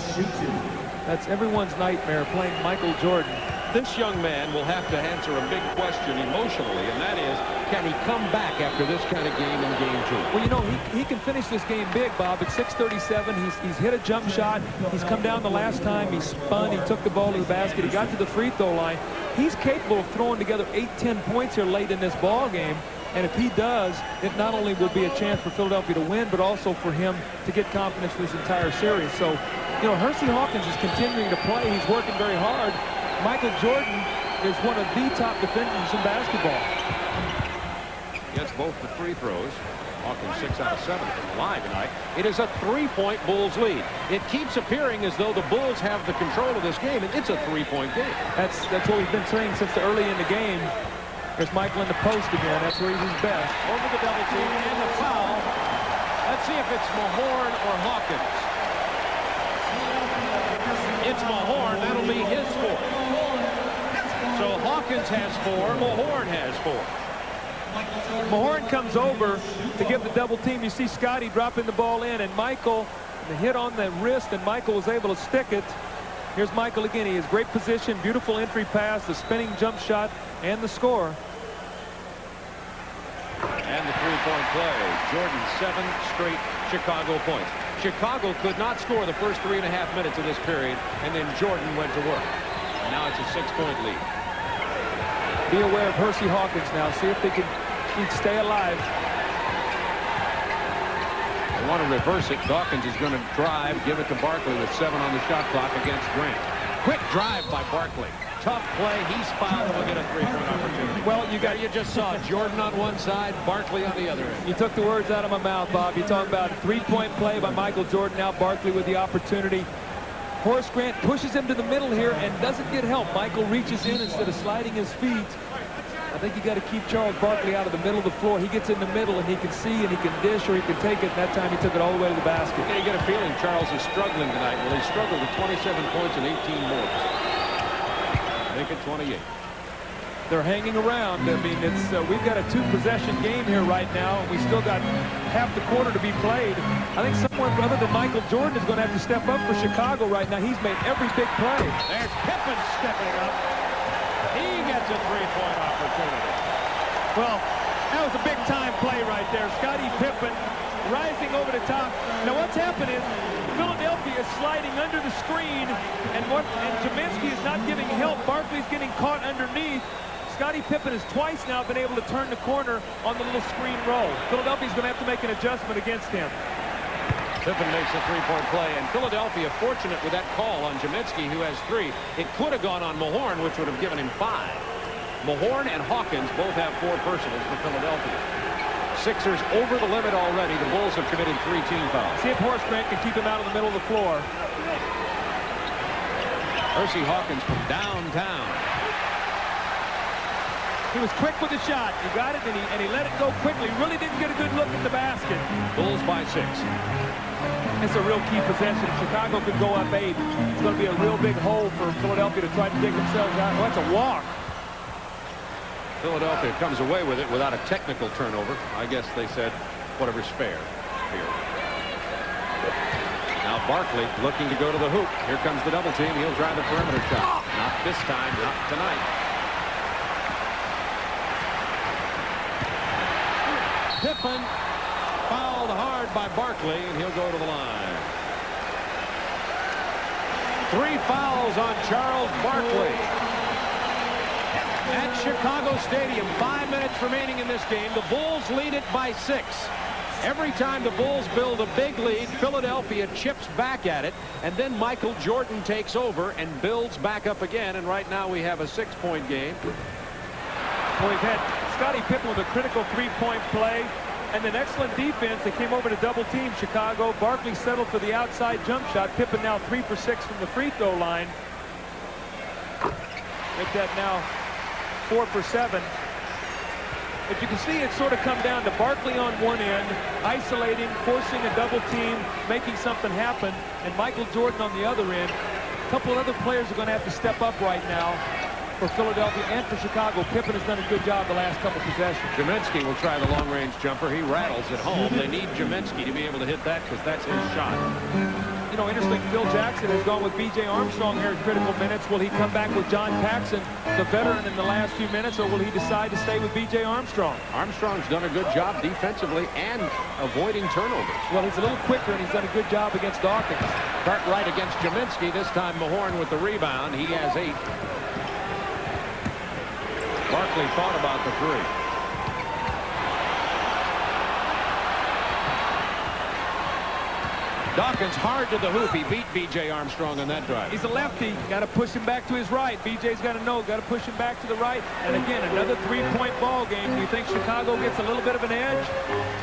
That's everyone's nightmare, playing Michael Jordan. This young man will have to answer a big question emotionally, and that is, can he come back after this kind of game in game 2? Well, he can finish this game big, Bob. At 6:37, he's hit a jump shot. He's come down the last time. He spun. He took the ball to the basket. He got to the free throw line. He's capable of throwing together 8-10 points here late in this ball game. And if he does, it not only will be a chance for Philadelphia to win, but also for him to get confidence for this entire series. So, Hersey Hawkins is continuing to play. He's working very hard. Michael Jordan is one of the top defenders in basketball. Gets both the free throws. Hawkins 6 out of 7 from the line tonight. It is a 3-point Bulls lead. It keeps appearing as though the Bulls have the control of this game, and it's a 3-point game. That's what we've been saying since the early in the game. There's Michael in the post again. That's where he's his best. Over the double team and the foul. Let's see if it's Mahorn or Hawkins. It's Mahorn. That'll be his 4th. So Hawkins has 4. Mahorn has 4. Mahorn comes over to give the double team. You see Scotty dropping the ball in, and Michael, the hit on the wrist, and Michael was able to stick it. Here's Michael again. He has great position, beautiful entry pass, the spinning jump shot, and the score. And the 3-point play. Jordan 7 straight Chicago points. Chicago could not score the first 3.5 minutes of this period, and then Jordan went to work. And now it's a 6-point lead. Be aware of Hersey Hawkins now. See if they can stay alive. want to reverse it. Dawkins is going to drive, give it to Barkley with 7 on the shot clock against Grant. Quick drive by Barkley. Tough play. He's fouled. We'll get a 3-point opportunity. Well, you just saw Jordan on one side, Barkley on the other end. You took the words out of my mouth, Bob. You're talking about a 3-point play by Michael Jordan. Now Barkley with the opportunity. Horace Grant pushes him to the middle here and doesn't get help. Michael reaches in instead of sliding his feet. I think you got to keep Charles Barkley out of the middle of the floor. He gets in the middle and he can see and he can dish or he can take it. And that time he took it all the way to the basket. You get a feeling Charles is struggling tonight. Well, he struggled with 27 points and 18 more. Make it 28. They're hanging around. I mean, it's we've got a 2-possession game here right now. We still got half the quarter to be played. I think someone other than Michael Jordan is going to have to step up for Chicago right now. He's made every big play. There's Pippen stepping up. He gets a 3-point opportunity. Well, that was a big-time play right there. Scottie Pippen rising over the top. Now, what's happened is Philadelphia is sliding under the screen, and Jaminsky is not giving help. Barkley's getting caught underneath. Scottie Pippen has twice now been able to turn the corner on the little screen roll. Philadelphia's going to have to make an adjustment against him. Pippen makes a 3-point play, and Philadelphia fortunate with that call on Jaminsky, who has 3. It could have gone on Mahorn, which would have given him 5. Mahorn and Hawkins both have 4 personals for Philadelphia. Sixers over the limit already. The Bulls have committed 3 team fouls. See if Horace Grant can keep him out of the middle of the floor. Hersey Hawkins from downtown. He was quick with the shot. He got it, and he let it go quickly. Really didn't get a good look at the basket. Bulls by 6. It's a real key possession. Chicago could go up 8. It's going to be a real big hole for Philadelphia to try to dig themselves out. Well, that's a walk. Philadelphia comes away with it without a technical turnover. I guess they said whatever's fair here. Now Barkley looking to go to the hoop. Here comes the double team. He'll try the perimeter shot. Not this time, not tonight. Pippen fouled hard by Barkley, and he'll go to the line. 3 fouls on Charles Barkley. At Chicago Stadium, 5 minutes remaining in this game. The Bulls lead it by 6. Every time the Bulls build a big lead, Philadelphia chips back at it, and then Michael Jordan takes over and builds back up again, and right now we have a 6-point game. Well, we've had Scottie Pippen with a critical 3-point play and an excellent defense that came over to double team Chicago. Barkley settled for the outside jump shot. Pippen now 3 for 6 from the free throw line. Make that now 4 for 7. But you can see it sort of come down to Barkley on one end, isolating, forcing a double team, making something happen, and Michael Jordan on the other end. A couple of other players are going to have to step up right now for Philadelphia and for Chicago. Pippen has done a good job the last couple possessions. Jaminsky will try the long-range jumper. He rattles at home. They need Jaminsky to be able to hit that because that's his shot. You know, interesting, Phil Jackson has gone with B.J. Armstrong here in critical minutes. Will he come back with John Paxson, the veteran, in the last few minutes, or will he decide to stay with B.J. Armstrong? Armstrong's done a good job defensively and avoiding turnovers. Well, he's a little quicker, and he's done a good job against Dawkins. Cartwright against Jaminsky. This time Mahorn with the rebound. He has 8. Barkley thought about the 3. Dawkins hard to the hoop. He beat B.J. Armstrong on that drive. He's a lefty. Got to push him back to his right. B.J.'s got to know. Got to push him back to the right. And again, another 3-point ball game. Do you think Chicago gets a little bit of an edge?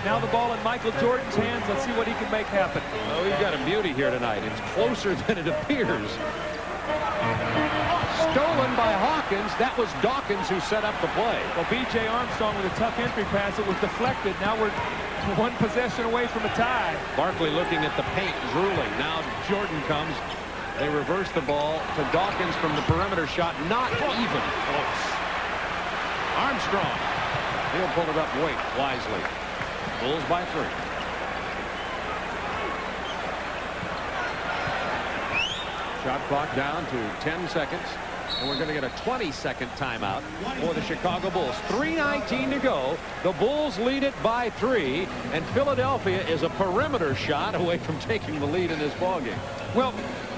Now the ball in Michael Jordan's hands. Let's see what he can make happen. Oh, he's got a beauty here tonight. It's closer than it appears. Stolen by Hawkins. That was Dawkins who set up the play. Well, B.J. Armstrong with a tough entry pass. It was deflected. Now we're 1 possession away from a tie. Barkley looking at the paint, drooling. Now Jordan comes. They reverse the ball to Dawkins from the perimeter shot. Not even close. Armstrong. He'll pull it up weight wisely. Bulls by 3. Shot clock down to 10 seconds. And we're going to get a 20-second timeout for the Chicago Bulls. 3:19 to go. The Bulls lead it by 3. And Philadelphia is a perimeter shot away from taking the lead in this ballgame. Well,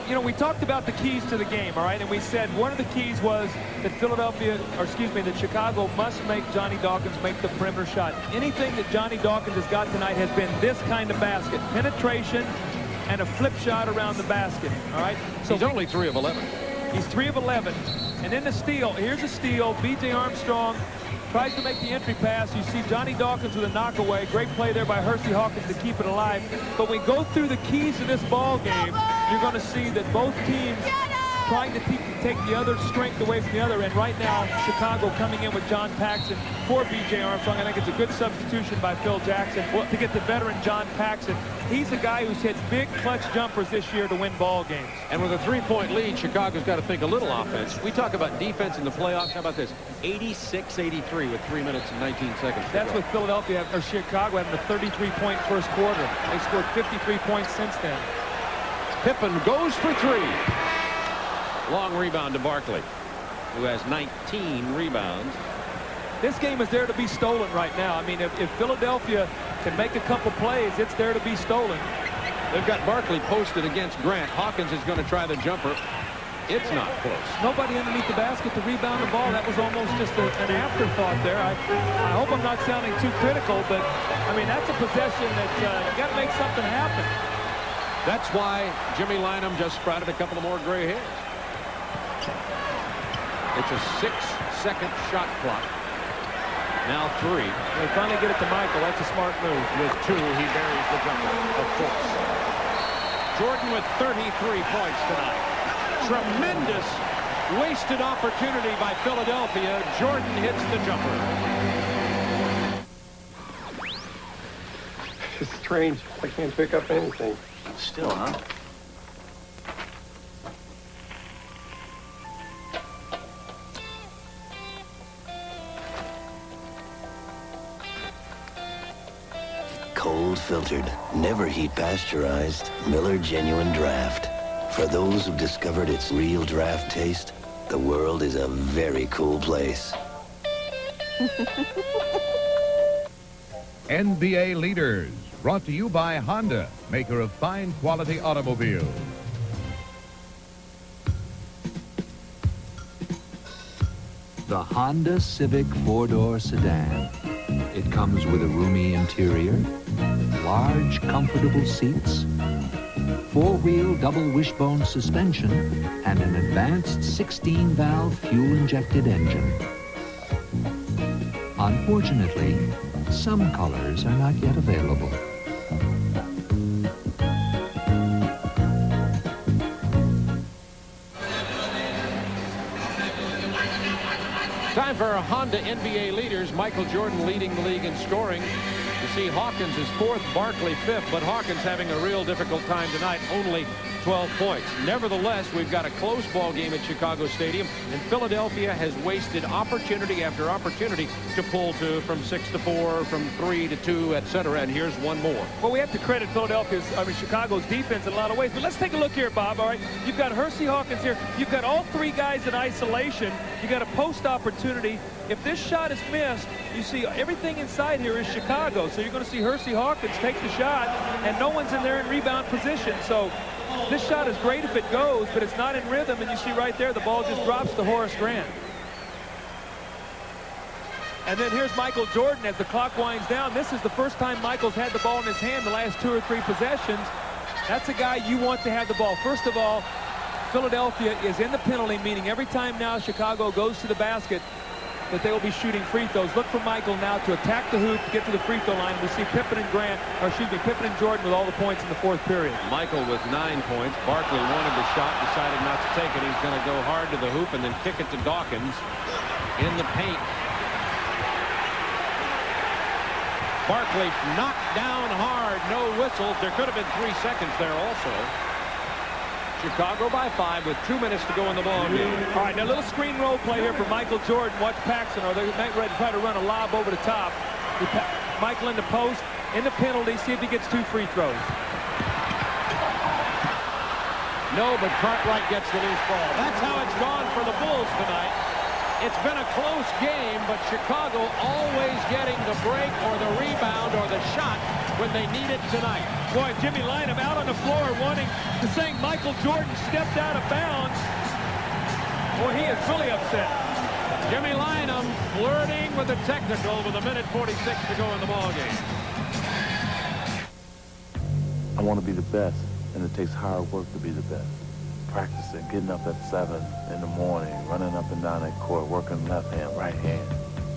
you know, we talked about the keys to the game, all right? And we said one of the keys was that that Chicago must make Johnny Dawkins make the perimeter shot. Anything that Johnny Dawkins has got tonight has been this kind of basket. Penetration and a flip shot around the basket, all right? So he's only 3 of 11. He's 3 of 11. And then the steal. Here's a steal. B.J. Armstrong tries to make the entry pass. You see Johnny Dawkins with a knockaway. Great play there by Hersey Hawkins to keep it alive. But when we go through the keys to this ball game, you're going to see that both teams trying to take the other strength away from the other. And right now, Chicago coming in with John Paxson for B.J. Armstrong. I think it's a good substitution by Phil Jackson to get the veteran John Paxson. He's a guy who's hit big clutch jumpers this year to win ball games. And with a 3-point lead, Chicago's got to think a little offense. We talk about defense in the playoffs. How about this? 86-83 with 3 minutes and 19 seconds. That's with Philadelphia or Chicago having a 33-point first quarter. They scored 53 points since then. Pippen goes for 3. Long rebound to Barkley, who has 19 rebounds. This game is there to be stolen right now. I mean, if Philadelphia can make a couple plays, it's there to be stolen. They've got Barkley posted against Grant. Hawkins is going to try the jumper. It's not close. Nobody underneath the basket to rebound the ball. That was almost just an afterthought there. I hope I'm not sounding too critical, but, I mean, that's a possession that you got to make something happen. That's why Jimmy Lynam just sprouted a couple of more gray hairs. It's a 6-second shot clock. Now 3. They finally get it to Michael. That's a smart move. With 2, he buries the jumper, of course. Jordan with 33 points tonight. Tremendous wasted opportunity by Philadelphia. Jordan hits the jumper. It's strange. I can't pick up anything. Still, huh? Cold filtered, never heat pasteurized, Miller Genuine Draft. For those who've discovered its real draft taste, the world is a very cool place. NBA Leaders, brought to you by Honda, maker of fine quality automobiles. The Honda Civic 4-door sedan. It comes with a roomy interior, large, comfortable seats, 4-wheel double wishbone suspension, and an advanced 16-valve fuel-injected engine. Unfortunately, some colors are not yet available. Time for Honda NBA leaders. Michael Jordan leading the league in scoring. You see Hawkins is 4th, Barkley 5th, but Hawkins having a real difficult time tonight, only 12 points. Nevertheless, we've got a close ball game at Chicago Stadium, and Philadelphia has wasted opportunity after opportunity to pull from 6 to 4, from 3 to 2, etc. And here's one more. Well, we have to credit Chicago's defense in a lot of ways. But let's take a look here, Bob. All right, you've got Hersey Hawkins here. You've got all 3 guys in isolation. You got a post opportunity. If this shot is missed, you see everything inside here is Chicago. So you're going to see Hersey Hawkins take the shot, and no one's in there in rebound position. So this shot is great if it goes, but it's not in rhythm. And you see right there, the ball just drops to Horace Grant. And then here's Michael Jordan as the clock winds down. This is the first time Michael's had the ball in his hand the last 2 or 3 possessions. That's a guy you want to have the ball. First of all, Philadelphia is in the penalty, meaning every time now Chicago goes to the basket, that they will be shooting free throws. Look for Michael now to attack the hoop, to get to the free throw line. We see Pippen and Jordan with all the points in the 4th period. Michael with 9 points. Barkley wanted the shot, decided not to take it. He's going to go hard to the hoop and then kick it to Dawkins in the paint. Barkley knocked down hard, no whistles. There could have been 3 seconds there also. Chicago by 5 with 2 minutes to go in the ball game. All right, now a little screen roll play here for Michael Jordan. Watch Paxson, or they're ready to try to run a lob over the top. Michael in the post, in the penalty, see if he gets 2 free throws. No, but Cartwright gets the loose ball. That's how it's gone for the Bulls tonight. It's been a close game, but Chicago always getting the break or the rebound or the shot when they need it tonight. Boy, Jimmy Lynam out on the floor saying Michael Jordan stepped out of bounds. Boy, he is really upset. Jimmy Lynam flirting with the technical with 1:46 to go in the ball game. I want to be the best, and it takes hard work to be the best. Practicing, getting up at 7 in the morning, running up and down that court, working left hand, right hand.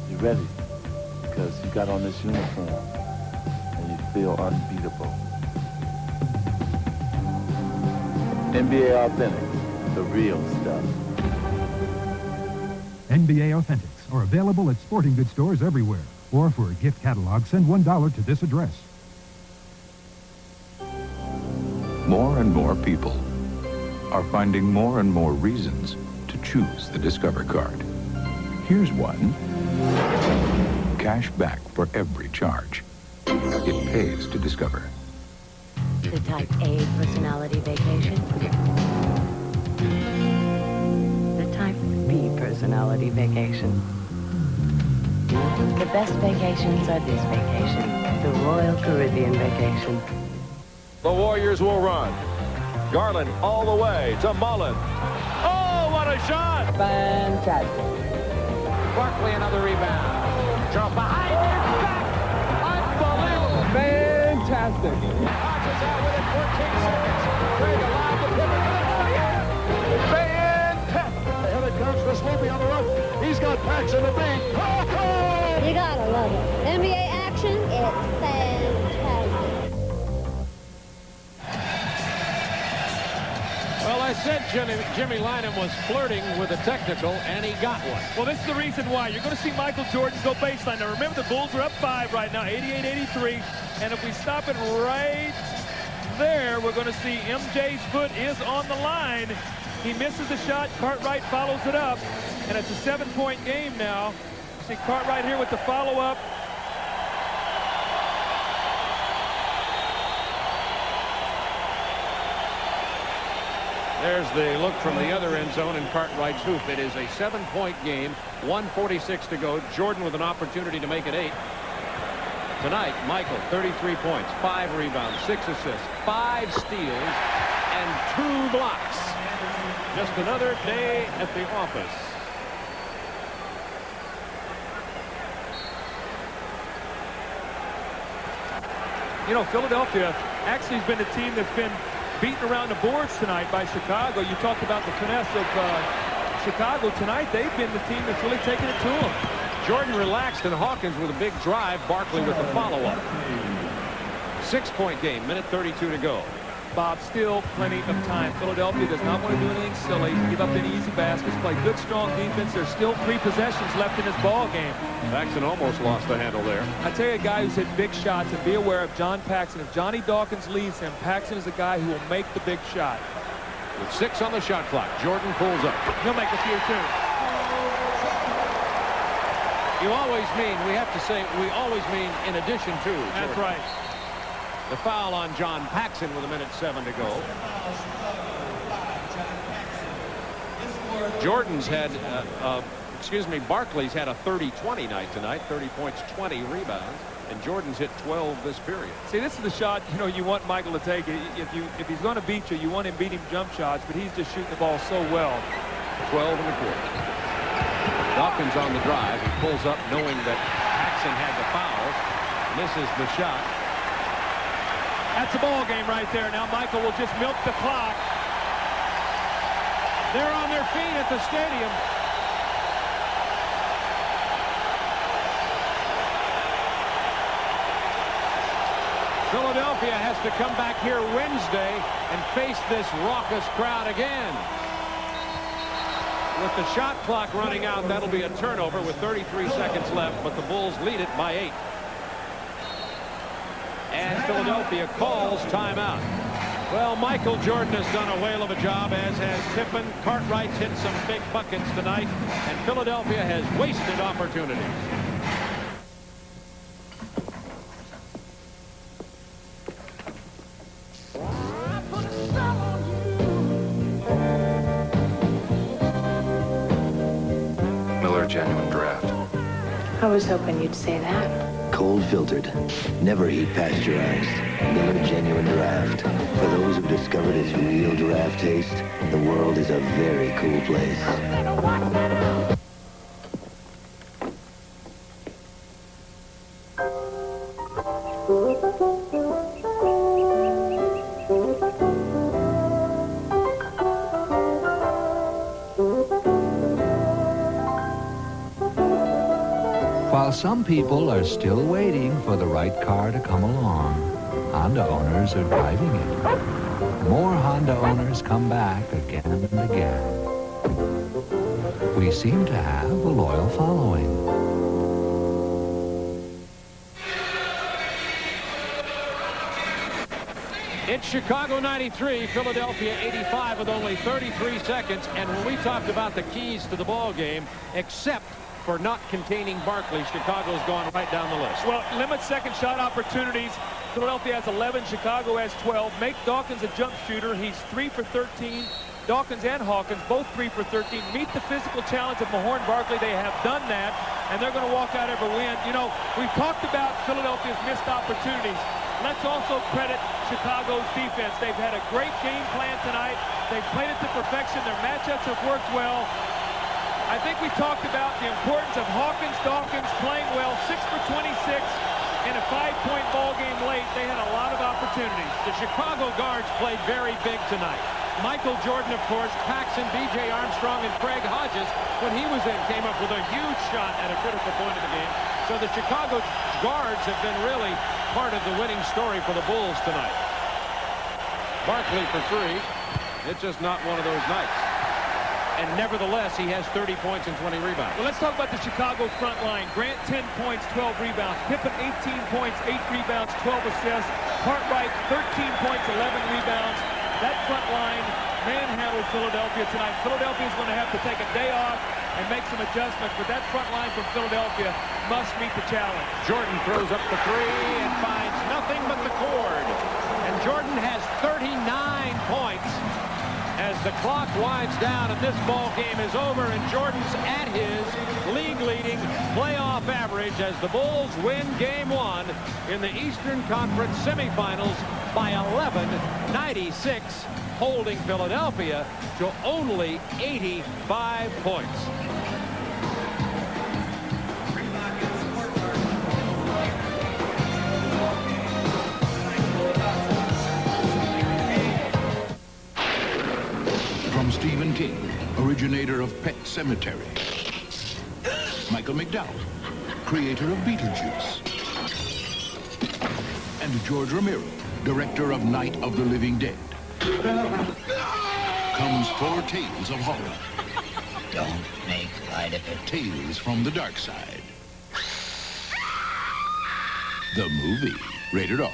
You're ready because you got on this uniform and you feel unbeatable. NBA Authentics, the real stuff. NBA Authentics are available at sporting goods stores everywhere. Or for a gift catalog, send $1 to this address. More and more people are finding more and more reasons to choose the Discover card. Here's one. Cash back for every charge. It pays to Discover. The type A personality vacation. The type B personality vacation. The best vacations are this vacation, the Royal Caribbean vacation. The Warriors will run. Garland all the way to Mullen. Oh, what a shot! Fantastic. Barkley another rebound. From behind it, back. Unbelievable. Fantastic. Hodges out with it, 14 seconds. Craig allowed the pivot. Oh, yeah! Fantastic. Here it comes for Sloopy on the run. He's got Paxson to beat. You gotta love it. NBA action, it's fantastic. Well, I said Jimmy Lynam was flirting with a technical, and he got one. Well, this is the reason why. You're going to see Michael Jordan go baseline. Now, remember, the Bulls are up 5 right now, 88-83. And if we stop it right there, we're going to see MJ's foot is on the line. He misses the shot. Cartwright follows it up. And it's a 7-point game now. See Cartwright here with the follow-up. There's the look from the other end zone in Cartwright's hoop. It is a 7-point game, 1:46 to go. Jordan with an opportunity to make it 8. Tonight, Michael, 33 points, 5 rebounds, 6 assists, 5 steals, and 2 blocks. Just another day at the office. You know, Philadelphia actually has been a team that's been beaten around the boards tonight by Chicago. You talked about the finesse of Chicago tonight. They've been the team that's really taken it to them. Jordan relaxed and Hawkins with a big drive. Barkley with the follow-up. 6-point game, 1:32 to go. Bob, still plenty of time. Philadelphia does not want to do anything silly, give up any easy baskets, play good, strong defense. There's still 3 possessions left in this ball game. Paxson almost lost the handle there. I tell you, a guy who's hit big shots, and be aware of John Paxson. If Johnny Dawkins leaves him, Paxson is a guy who will make the big shot. With 6 on the shot clock, Jordan pulls up. He'll make a few, too. You always mean, we have to say, we always mean in addition to. That's Jordan. right. The foul on John Paxson with 1:07 to go. Jordan's had, Barkley's had a 30-20 night tonight, 30 points, 20 rebounds, and Jordan's hit 12 this period. See, this is the shot, you know, you want Michael to take. If he's going to beat you, you want him to beat him jump shots, but he's just shooting the ball so well. 12 in the quarter. Dawkins on the drive. He pulls up knowing that Paxson had the foul. Misses the shot. That's a ball game right there. Now Michael will just milk the clock. They're on their feet at the stadium. Philadelphia has to come back here Wednesday and face this raucous crowd again. With the shot clock running out, that'll be a turnover with 33 seconds left, but the Bulls lead it by 8. And Philadelphia calls timeout. Well, Michael Jordan has done a whale of a job, as has Pippen. Cartwright's hit some big buckets tonight, and Philadelphia has wasted opportunities. was hoping you'd say that. Cold filtered, never heat pasteurized. Miller Genuine Draft. For those who've discovered its real draft taste, the world is a very cool place. While some people are still waiting for the right car to come along, Honda owners are driving it. More Honda owners come back again and again. We seem to have a loyal following. It's Chicago 93, Philadelphia 85 with only 33 seconds. And when we talked about the keys to the ball game, except for not containing Barkley, Chicago's gone right down the list. Well, limit second shot opportunities. Philadelphia has 11. Chicago has 12. Make Dawkins a jump shooter. He's 3 for 13. Dawkins and Hawkins, both 3 for 13. Meet the physical challenge of Mahorn Barkley. They have done that, and they're going to walk out every win. You know, we've talked about Philadelphia's missed opportunities. Let's also credit Chicago's defense. They've had a great game plan tonight. They've played it to perfection. Their matchups have worked well. I think we talked about the importance of Dawkins playing well, 6 for 26 in a 5-point ball game late. They had a lot of opportunities. The Chicago guards played very big tonight. Michael Jordan, of course, Paxson, B.J. Armstrong, and Craig Hodges, when he was in, came up with a huge shot at a critical point of the game. So the Chicago guards have been really part of the winning story for the Bulls tonight. Barkley for 3. It's just not one of those nights. And nevertheless, he has 30 points and 20 rebounds. Well, let's talk about the Chicago front line. Grant, 10 points, 12 rebounds. Pippen, 18 points, 8 rebounds, 12 assists. Cartwright, 13 points, 11 rebounds. That front line manhandled Philadelphia tonight. Philadelphia is going to have to take a day off and make some adjustments, but that front line from Philadelphia must meet the challenge. Jordan throws up the 3 and finds nothing but the cord. And Jordan has 39 points as the clock winds down and this ball game is over, and Jordan's at his league-leading playoff average as the Bulls win Game 1 in the Eastern Conference semifinals by 11-96, holding Philadelphia to only 85 points. From Stephen King, originator of Pet Sematary. Michael McDowell, creator of Beetlejuice. And George Romero, director of Night of the Living Dead. Comes 4 tales of horror. Don't make light of it. Tales from the dark side. The movie, rated R,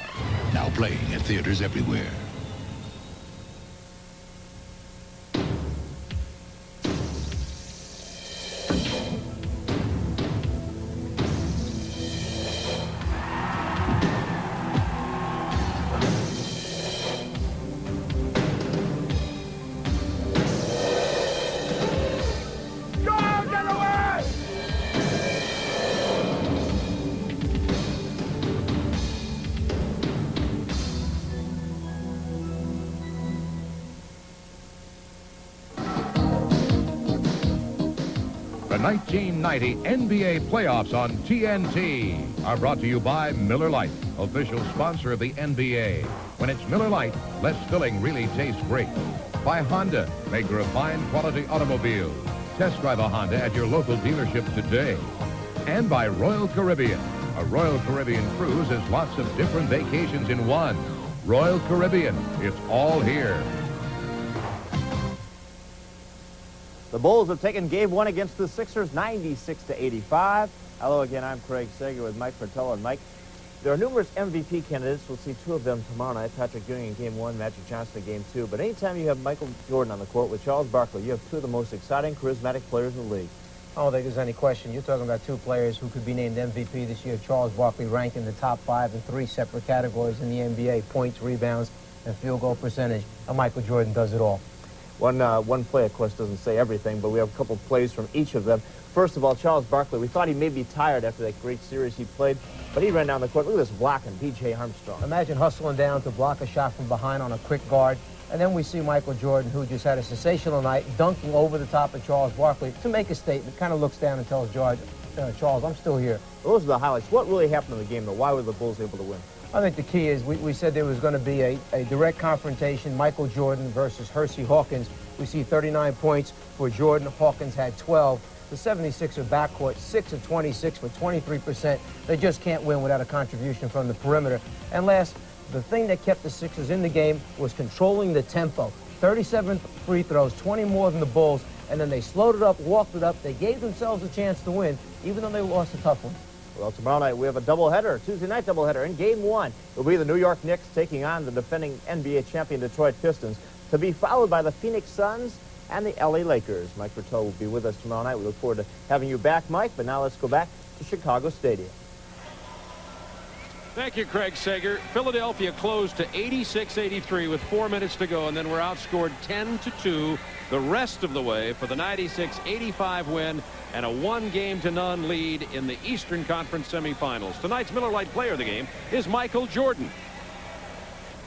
now playing at theaters everywhere. The 1990 NBA playoffs on TNT are brought to you by Miller Lite, official sponsor of the NBA. When it's Miller Lite, less filling really tastes great. By Honda, maker of fine quality automobiles. Test drive a Honda at your local dealership today. And by Royal Caribbean. A Royal Caribbean cruise is lots of different vacations in one. Royal Caribbean, it's all here. The Bulls have taken Game 1 against the Sixers, 96-85. Hello again, I'm Craig Sager with Mike Fratello. And Mike, there are numerous MVP candidates. We'll see 2 of them tomorrow night. Patrick Ewing in Game 1, Magic Johnson in Game 2. But anytime you have Michael Jordan on the court with Charles Barkley, you have 2 of the most exciting, charismatic players in the league. I don't think there's any question. You're talking about 2 players who could be named MVP this year. Charles Barkley ranked in the top 5 in 3 separate categories in the NBA, points, rebounds, and field goal percentage. And Michael Jordan does it all. One play, of course, doesn't say everything, but we have a couple plays from each of them. First of all, Charles Barkley, we thought he may be tired after that great series he played, but he ran down the court. Look at this blocking, B.J. Armstrong. Imagine hustling down to block a shot from behind on a quick guard. And then we see Michael Jordan, who just had a sensational night, dunking over the top of Charles Barkley to make a statement. Kind of looks down and tells Charles, I'm still here. Well, those are the highlights. What really happened in the game, though? Why were the Bulls able to win? I think the key is we said there was going to be a direct confrontation, Michael Jordan versus Hersey Hawkins. We see 39 points for Jordan. Hawkins had 12. The 76er backcourt, 6 of 26 for 23%. They just can't win without a contribution from the perimeter. And last, the thing that kept the Sixers in the game was controlling the tempo. 37 free throws, 20 more than the Bulls, and then they slowed it up, walked it up. They gave themselves a chance to win, even though they lost a tough one. Well, tomorrow night we have a doubleheader, Tuesday night doubleheader. In Game 1, it will be the New York Knicks taking on the defending NBA champion Detroit Pistons, to be followed by the Phoenix Suns and the LA Lakers. Mike Fratello will be with us tomorrow night. We look forward to having you back, Mike, but now let's go back to Chicago Stadium. Thank you, Craig Sager. Philadelphia closed to 86-83 with 4 minutes to go, and then were outscored 10-2 the rest of the way for the 96-85 win and a 1-game-to-none lead in the Eastern Conference semifinals. Tonight's Miller Lite player of the game is Michael Jordan.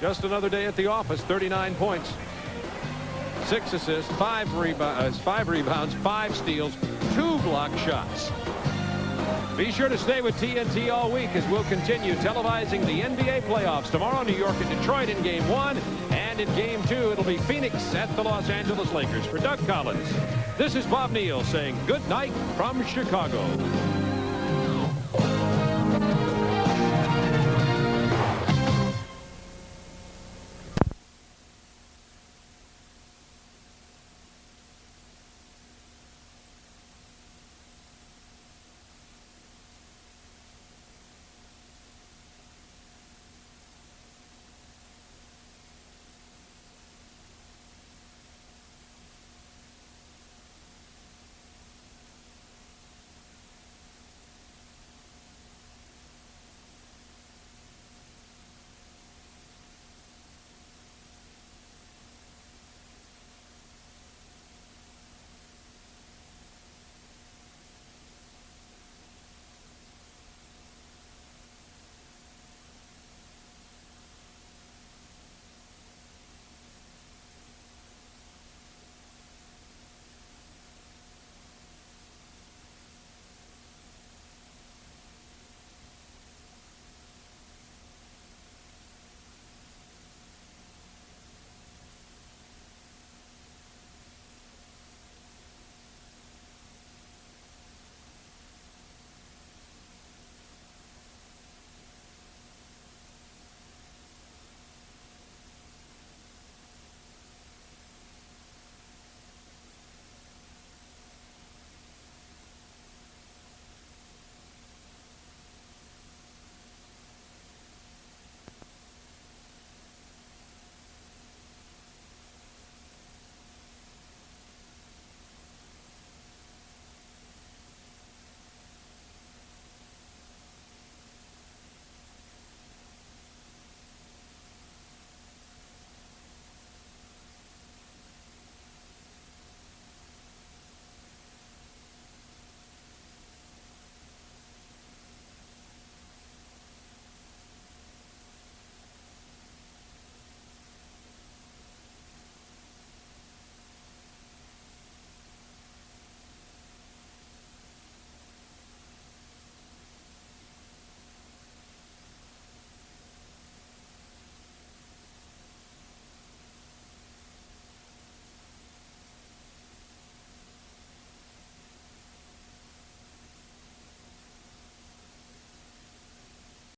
Just another day at the office, 39 points, 6 assists, 5 rebounds, 5 steals, 2 block shots. Be sure to stay with TNT all week as we'll continue televising the NBA playoffs. Tomorrow, New York and Detroit in Game 1. And in Game 2, it'll be Phoenix at the Los Angeles Lakers. For Doug Collins, this is Bob Neal saying good night from Chicago.